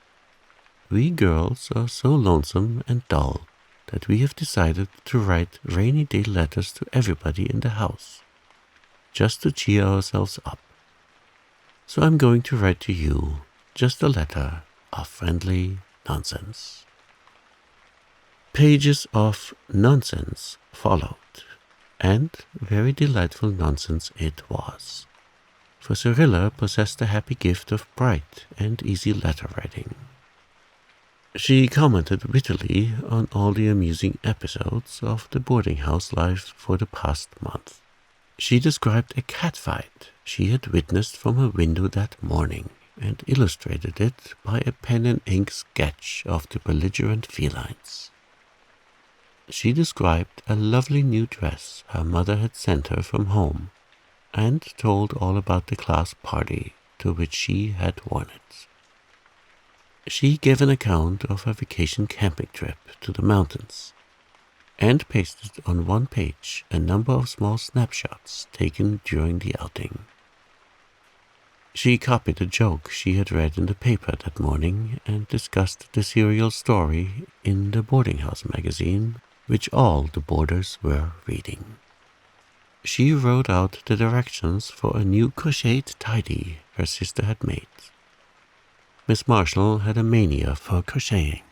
"We girls are so lonesome and dull that we have decided to write rainy day letters to everybody in the house, just to cheer ourselves up. So I'm going to write to you just a letter of friendly nonsense." Pages of nonsense followed, and very delightful nonsense it was, for Cyrilla possessed the happy gift of bright and easy letter writing. She commented wittily on all the amusing episodes of the boarding house life for the past month. She described a catfight she had witnessed from her window that morning and illustrated it by a pen and ink sketch of the belligerent felines. She described a lovely new dress her mother had sent her from home and told all about the class party to which she had worn it. She gave an account of her vacation camping trip to the mountains and pasted on one page a number of small snapshots taken during the outing. She copied a joke she had read in the paper that morning and discussed the serial story in the boarding house magazine, which all the boarders were reading. She wrote out the directions for a new crocheted tidy her sister had made. Miss Marshall had a mania for crocheting,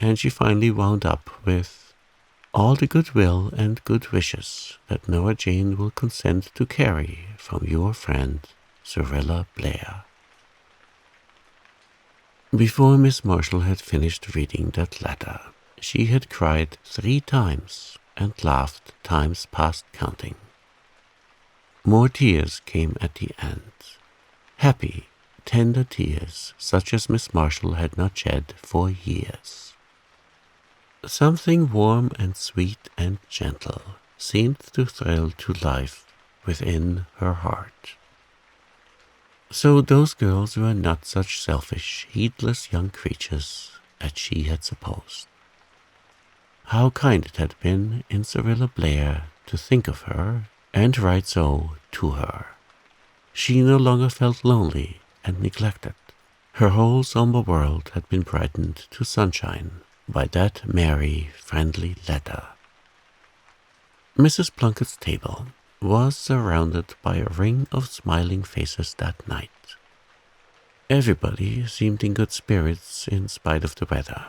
and she finally wound up with "all the goodwill and good wishes that Nora Jane will consent to carry from your friend, Cyrilla Blair." Before Miss Marshall had finished reading that letter, she had cried 3 times and laughed times past counting. More tears came at the end, happy, tender tears such as Miss Marshall had not shed for years. Something warm and sweet and gentle seemed to thrill to life within her heart. So those girls were not such selfish, heedless young creatures as she had supposed. How kind it had been in Cyrilla Blair to think of her and write so to her. She no longer felt lonely and neglected. Her whole somber world had been brightened to sunshine by that merry, friendly letter. Mrs. Plunkett's table was surrounded by a ring of smiling faces that night. Everybody seemed in good spirits in spite of the weather.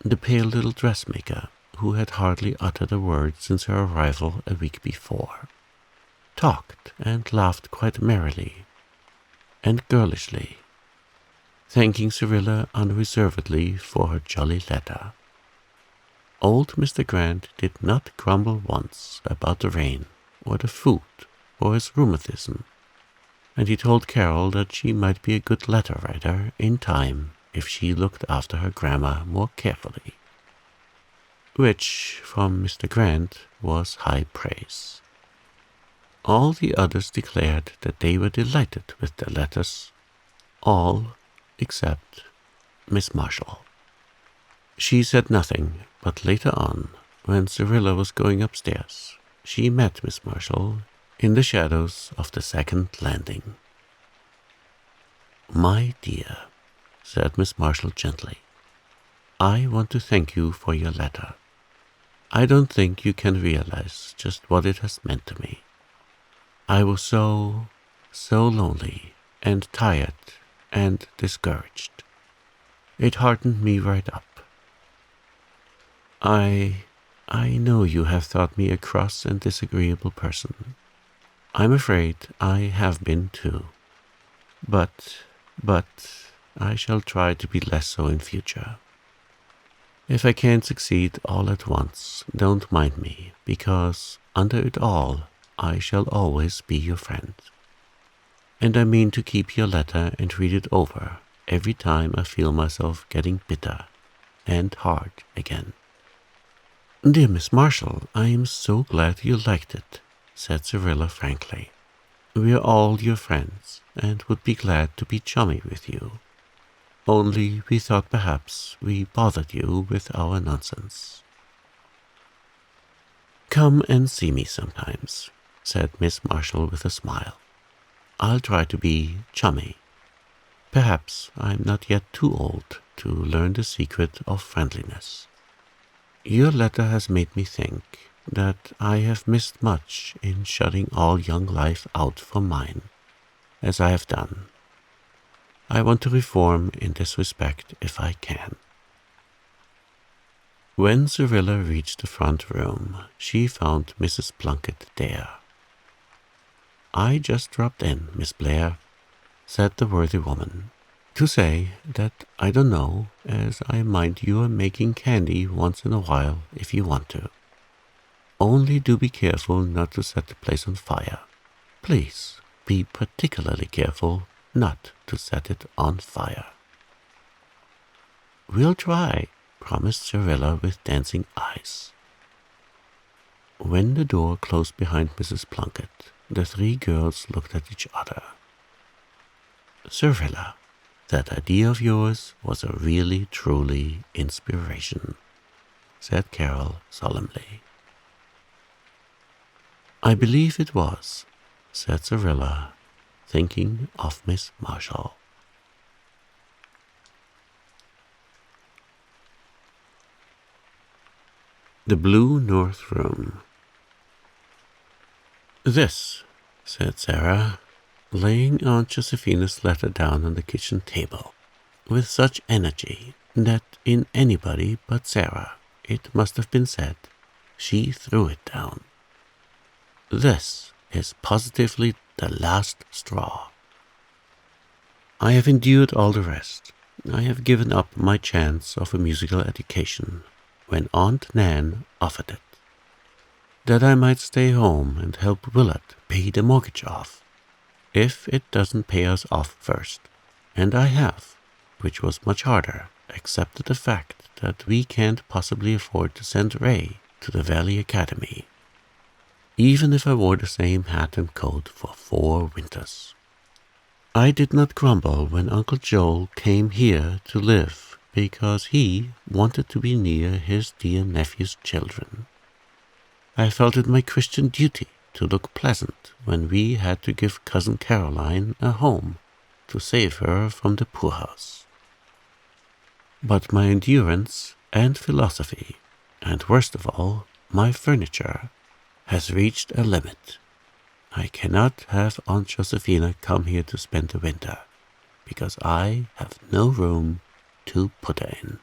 The pale little dressmaker, who had hardly uttered a word since her arrival a week before, talked and laughed quite merrily and girlishly, thanking Cyrilla unreservedly for her jolly letter. Old Mr. Grant did not grumble once about the rain or the food or his rheumatism, and he told Carol that she might be a good letter writer in time if she looked after her grammar more carefully, which, from Mr. Grant, was high praise. All the others declared that they were delighted with their letters, all except Miss Marshall. She said nothing, but later on, when Cyrilla was going upstairs, she met Miss Marshall in the shadows of the second landing. "My dear," said Miss Marshall gently, "I want to thank you for your letter. I don't think you can realize just what it has meant to me. I was so lonely and tired and discouraged. It heartened me right up. I I know you have thought me a cross and disagreeable person. I'm afraid I have been too. But I shall try to be less so in future. If I can't succeed all at once, don't mind me, because under it all, I shall always be your friend. And I mean to keep your letter and read it over every time I feel myself getting bitter and hard again. Dear Miss Marshall, I am so glad you liked it, said Cyrilla frankly. We are all your friends, and would be glad to be chummy with you. Only we thought perhaps we bothered you with our nonsense. Come and see me sometimes, said Miss Marshall with a smile. I'll try to be chummy. Perhaps I'm not yet too old to learn the secret of friendliness. Your letter has made me think that I have missed much in shutting all young life out from mine, as I have done. I want to reform in this respect if I can. When Cyrilla reached the front room, she found Mrs. Plunkett there. I just dropped in, Miss Blair, said the worthy woman, to say that I don't know, as I mind you are making candy once in a while if you want to. Only do be careful not to set the place on fire. Please be particularly careful not to set it on fire. We'll try, promised Cyrilla with dancing eyes. When the door closed behind Mrs. Plunkett, the three girls looked at each other. Cyrilla, that idea of yours was a really, truly inspiration, said Carol solemnly. I believe it was, said Cyrilla, thinking of Miss Marshall. The Blue North Room. This, said Sarah, laying Aunt Josephina's letter down on the kitchen table, with such energy that in anybody but Sarah, it must have been said, she threw it down. This is positively the last straw. I have endured all the rest. I have given up my chance of a musical education when Aunt Nan offered it, that I might stay home and help Willard pay the mortgage off, if it doesn't pay us off first. And I have, which was much harder, accepted the fact that we can't possibly afford to send Ray to the Valley Academy, even if I wore the same hat and coat for 4 winters. I did not grumble when Uncle Joel came here to live because he wanted to be near his dear nephew's children. I felt it my Christian duty to look pleasant when we had to give Cousin Caroline a home to save her from the poorhouse. But my endurance and philosophy, and worst of all, my furniture, has reached a limit. I cannot have Aunt Josephina come here to spend the winter, because I have no room to put her in.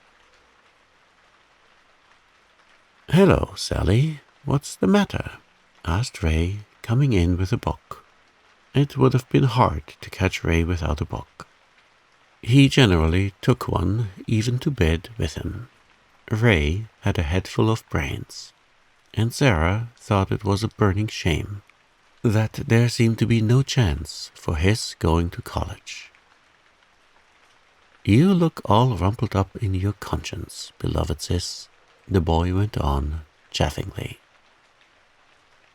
Hello, Sally. What's the matter? Asked Ray, coming in with a book. It would have been hard to catch Ray without a book. He generally took one even to bed with him. Ray had a head full of brains, and Sarah thought it was a burning shame that there seemed to be no chance for his going to college. You look all rumpled up in your conscience, beloved sis, the boy went on chaffingly.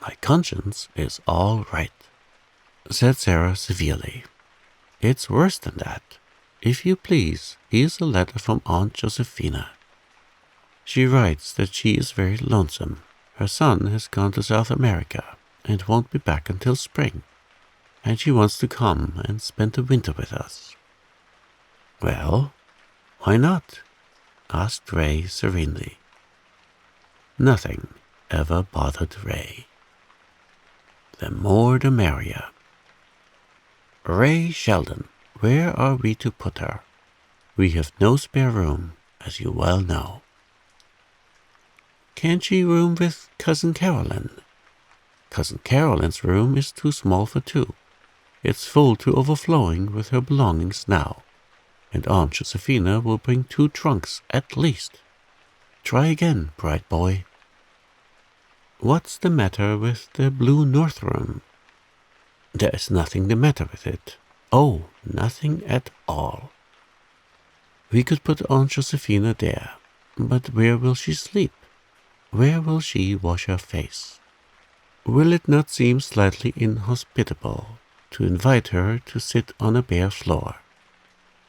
My conscience is all right, said Sarah severely. It's worse than that. If you please, here's a letter from Aunt Josephina. She writes that she is very lonesome. Her son has gone to South America and won't be back until spring, and she wants to come and spend the winter with us. Well, why not? Asked Ray serenely. Nothing ever bothered Ray. The more the merrier. Ray Sheldon, where are we to put her? We have no spare room, as you well know. Can't she room with Cousin Caroline? Cousin Caroline's room is too small for two. It's full to overflowing with her belongings now, and Aunt Josephina will bring 2 trunks at least. Try again, bright boy. What's the matter with the Blue North room? There is nothing the matter with it. Oh, nothing at all. We could put Aunt Josephina there, but where will she sleep? Where will she wash her face? Will it not seem slightly inhospitable to invite her to sit on a bare floor?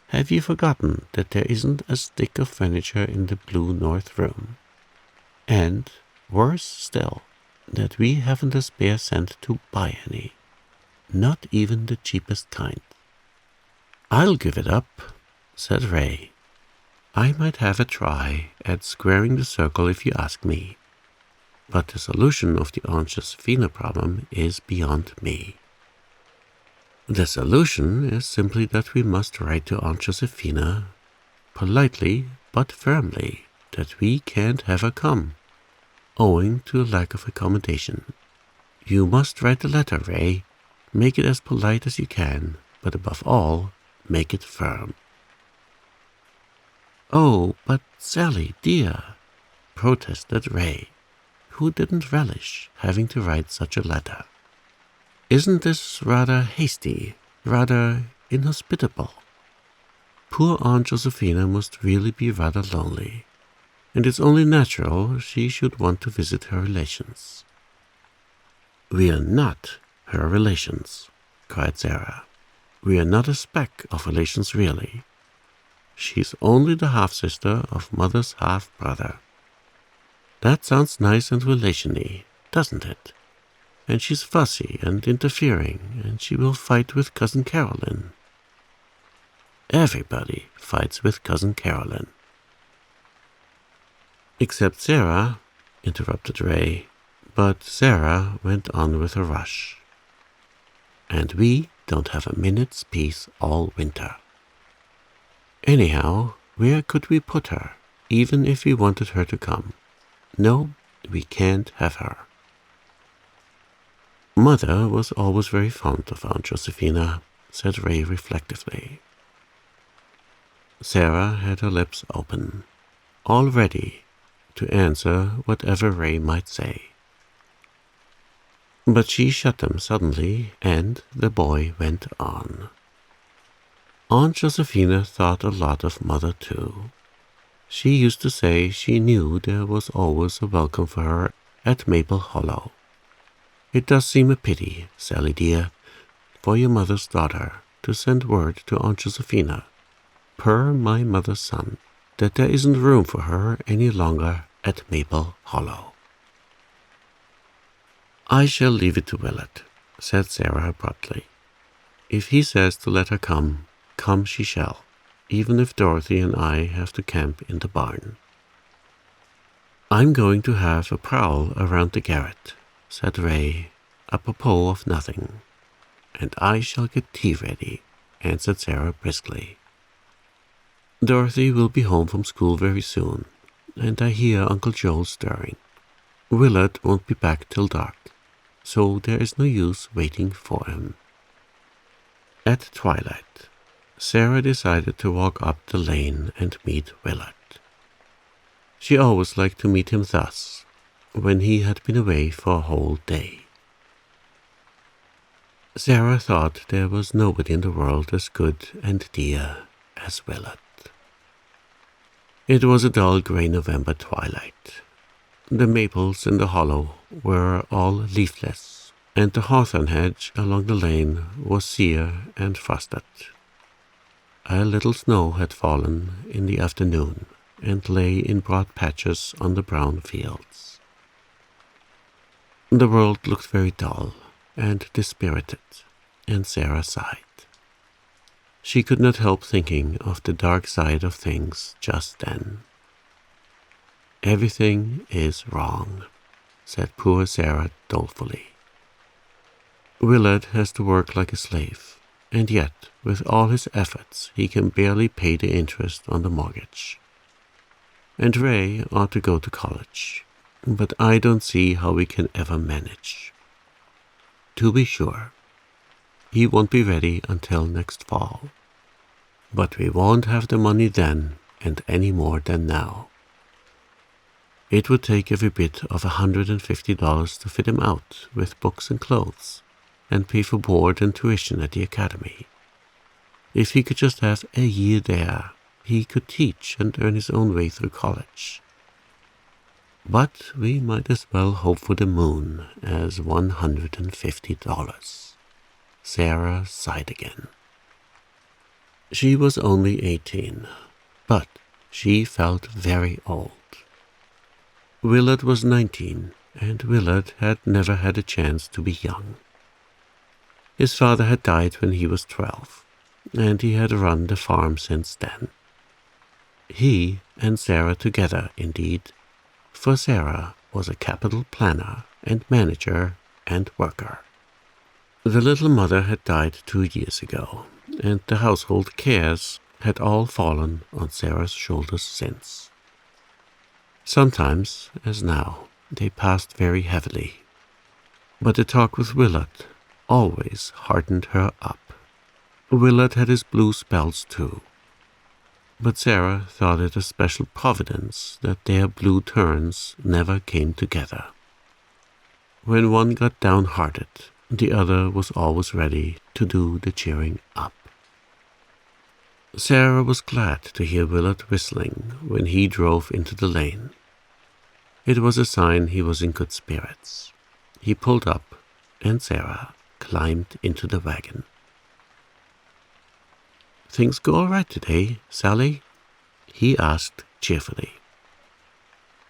Have you forgotten that there isn't a stick of furniture in the Blue North room? And, worse still, that we haven't a spare cent to buy any. Not even the cheapest kind. I'll give it up, said Ray. I might have a try at squaring the circle if you ask me. But the solution of the Aunt Josephina problem is beyond me. The solution is simply that we must write to Aunt Josephina, politely but firmly, that we can't have her come, owing to a lack of accommodation. You must write the letter, Ray. Make it as polite as you can, but above all, make it firm. Oh, but Sally, dear, protested Ray, who didn't relish having to write such a letter. Isn't this rather hasty, rather inhospitable? Poor Aunt Josephina must really be rather lonely, and it's only natural she should want to visit her relations. We are not her relations, cried Sarah. We are not a speck of relations really. She's only the half-sister of Mother's half-brother. That sounds nice and relation-y, doesn't it? And she's fussy and interfering, and she will fight with Cousin Caroline. Everybody fights with Cousin Caroline. Except Sarah, interrupted Ray, but Sarah went on with a rush. And we don't have a minute's peace all winter. Anyhow, where could we put her, even if we wanted her to come? No, we can't have her. Mother was always very fond of Aunt Josephina, said Ray reflectively. Sarah had her lips open, all ready to answer whatever Ray might say. But she shut them suddenly, and the boy went on. Aunt Josephina thought a lot of Mother, too. She used to say she knew there was always a welcome for her at Maple Hollow. It does seem a pity, Sally dear, for your mother's daughter to send word to Aunt Josephina, per my mother's son, that there isn't room for her any longer at Maple Hollow. I shall leave it to Willett, said Sarah abruptly. If he says to let her come, come she shall, even if Dorothy and I have to camp in the barn. I'm going to have a prowl around the garret, said Ray, apropos of nothing. And I shall get tea ready, answered Sarah briskly. Dorothy will be home from school very soon, and I hear Uncle Joel stirring. Willett won't be back till dark, so there is no use waiting for him. At twilight, Sarah decided to walk up the lane and meet Willett. She always liked to meet him thus, when he had been away for a whole day. Sarah thought there was nobody in the world as good and dear as Willett. It was a dull grey November twilight. The maples in the hollow were all leafless, and the hawthorn hedge along the lane was sere and frosted. A little snow had fallen in the afternoon, and lay in broad patches on the brown fields. The world looked very dull and dispirited, and Sarah sighed. She could not help thinking of the dark side of things just then. Everything is wrong, said poor Sarah dolefully. Willett has to work like a slave, and yet, with all his efforts, he can barely pay the interest on the mortgage. And Ray ought to go to college. but I don't see how we can ever manage. To be sure, he won't be ready until next fall, but we won't have the money then and any more than now. It would take every bit of $150 to fit him out with books and clothes, and pay for board and tuition at the academy. If he could just have a year there, he could teach and earn his own way through college. But we might as well hope for the moon as $150. Sarah sighed again. She was only 18, but she felt very old. Willard was 19, and Willard had never had a chance to be young. His father had died when he was 12, and he had run the farm since then. He and Sarah together, indeed, for Sarah was a capital planner and manager and worker. The little mother had died 2 years ago, and the household cares had all fallen on Sarah's shoulders since. Sometimes, as now, they passed very heavily, but the talk with Willard always heartened her up. Willard had his blue spells too, but Sarah thought it a special providence that their blue turns never came together. When one got downhearted, the other was always ready to do the cheering up. Sarah was glad to hear Willard whistling when he drove into the lane. It was a sign he was in good spirits. He pulled up, and Sarah climbed into the wagon. "Things go all right today, Sally?" he asked cheerfully.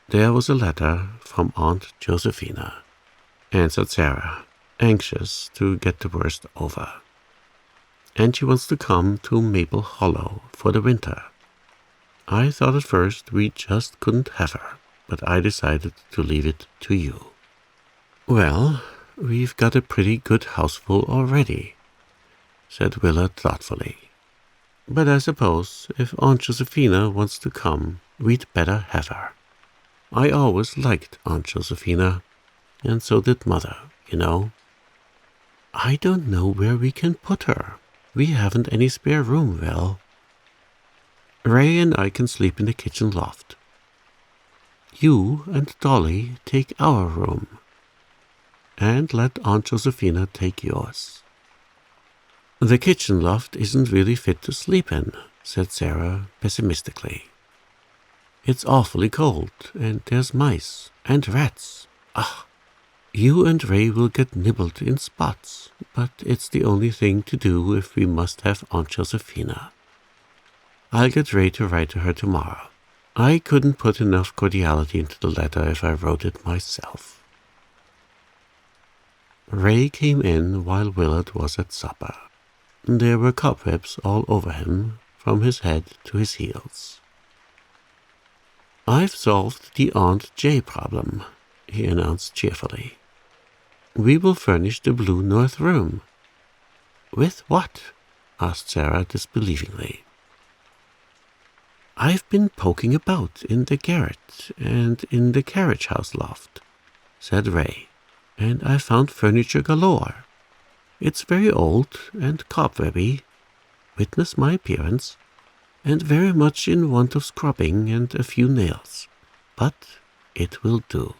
"There was a letter from Aunt Josephina," answered Sarah, anxious to get the worst over. "And she wants to come to Maple Hollow for the winter. I thought at first we just couldn't have her, but I decided to leave it to you." "Well, we've got a pretty good houseful already," said Willard thoughtfully. "But I suppose if Aunt Josephina wants to come, we'd better have her. I always liked Aunt Josephina, and so did Mother, you know." "I don't know where we can put her. We haven't any spare room, Will." "Ray and I can sleep in the kitchen loft. You and Dolly take our room, and let Aunt Josephina take yours." "The kitchen loft isn't really fit to sleep in," said Sarah pessimistically. "It's awfully cold, and there's mice and rats. Ah, you and Ray will get nibbled in spots, but it's the only thing to do if we must have Aunt Josephina. I'll get Ray to write to her tomorrow. I couldn't put enough cordiality into the letter if I wrote it myself." Ray came in while Willard was at supper. There were cobwebs all over him, from his head to his heels. "I've solved the Aunt J problem," he announced cheerfully. "We will furnish the blue north room." "With what?" asked Sarah disbelievingly. "I've been poking about in the garret and in the carriage house loft," said Ray, "and I found furniture galore. It's very old and cobwebby, witness my appearance, and very much in want of scrubbing and a few nails, but it will do."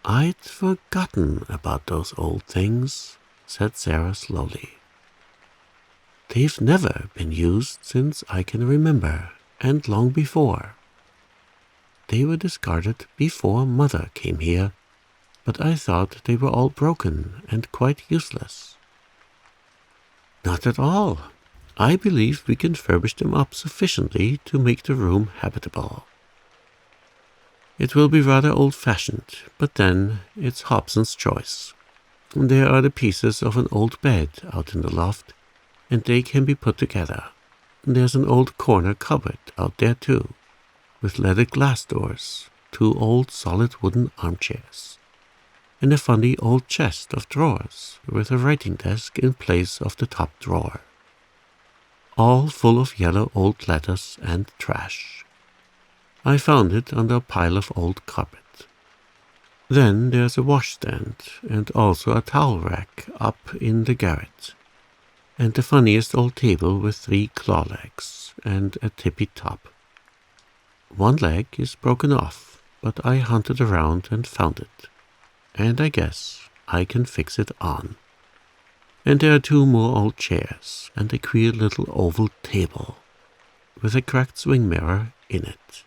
"I'd forgotten about those old things," said Sarah slowly. "They've never been used since I can remember, and long before. They were discarded before Mother came here, but I thought they were all broken and quite useless." "Not at all. I believe we can furbish them up sufficiently to make the room habitable. It will be rather old-fashioned, but then it's Hobson's choice. There are the pieces of an old bed out in the loft, and they can be put together. There's an old corner cupboard out there too, with leaded glass doors, 2 old solid wooden armchairs, and a funny old chest of drawers with a writing desk in place of the top drawer, all full of yellow old letters and trash. I found it under a pile of old carpet. Then there's a washstand, and also a towel rack up in the garret, and the funniest old table with 3 claw legs and a tippy top. One leg is broken off, but I hunted around and found it, and I guess I can fix it on. And there are 2 more old chairs and a queer little oval table with a cracked swing mirror in it.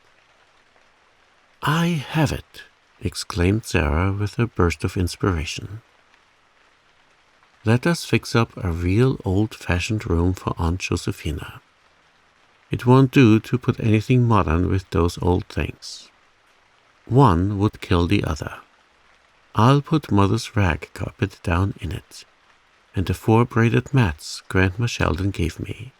"I have it!" exclaimed Sarah with a burst of inspiration. "Let us fix up a real old-fashioned room for Aunt Josephina. It won't do to put anything modern with those old things. One would kill the other. I'll put Mother's rag carpet down in it, and the 4 braided mats Grandma Sheldon gave me,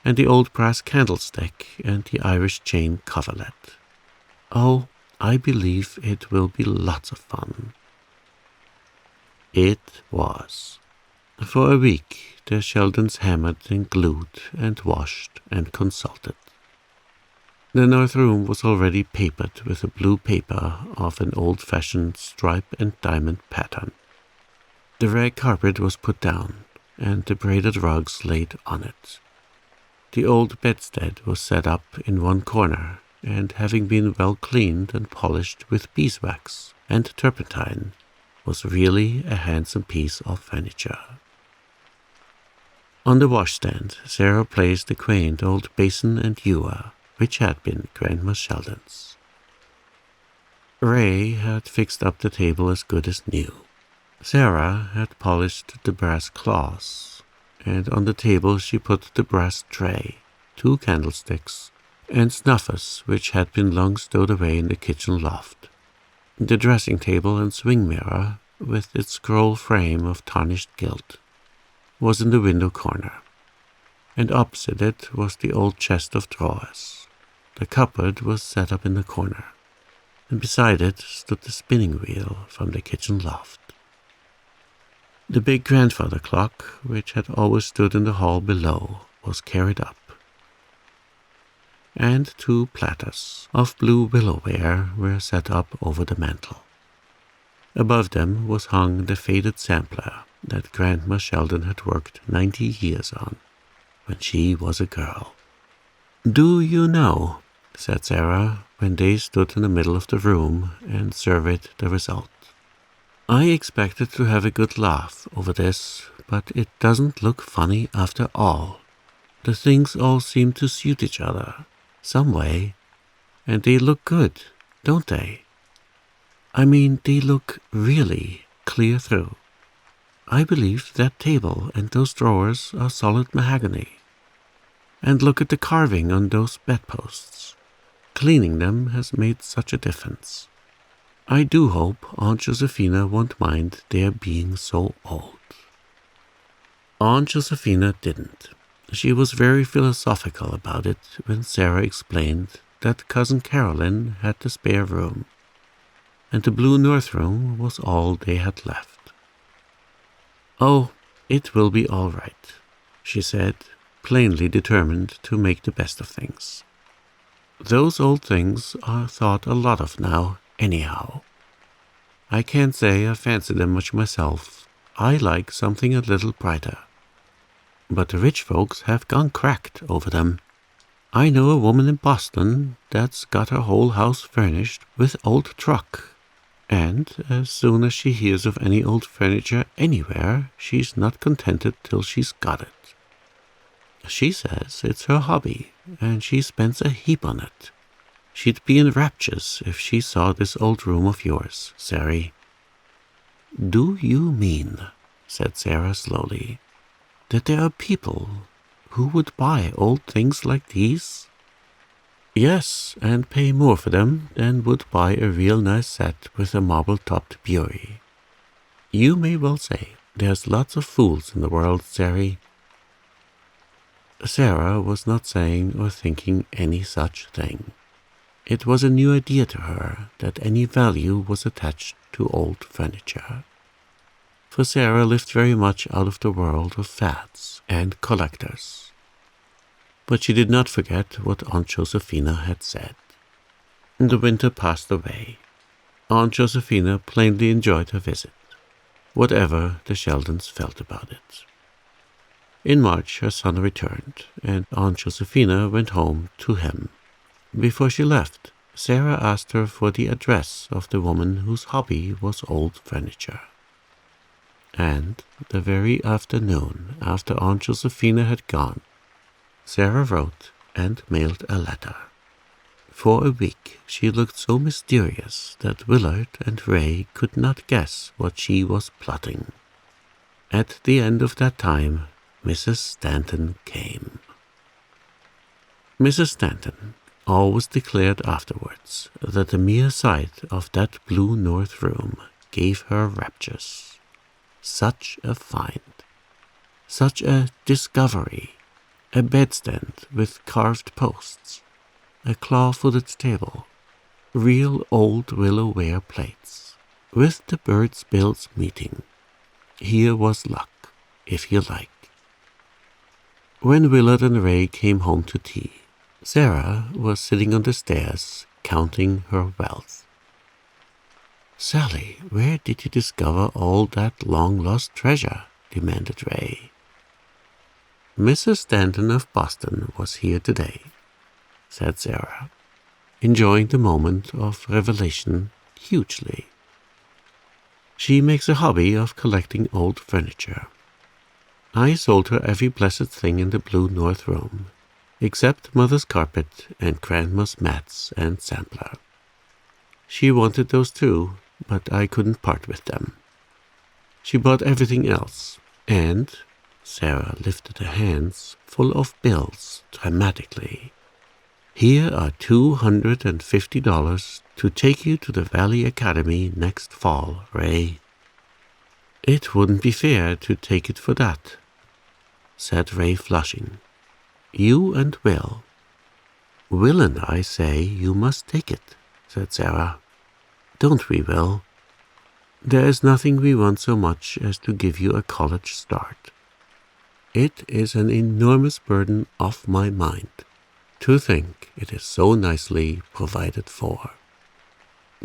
and the old brass candlestick and the Irish chain coverlet. Oh, I believe it will be lots of fun." It was. For a week the Sheldons hammered and glued and washed and consulted. The north room was already papered with a blue paper of an old-fashioned stripe and diamond pattern. The rag carpet was put down, and the braided rugs laid on it. The old bedstead was set up in one corner, and having been well cleaned and polished with beeswax and turpentine, was really a handsome piece of furniture. On the washstand, Sarah placed the quaint old basin and ewer, which had been Grandma Sheldon's. Ray had fixed up the table as good as new. Sarah had polished the brass claws, and on the table she put the brass tray, 2 candlesticks, and snuffers which had been long stowed away in the kitchen loft. The dressing table and swing mirror, with its scroll frame of tarnished gilt, was in the window corner, and opposite it was the old chest of drawers. The cupboard was set up in the corner, and beside it stood the spinning wheel from the kitchen loft. The big grandfather clock, which had always stood in the hall below, was carried up, and 2 platters of blue willowware were set up over the mantel. Above them was hung the faded sampler that Grandma Sheldon had worked 90 years on, when she was a girl. "Do you know," said Sarah, when they stood in the middle of the room and surveyed the result, "I expected to have a good laugh over this, but it doesn't look funny after all. The things all seem to suit each other, some way, and they look good, don't they? I mean, they look really clear through. I believe that table and those drawers are solid mahogany. And look at the carving on those bedposts. Cleaning them has made such a difference. I do hope Aunt Josephina won't mind their being so old." Aunt Josephina didn't. She was very philosophical about it when Sarah explained that Cousin Caroline had the spare room, and the blue north room was all they had left. "Oh, it will be all right," she said, plainly determined to make the best of things. "Those old things are thought a lot of now, anyhow. I can't say I fancy them much myself. I like something a little brighter. But the rich folks have gone cracked over them. I know a woman in Boston that's got her whole house furnished with old truck, and as soon as she hears of any old furniture anywhere, she's not contented till she's got it. She says it's her hobby, and she spends a heap on it. She'd be in raptures if she saw this old room of yours, Sari." "Do you mean," said Sarah slowly, "that there are people who would buy old things like these?" "Yes, and pay more for them than would buy a real nice set with a marble-topped bureau. You may well say there's lots of fools in the world, Sari." Sarah was not saying or thinking any such thing. It was a new idea to her that any value was attached to old furniture. For Sarah lived very much out of the world of fads and collectors. But she did not forget what Aunt Josephina had said. The winter passed away. Aunt Josephina plainly enjoyed her visit, whatever the Sheldons felt about it. In March, her son returned, and Aunt Josephina went home to him. Before she left, Sarah asked her for the address of the woman whose hobby was old furniture. And the very afternoon after Aunt Josephina had gone, Sarah wrote and mailed a letter. For a week she looked so mysterious that Willard and Ray could not guess what she was plotting. At the end of that time, Mrs. Stanton came. Mrs. Stanton always declared afterwards that the mere sight of that blue north room gave her raptures. Such a find, such a discovery, a bedstand with carved posts, a claw-footed table, real old willow-ware plates, with the birds' bills meeting. Here was luck, if you like. When Willard and Ray came home to tea, Sarah was sitting on the stairs counting her wealth. "Sally, where did you discover all that long-lost treasure?" demanded Ray. "Mrs. Stanton of Boston was here today," said Sarah, enjoying the moment of revelation hugely. "She makes a hobby of collecting old furniture. I sold her every blessed thing in the blue north room, except Mother's carpet and Grandma's mats and sampler. She wanted those too, but I couldn't part with them. She bought everything else, and," Sarah lifted her hands full of bills dramatically, "here are $250 to take you to the Valley Academy next fall, Ray." "It wouldn't be fair to take it for that," said Ray, flushing. "You and Will." "Will and I say you must take it," said Sarah. "Don't we, Will? There is nothing we want so much as to give you a college start. It is an enormous burden off my mind to think it is so nicely provided for.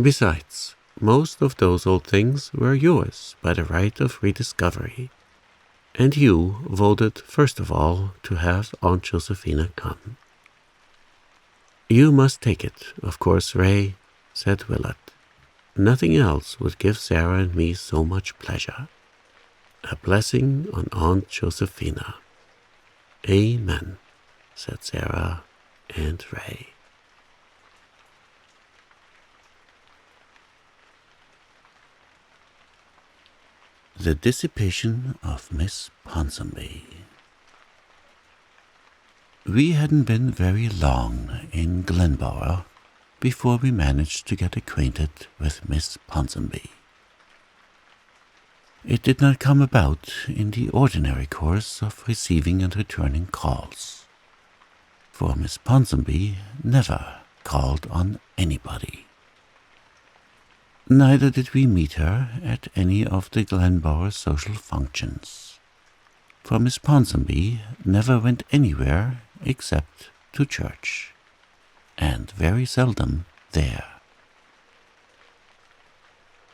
Besides, most of those old things were yours by the right of rediscovery, and you voted first of all to have Aunt Josephina come." "You must take it, of course, Ray," said Willard. "Nothing else would give Sarah and me so much pleasure. A blessing on Aunt Josephina." "Amen," said Sarah and Ray. The Dissipation of Miss Ponsonby. We hadn't been very long in Glenborough before we managed to get acquainted with Miss Ponsonby. It did not come about in the ordinary course of receiving and returning calls, for Miss Ponsonby never called on anybody. Neither did we meet her at any of the Glenborough social functions, for Miss Ponsonby never went anywhere except to church, and very seldom there.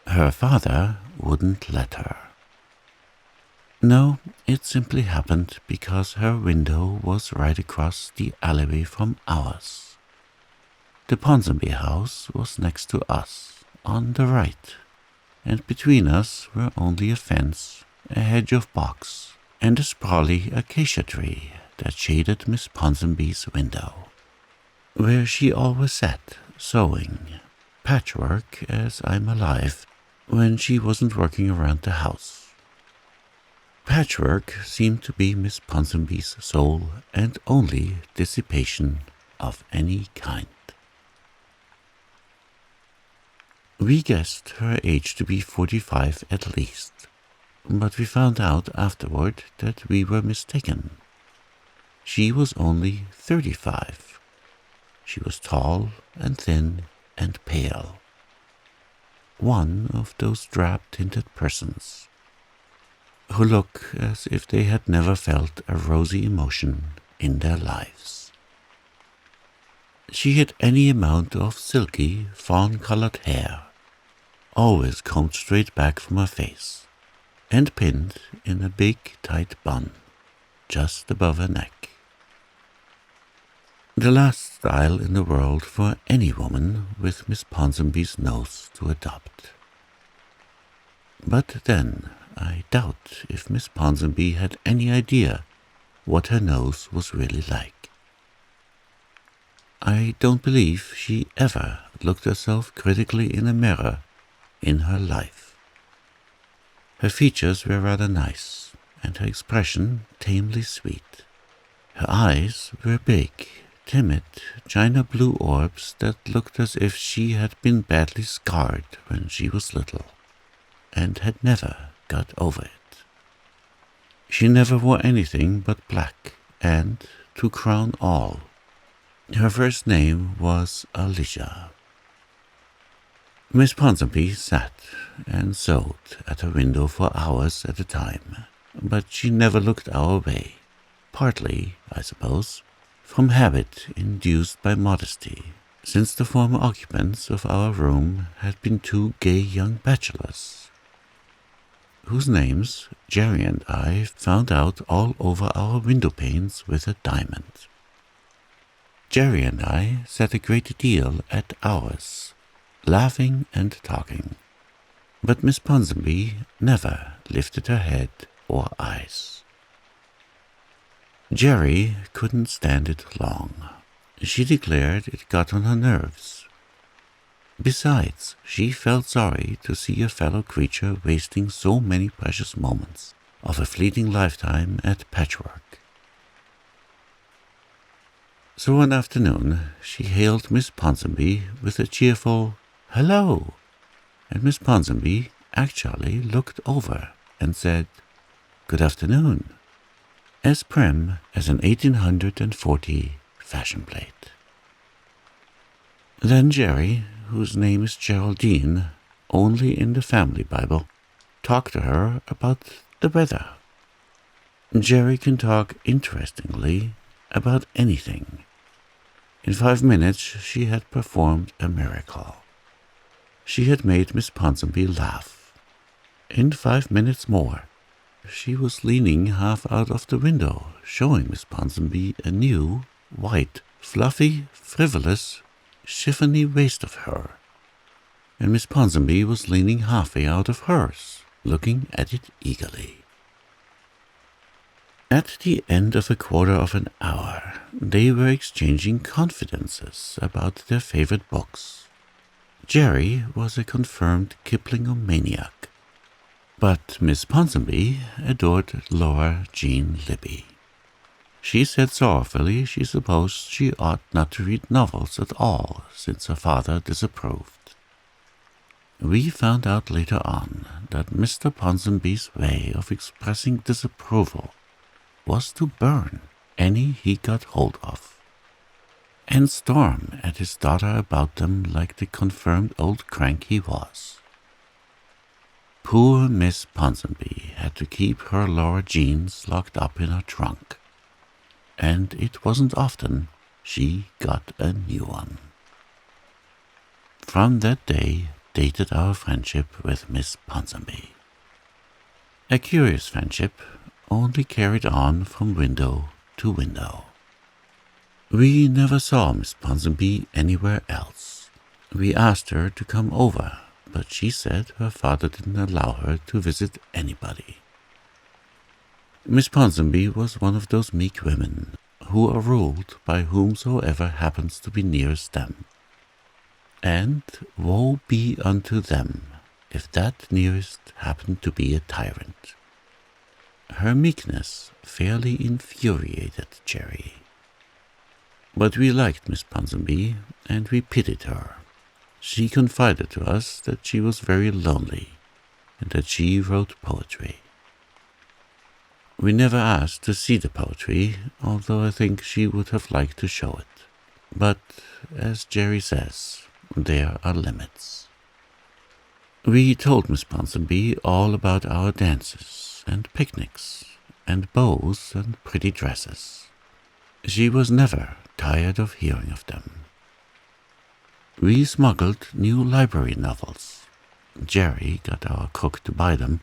Her father wouldn't let her. No, it simply happened because her window was right across the alleyway from ours. The Ponsonby house was next to us, on the right, and between us were only a fence, a hedge of box, and a sprawly acacia tree that shaded Miss Ponsonby's window, where she always sat sewing, patchwork as I'm alive, when she wasn't working around the house. Patchwork seemed to be Miss Ponsonby's sole and only dissipation of any kind. We guessed her age to be 45 at least, but we found out afterward that we were mistaken. She was only 35. She was tall and thin and pale, one of those drab-tinted persons who look as if they had never felt a rosy emotion in their lives. She had any amount of silky, fawn-colored hair, always combed straight back from her face, and pinned in a big, tight bun, just above her neck. The last style in the world for any woman with Miss Ponsonby's nose to adopt. But then, I doubt if Miss Ponsonby had any idea what her nose was really like. I don't believe she ever looked herself critically in a mirror in her life. Her features were rather nice, and her expression tamely sweet. Her eyes were big, timid, china blue orbs that looked as if she had been badly scarred when she was little, and had never got over it. She never wore anything but black, and, to crown all, her first name was Alicia. Miss Ponsonby sat and sewed at her window for hours at a time, but she never looked our way, partly, I suppose, from habit induced by modesty, since the former occupants of our room had been two gay young bachelors, whose names Jerry and I found out all over our window panes with a diamond. Jerry and I sat a great deal at hours, laughing and talking, but Miss Ponsonby never lifted her head or eyes. Jerry couldn't stand it long. She declared it got on her nerves. Besides, she felt sorry to see a fellow creature wasting so many precious moments of a fleeting lifetime at patchwork. So one afternoon she hailed Miss Ponsonby with a cheerful "Hello," and Miss Ponsonby actually looked over and said, "Good afternoon," as prim as an 1840 fashion plate. Then Jerry, whose name is Geraldine, only in the family Bible, talked to her about the weather. Jerry can talk interestingly about anything. In 5 minutes she had performed a miracle. She had made Miss Ponsonby laugh. In 5 minutes more, she was leaning half out of the window, showing Miss Ponsonby a new, white, fluffy, frivolous, chiffony waist of her, and Miss Ponsonby was leaning halfway out of hers, looking at it eagerly. At the end of a quarter of an hour, they were exchanging confidences about their favorite books. Jerry was a confirmed Kiplingomaniac, but Miss Ponsonby adored Laura Jean Libbey. She said sorrowfully she supposed she ought not to read novels at all, since her father disapproved. We found out later on that Mr. Ponsonby's way of expressing disapproval was to burn any he got hold of, and storm at his daughter about them like the confirmed old crank he was. Poor Miss Ponsonby had to keep her Laura Jeans locked up in her trunk, and it wasn't often she got a new one. From that day dated our friendship with Miss Ponsonby. A curious friendship, only carried on from window to window. We never saw Miss Ponsonby anywhere else. We asked her to come over, but she said her father didn't allow her to visit anybody. Miss Ponsonby was one of those meek women who are ruled by whomsoever happens to be nearest them, and woe be unto them if that nearest happened to be a tyrant. Her meekness fairly infuriated Jerry. But we liked Miss Ponsonby, and we pitied her. She confided to us that she was very lonely, and that she wrote poetry. We never asked to see the poetry, although I think she would have liked to show it. But, as Jerry says, there are limits. We told Miss Ponsonby all about our dances and picnics and beaux and pretty dresses. She was never tired of hearing of them. We smuggled new library novels, Jerry got our cook to buy them,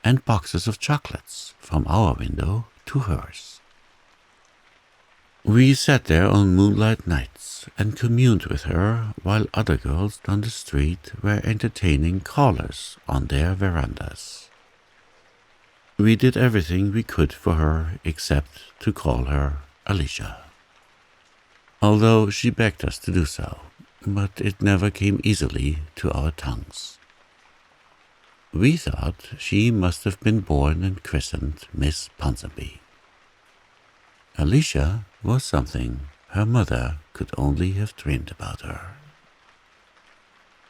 and boxes of chocolates from our window to hers. We sat there on moonlight nights and communed with her while other girls down the street were entertaining callers on their verandas. We did everything we could for her except to call her Alicia, although she begged us to do so, but it never came easily to our tongues. We thought she must have been born and christened Miss Ponsonby. Alicia was something her mother could only have dreamed about her.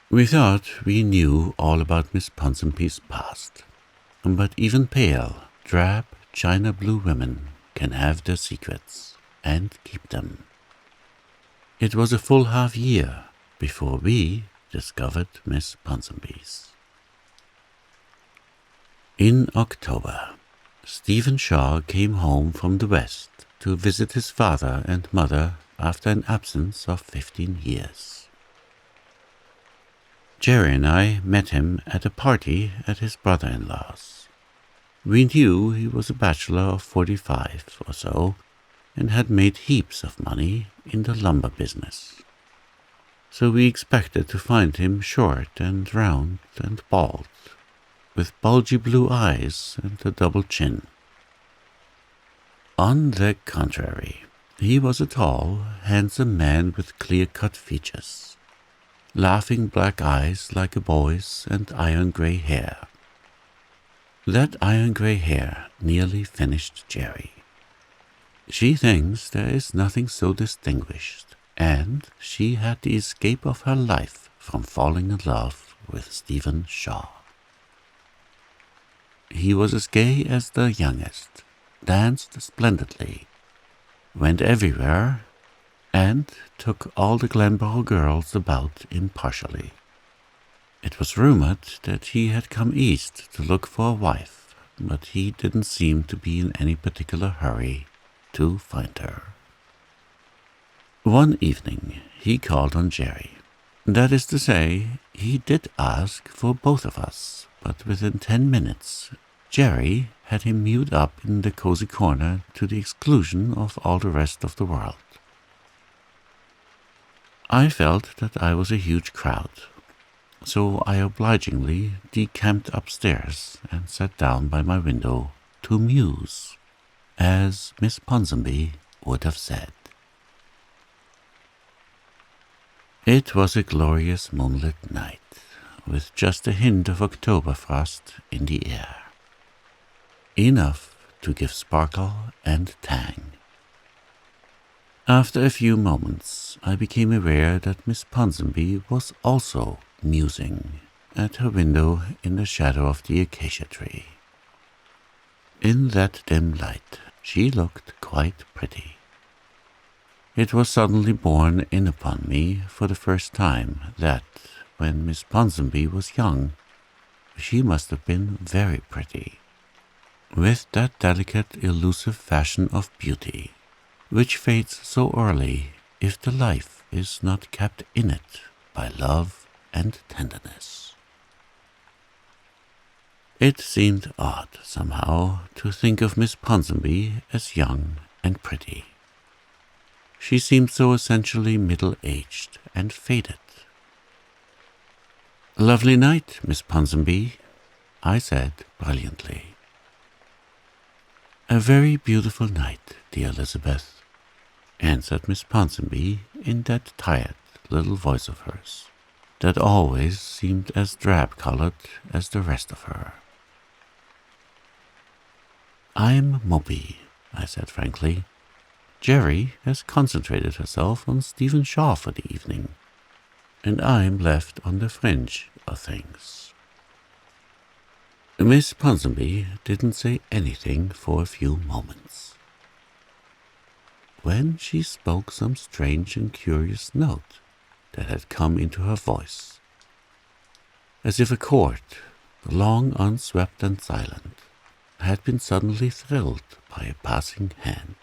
We thought we knew all about Miss Ponsonby's past, but even pale, drab, china blue women can have their secrets and keep them. It was a full half-year before we discovered Miss Ponsonby's. In October, Stephen Shaw came home from the West to visit his father and mother after an absence of 15 years. Jerry and I met him at a party at his brother-in-law's. We knew he was a bachelor of 45 or so and had made heaps of money in the lumber business. So we expected to find him short and round and bald, with bulgy blue eyes and a double chin. On the contrary, he was a tall, handsome man with clear-cut features, laughing black eyes like a boy's, and iron-grey hair. That iron-grey hair nearly finished Jerry. She thinks there is nothing so distinguished, and she had the escape of her life from falling in love with Stephen Shaw. He was as gay as the youngest, danced splendidly, went everywhere, and took all the Glenborough girls about impartially. It was rumored that he had come east to look for a wife, but he didn't seem to be in any particular hurry to find her. One evening he called on Jerry. That is to say, he did ask for both of us, but within 10 minutes, Jerry had him mewed up in the cozy corner to the exclusion of all the rest of the world. I felt that I was a huge crowd, so I obligingly decamped upstairs and sat down by my window to muse, as Miss Ponsonby would have said. It was a glorious moonlit night, with just a hint of October frost in the air. Enough to give sparkle and tang. After a few moments, I became aware that Miss Ponsonby was also musing at her window in the shadow of the acacia tree. In that dim light, she looked quite pretty. It was suddenly borne in upon me for the first time that, when Miss Ponsonby was young, she must have been very pretty, with that delicate, elusive fashion of beauty, which fades so early if the life is not kept in it by love and tenderness. It seemed odd, somehow, to think of Miss Ponsonby as young and pretty. She seemed so essentially middle-aged and faded. "Lovely night, Miss Ponsonby," I said brilliantly. "A very beautiful night, dear Elizabeth," answered Miss Ponsonby in that tired little voice of hers, that always seemed as drab-colored as the rest of her. "I'm mopey," I said frankly. "Jerry has concentrated herself on Stephen Shaw for the evening, and I'm left on the fringe of things." Miss Ponsonby didn't say anything for a few moments. When she spoke some strange and curious note that had come into her voice, as if a chord, long unswept and silent, had been suddenly thrilled by a passing hand.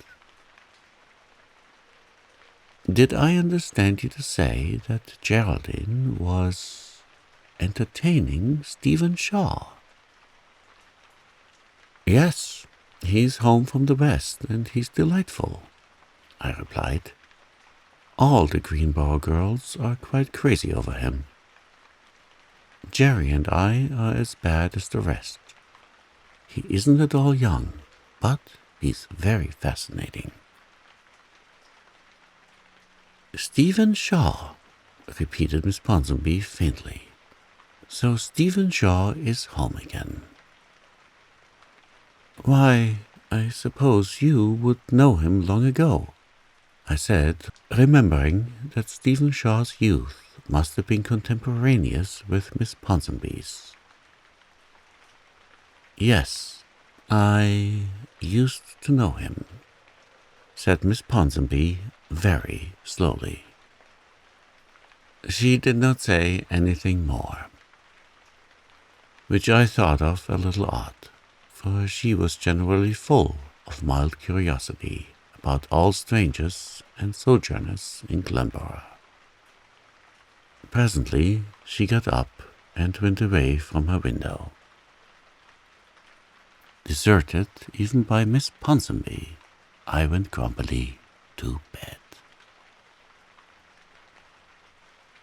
"Did I understand you to say that Geraldine was—" entertaining Stephen Shaw." "Yes, he's home from the West, and he's delightful," I replied. "All the Greenboro girls are quite crazy over him. Jerry and I are as bad as the rest. He isn't at all young, but he's very fascinating." "Stephen Shaw," repeated Miss Ponsonby faintly. "So Stephen Shaw is home again. Why, I suppose you would know him long ago," I said, remembering that Stephen Shaw's youth must have been contemporaneous with Miss Ponsonby's. "Yes, I used to know him," said Miss Ponsonby very slowly. She did not say anything more, which I thought of a little odd, for she was generally full of mild curiosity about all strangers and sojourners in Glenboro. Presently she got up and went away from her window. Deserted even by Miss Ponsonby, I went grumpily to bed.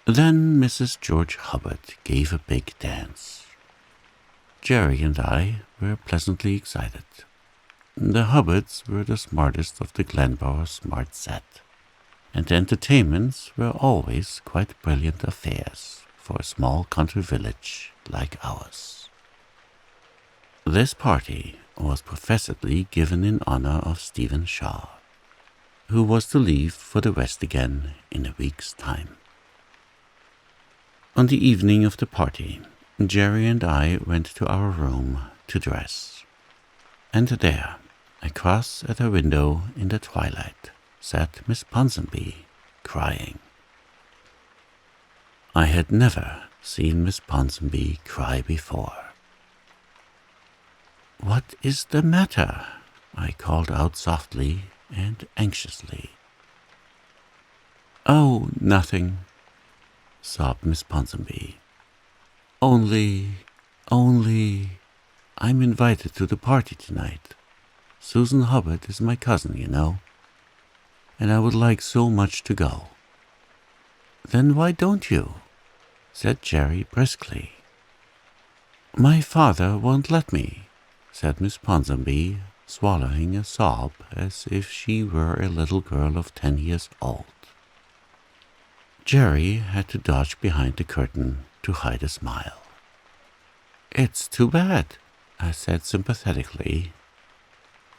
Then Mrs. George Hubbard gave a big dance. Jerry and I were pleasantly excited. The Hubbards were the smartest of the Glenboro smart set, and the entertainments were always quite brilliant affairs for a small country village like ours. This party was professedly given in honor of Stephen Shaw, who was to leave for the West again in a week's time. On the evening of the party, Jerry and I went to our room to dress, and there, across at her window in the twilight, sat Miss Ponsonby crying. I had never seen Miss Ponsonby cry before. "What is the matter?" I called out softly and anxiously. "Oh, nothing," sobbed Miss Ponsonby. Only, I'm invited to the party tonight. Susan Hubbard is my cousin, you know, and I would like so much to go." "Then why don't you?" said Jerry briskly. "My father won't let me," said Miss Ponsonby, swallowing a sob as if she were a little girl of 10 years old. Jerry had to dodge behind the curtain to hide a smile. "It's too bad," I said sympathetically,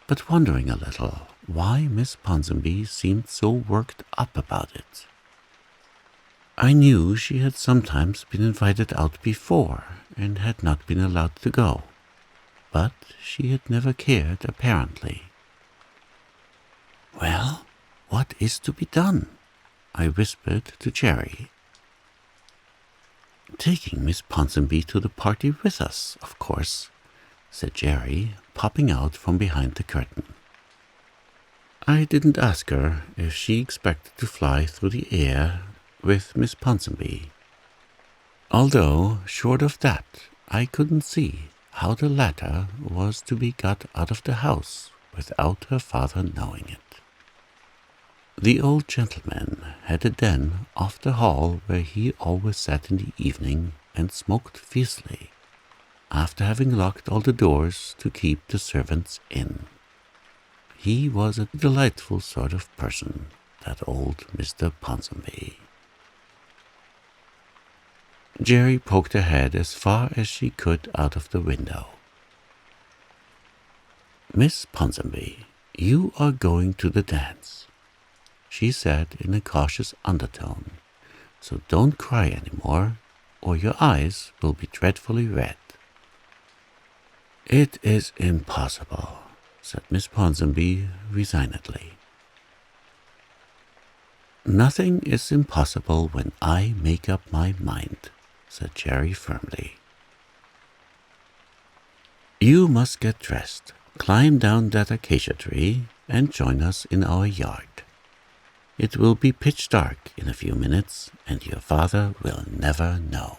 but wondering a little why Miss Ponsonby seemed so worked up about it. I knew she had sometimes been invited out before and had not been allowed to go, but she had never cared, apparently. "Well, what is to be done?" I whispered to Jerry. "Taking Miss Ponsonby to the party with us, of course," said Jerry, popping out from behind the curtain. I didn't ask her if she expected to fly through the air with Miss Ponsonby, although, short of that, I couldn't see how the latter was to be got out of the house without her father knowing it. The old gentleman had a den off the hall where he always sat in the evening and smoked fiercely, after having locked all the doors to keep the servants in. He was a delightful sort of person, that old Mr. Ponsonby. Jerry poked her head as far as she could out of the window. "Miss Ponsonby, you are going to the dance," she said in a cautious undertone, "so don't cry any more, or your eyes will be dreadfully red." "It is impossible," said Miss Ponsonby resignedly. "Nothing is impossible when I make up my mind," said Jerry firmly. "You must get dressed, climb down that acacia tree, and join us in our yard. It will be pitch dark in a few minutes, and your father will never know."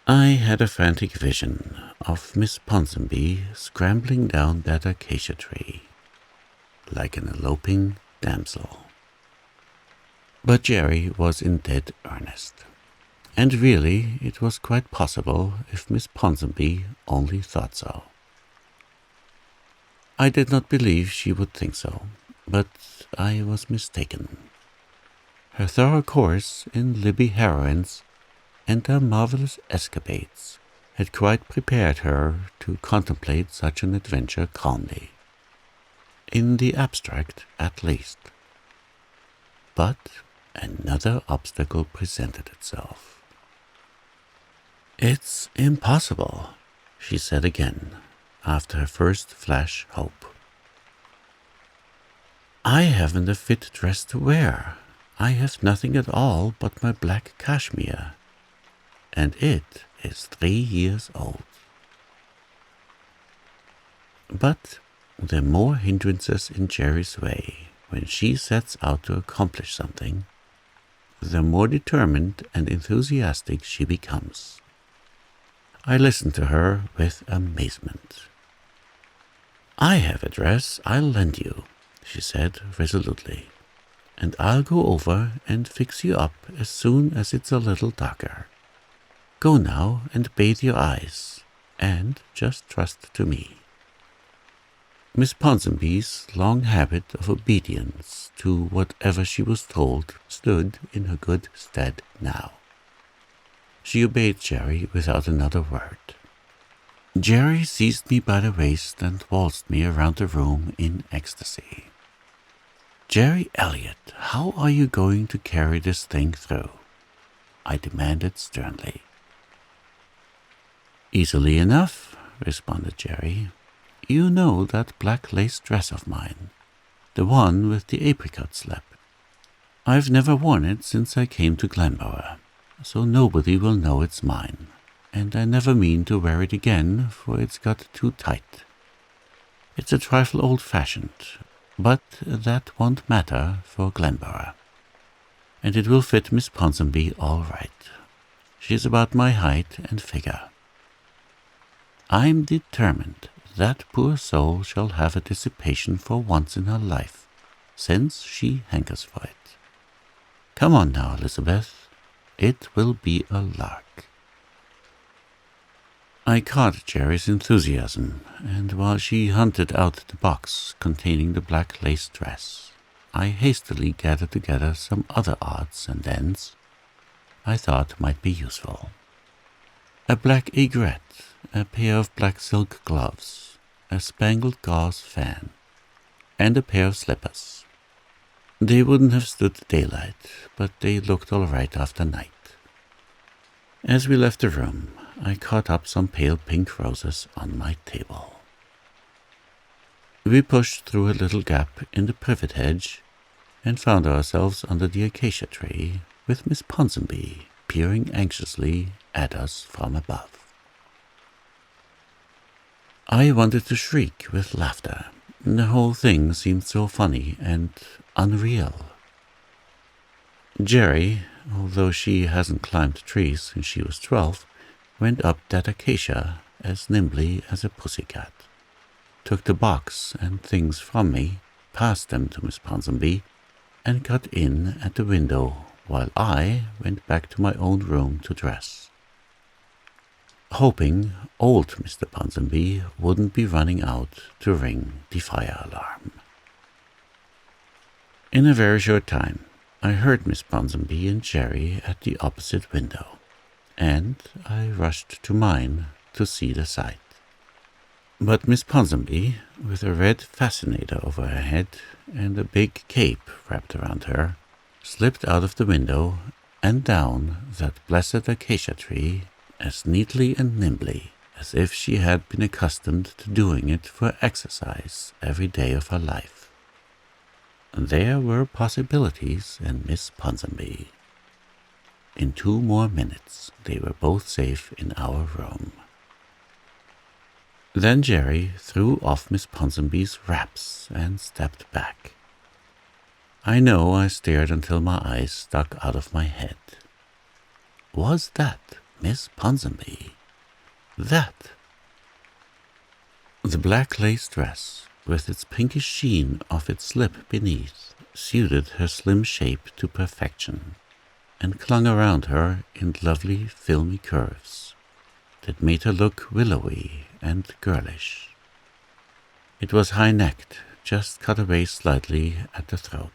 I had a frantic vision of Miss Ponsonby scrambling down that acacia tree, like an eloping damsel. But Jerry was in dead earnest, and really it was quite possible if Miss Ponsonby only thought so. I did not believe she would think so, but I was mistaken. Her thorough course in Libby heroines and their marvelous escapades had quite prepared her to contemplate such an adventure calmly, in the abstract at least. But another obstacle presented itself. "It's impossible," she said again, after her first flash hope. "I haven't a fit dress to wear. I have nothing at all but my black cashmere, and it is 3 years old." But there are more hindrances in Jerry's way when she sets out to accomplish something, the more determined and enthusiastic she becomes. I listened to her with amazement. "I have a dress I'll lend you," she said resolutely, "and I'll go over and fix you up as soon as it's a little darker. Go now and bathe your eyes, and just trust to me." Miss Ponsonby's long habit of obedience to whatever she was told stood in her good stead now. She obeyed Jerry without another word. Jerry seized me by the waist and waltzed me around the room in ecstasy. "Jerry Elliott, how are you going to carry this thing through?" I demanded sternly. "Easily enough," responded Jerry. "You know that black lace dress of mine, the one with the apricot slip. I've never worn it since I came to Glenborough, so nobody will know it's mine, and I never mean to wear it again, for it's got too tight. It's a trifle old-fashioned, but that won't matter for Glenborough, and it will fit Miss Ponsonby all right. She's about my height and figure. I'm determined that poor soul shall have a dissipation for once in her life, since she hankers for it. Come on now, Elizabeth. It will be a lark." I caught Jerry's enthusiasm, and while she hunted out the box containing the black lace dress, I hastily gathered together some other odds and ends I thought might be useful. A black aigrette, a pair of black silk gloves, a spangled gauze fan, and a pair of slippers. They wouldn't have stood daylight, but they looked all right after night. As we left the room, I caught up some pale pink roses on my table. We pushed through a little gap in the privet hedge and found ourselves under the acacia tree, with Miss Ponsonby peering anxiously at us from above. I wanted to shriek with laughter. The whole thing seemed so funny and unreal. Jerry, although she hasn't climbed trees since she was 12, went up that acacia as nimbly as a pussycat, took the box and things from me, passed them to Miss Ponsonby, and got in at the window while I went back to my own room to dress, hoping old Mr. Ponsonby wouldn't be running out to ring the fire alarm. In a very short time, I heard Miss Ponsonby and Jerry at the opposite window, and I rushed to mine to see the sight. But Miss Ponsonby, with a red fascinator over her head and a big cape wrapped around her, slipped out of the window and down that blessed acacia tree as neatly and nimbly as if she had been accustomed to doing it for exercise every day of her life. There were possibilities in Miss Ponsonby. In 2 more minutes they were both safe in our room. Then Jerry threw off Miss Ponsonby's wraps and stepped back. I know I stared until my eyes stuck out of my head. Was that Miss Ponsonby. That. The black lace dress, with its pinkish sheen of its slip beneath, suited her slim shape to perfection, and clung around her in lovely filmy curves that made her look willowy and girlish. It was high-necked, just cut away slightly at the throat,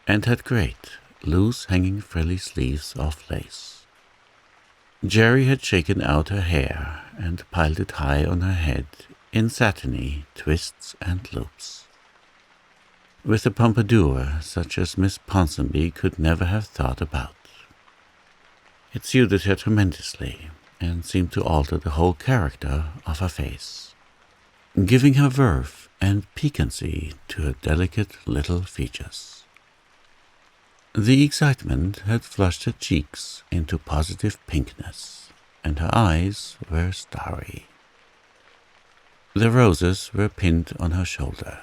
and had great, loose-hanging frilly sleeves of lace. Jerry had shaken out her hair and piled it high on her head in satiny twists and loops, with a pompadour such as Miss Ponsonby could never have thought about. It suited her tremendously, and seemed to alter the whole character of her face, giving her verve and piquancy to her delicate little features. The excitement had flushed her cheeks into positive pinkness, and her eyes were starry. The roses were pinned on her shoulder.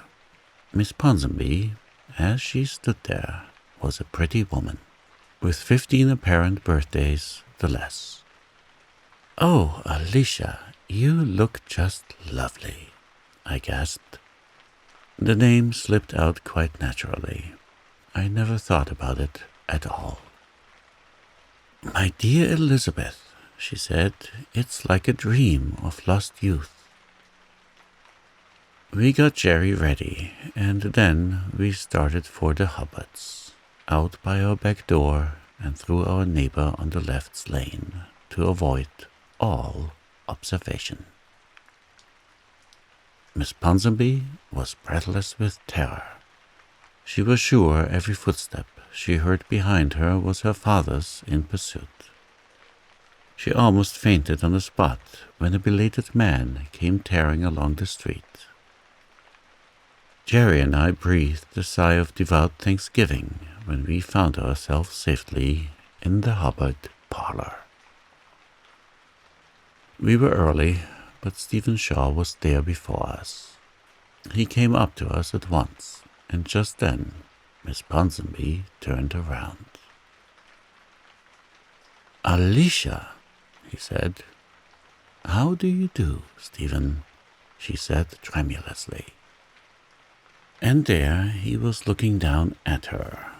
Miss Ponsonby, as she stood there, was a pretty woman, with 15 apparent birthdays the less. "Oh, Alicia, you look just lovely," I gasped. The name slipped out quite naturally. I never thought about it at all. "My dear Elizabeth," she said, "it's like a dream of lost youth." We got Jerry ready, and then we started for the Hubbards, out by our back door and through our neighbor on the left's lane, to avoid all observation. Miss Ponsonby was breathless with terror. She was sure every footstep she heard behind her was her father's in pursuit. She almost fainted on the spot when a belated man came tearing along the street. Jerry and I breathed a sigh of devout thanksgiving when we found ourselves safely in the Hubbard parlor. We were early, but Stephen Shaw was there before us. He came up to us at once, and just then Miss Ponsonby turned around. "Alicia," he said. "How do you do, Stephen?" she said tremulously. And there he was looking down at her,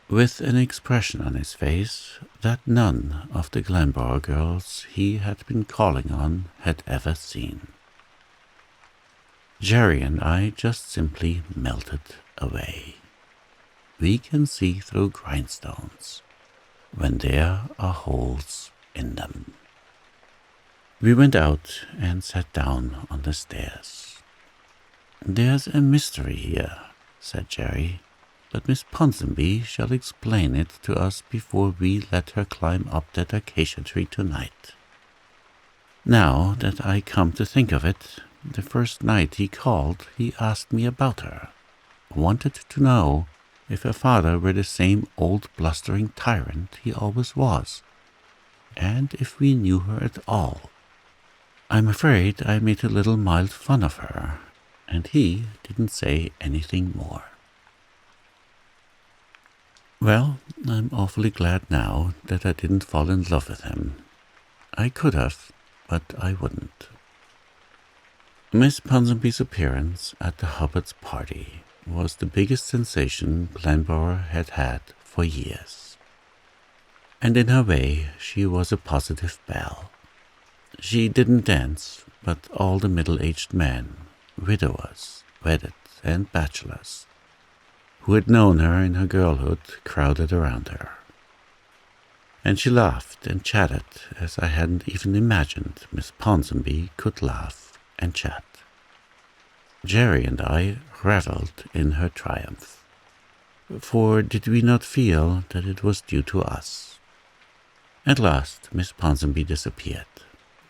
with an expression on his face that none of the Glenborough girls he had been calling on had ever seen. Jerry and I just simply melted away. We can see through grindstones when there are holes in them. We went out and sat down on the stairs. "There's a mystery here," said Jerry, "but Miss Ponsonby shall explain it to us before we let her climb up that acacia tree tonight. Now that I come to think of it, the first night he called he asked me about her, wanted to know if her father were the same old blustering tyrant he always was, and if we knew her at all. I'm afraid I made a little mild fun of her, and he didn't say anything more. Well, I'm awfully glad now that I didn't fall in love with him. I could have, but I wouldn't." Miss Ponsonby's appearance at the Hubbards' party was the biggest sensation Glenborough had had for years. And in her way she was a positive belle. She didn't dance, but all the middle-aged men, widowers, wedded, and bachelors, who had known her in her girlhood, crowded around her. And she laughed and chatted as I hadn't even imagined Miss Ponsonby could laugh and chat. Jerry and I revelled in her triumph, for did we not feel that it was due to us? At last Miss Ponsonby disappeared,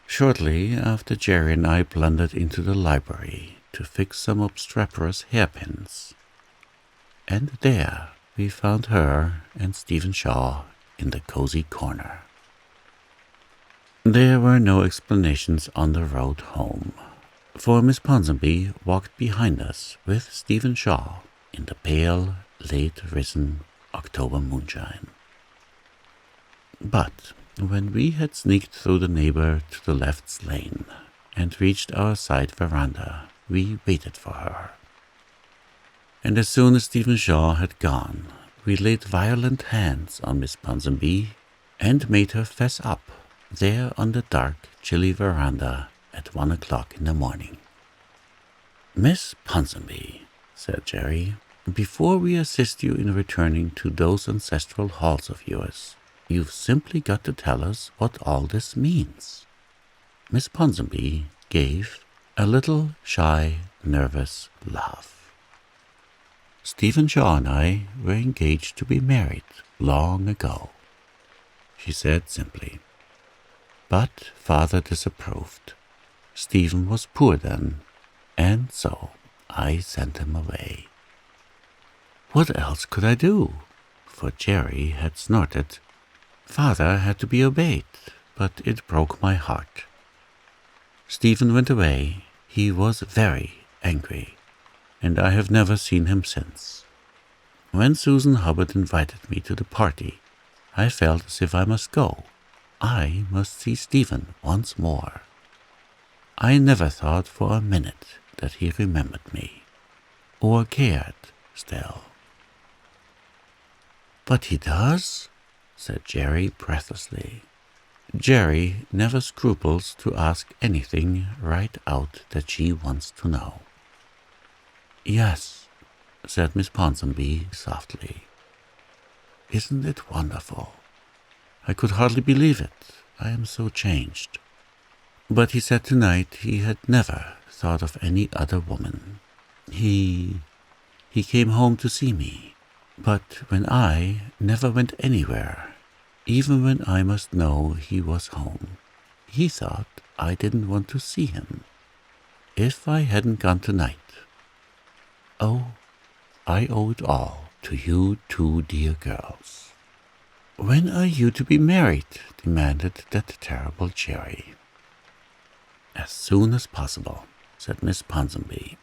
shortly after Jerry and I blundered into the library to fix some obstreperous hairpins. And there we found her and Stephen Shaw in the cozy corner. There were no explanations on the road home, for Miss Ponsonby walked behind us with Stephen Shaw in the pale, late-risen October moonshine. But When we had sneaked through the neighbor to the left's lane and reached our side veranda, we waited for her. And as soon as Stephen Shaw had gone, we laid violent hands on Miss Ponsonby and made her fess up there on the dark, chilly veranda at 1 o'clock in the morning. "Miss Ponsonby," said Jerry, "before we assist you in returning to those ancestral halls of yours, you've simply got to tell us what all this means." Miss Ponsonby gave a little shy, nervous laugh. "Stephen Shaw and I were engaged to be married long ago," she said simply. "But Father disapproved. Stephen was poor then, and so I sent him away." What else could I do? For Jerry had snorted. Father had to be obeyed, but it broke my heart. Stephen went away. He was very angry, and I have never seen him since. When Susan Hubbard invited me to the party, I felt as if I must go. I must see Stephen once more. I never thought for a minute that he remembered me, or cared still. "But he does?" said Jerry breathlessly. Jerry never scruples to ask anything right out that she wants to know. "Yes," said Miss Ponsonby softly. "Isn't it wonderful? I could hardly believe it. I am so changed." But he said tonight he had never thought of any other woman. He came home to see me, but when I never went anywhere, even when I must know he was home, he thought I didn't want to see him. If I hadn't gone tonight, oh, I owe it all to you two dear girls. "When are you to be married?" demanded that terrible Jerry. "As soon as possible," said Miss Ponsonby.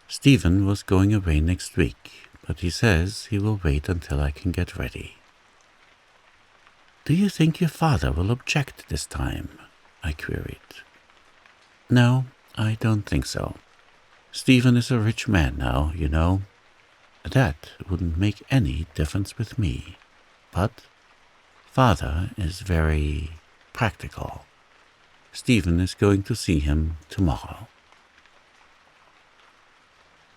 "Stephen was going away next week, but he says he will wait until I can get ready." "Do you think your father will object this time?" I queried. "No, I don't think so. Stephen is a rich man now, you know. That wouldn't make any difference with me. But Father is very practical. Stephen is going to see him tomorrow."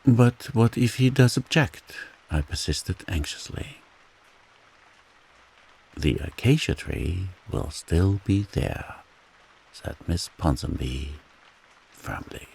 "But what if he does object?" I persisted anxiously. "The acacia tree will still be there," said Miss Ponsonby firmly.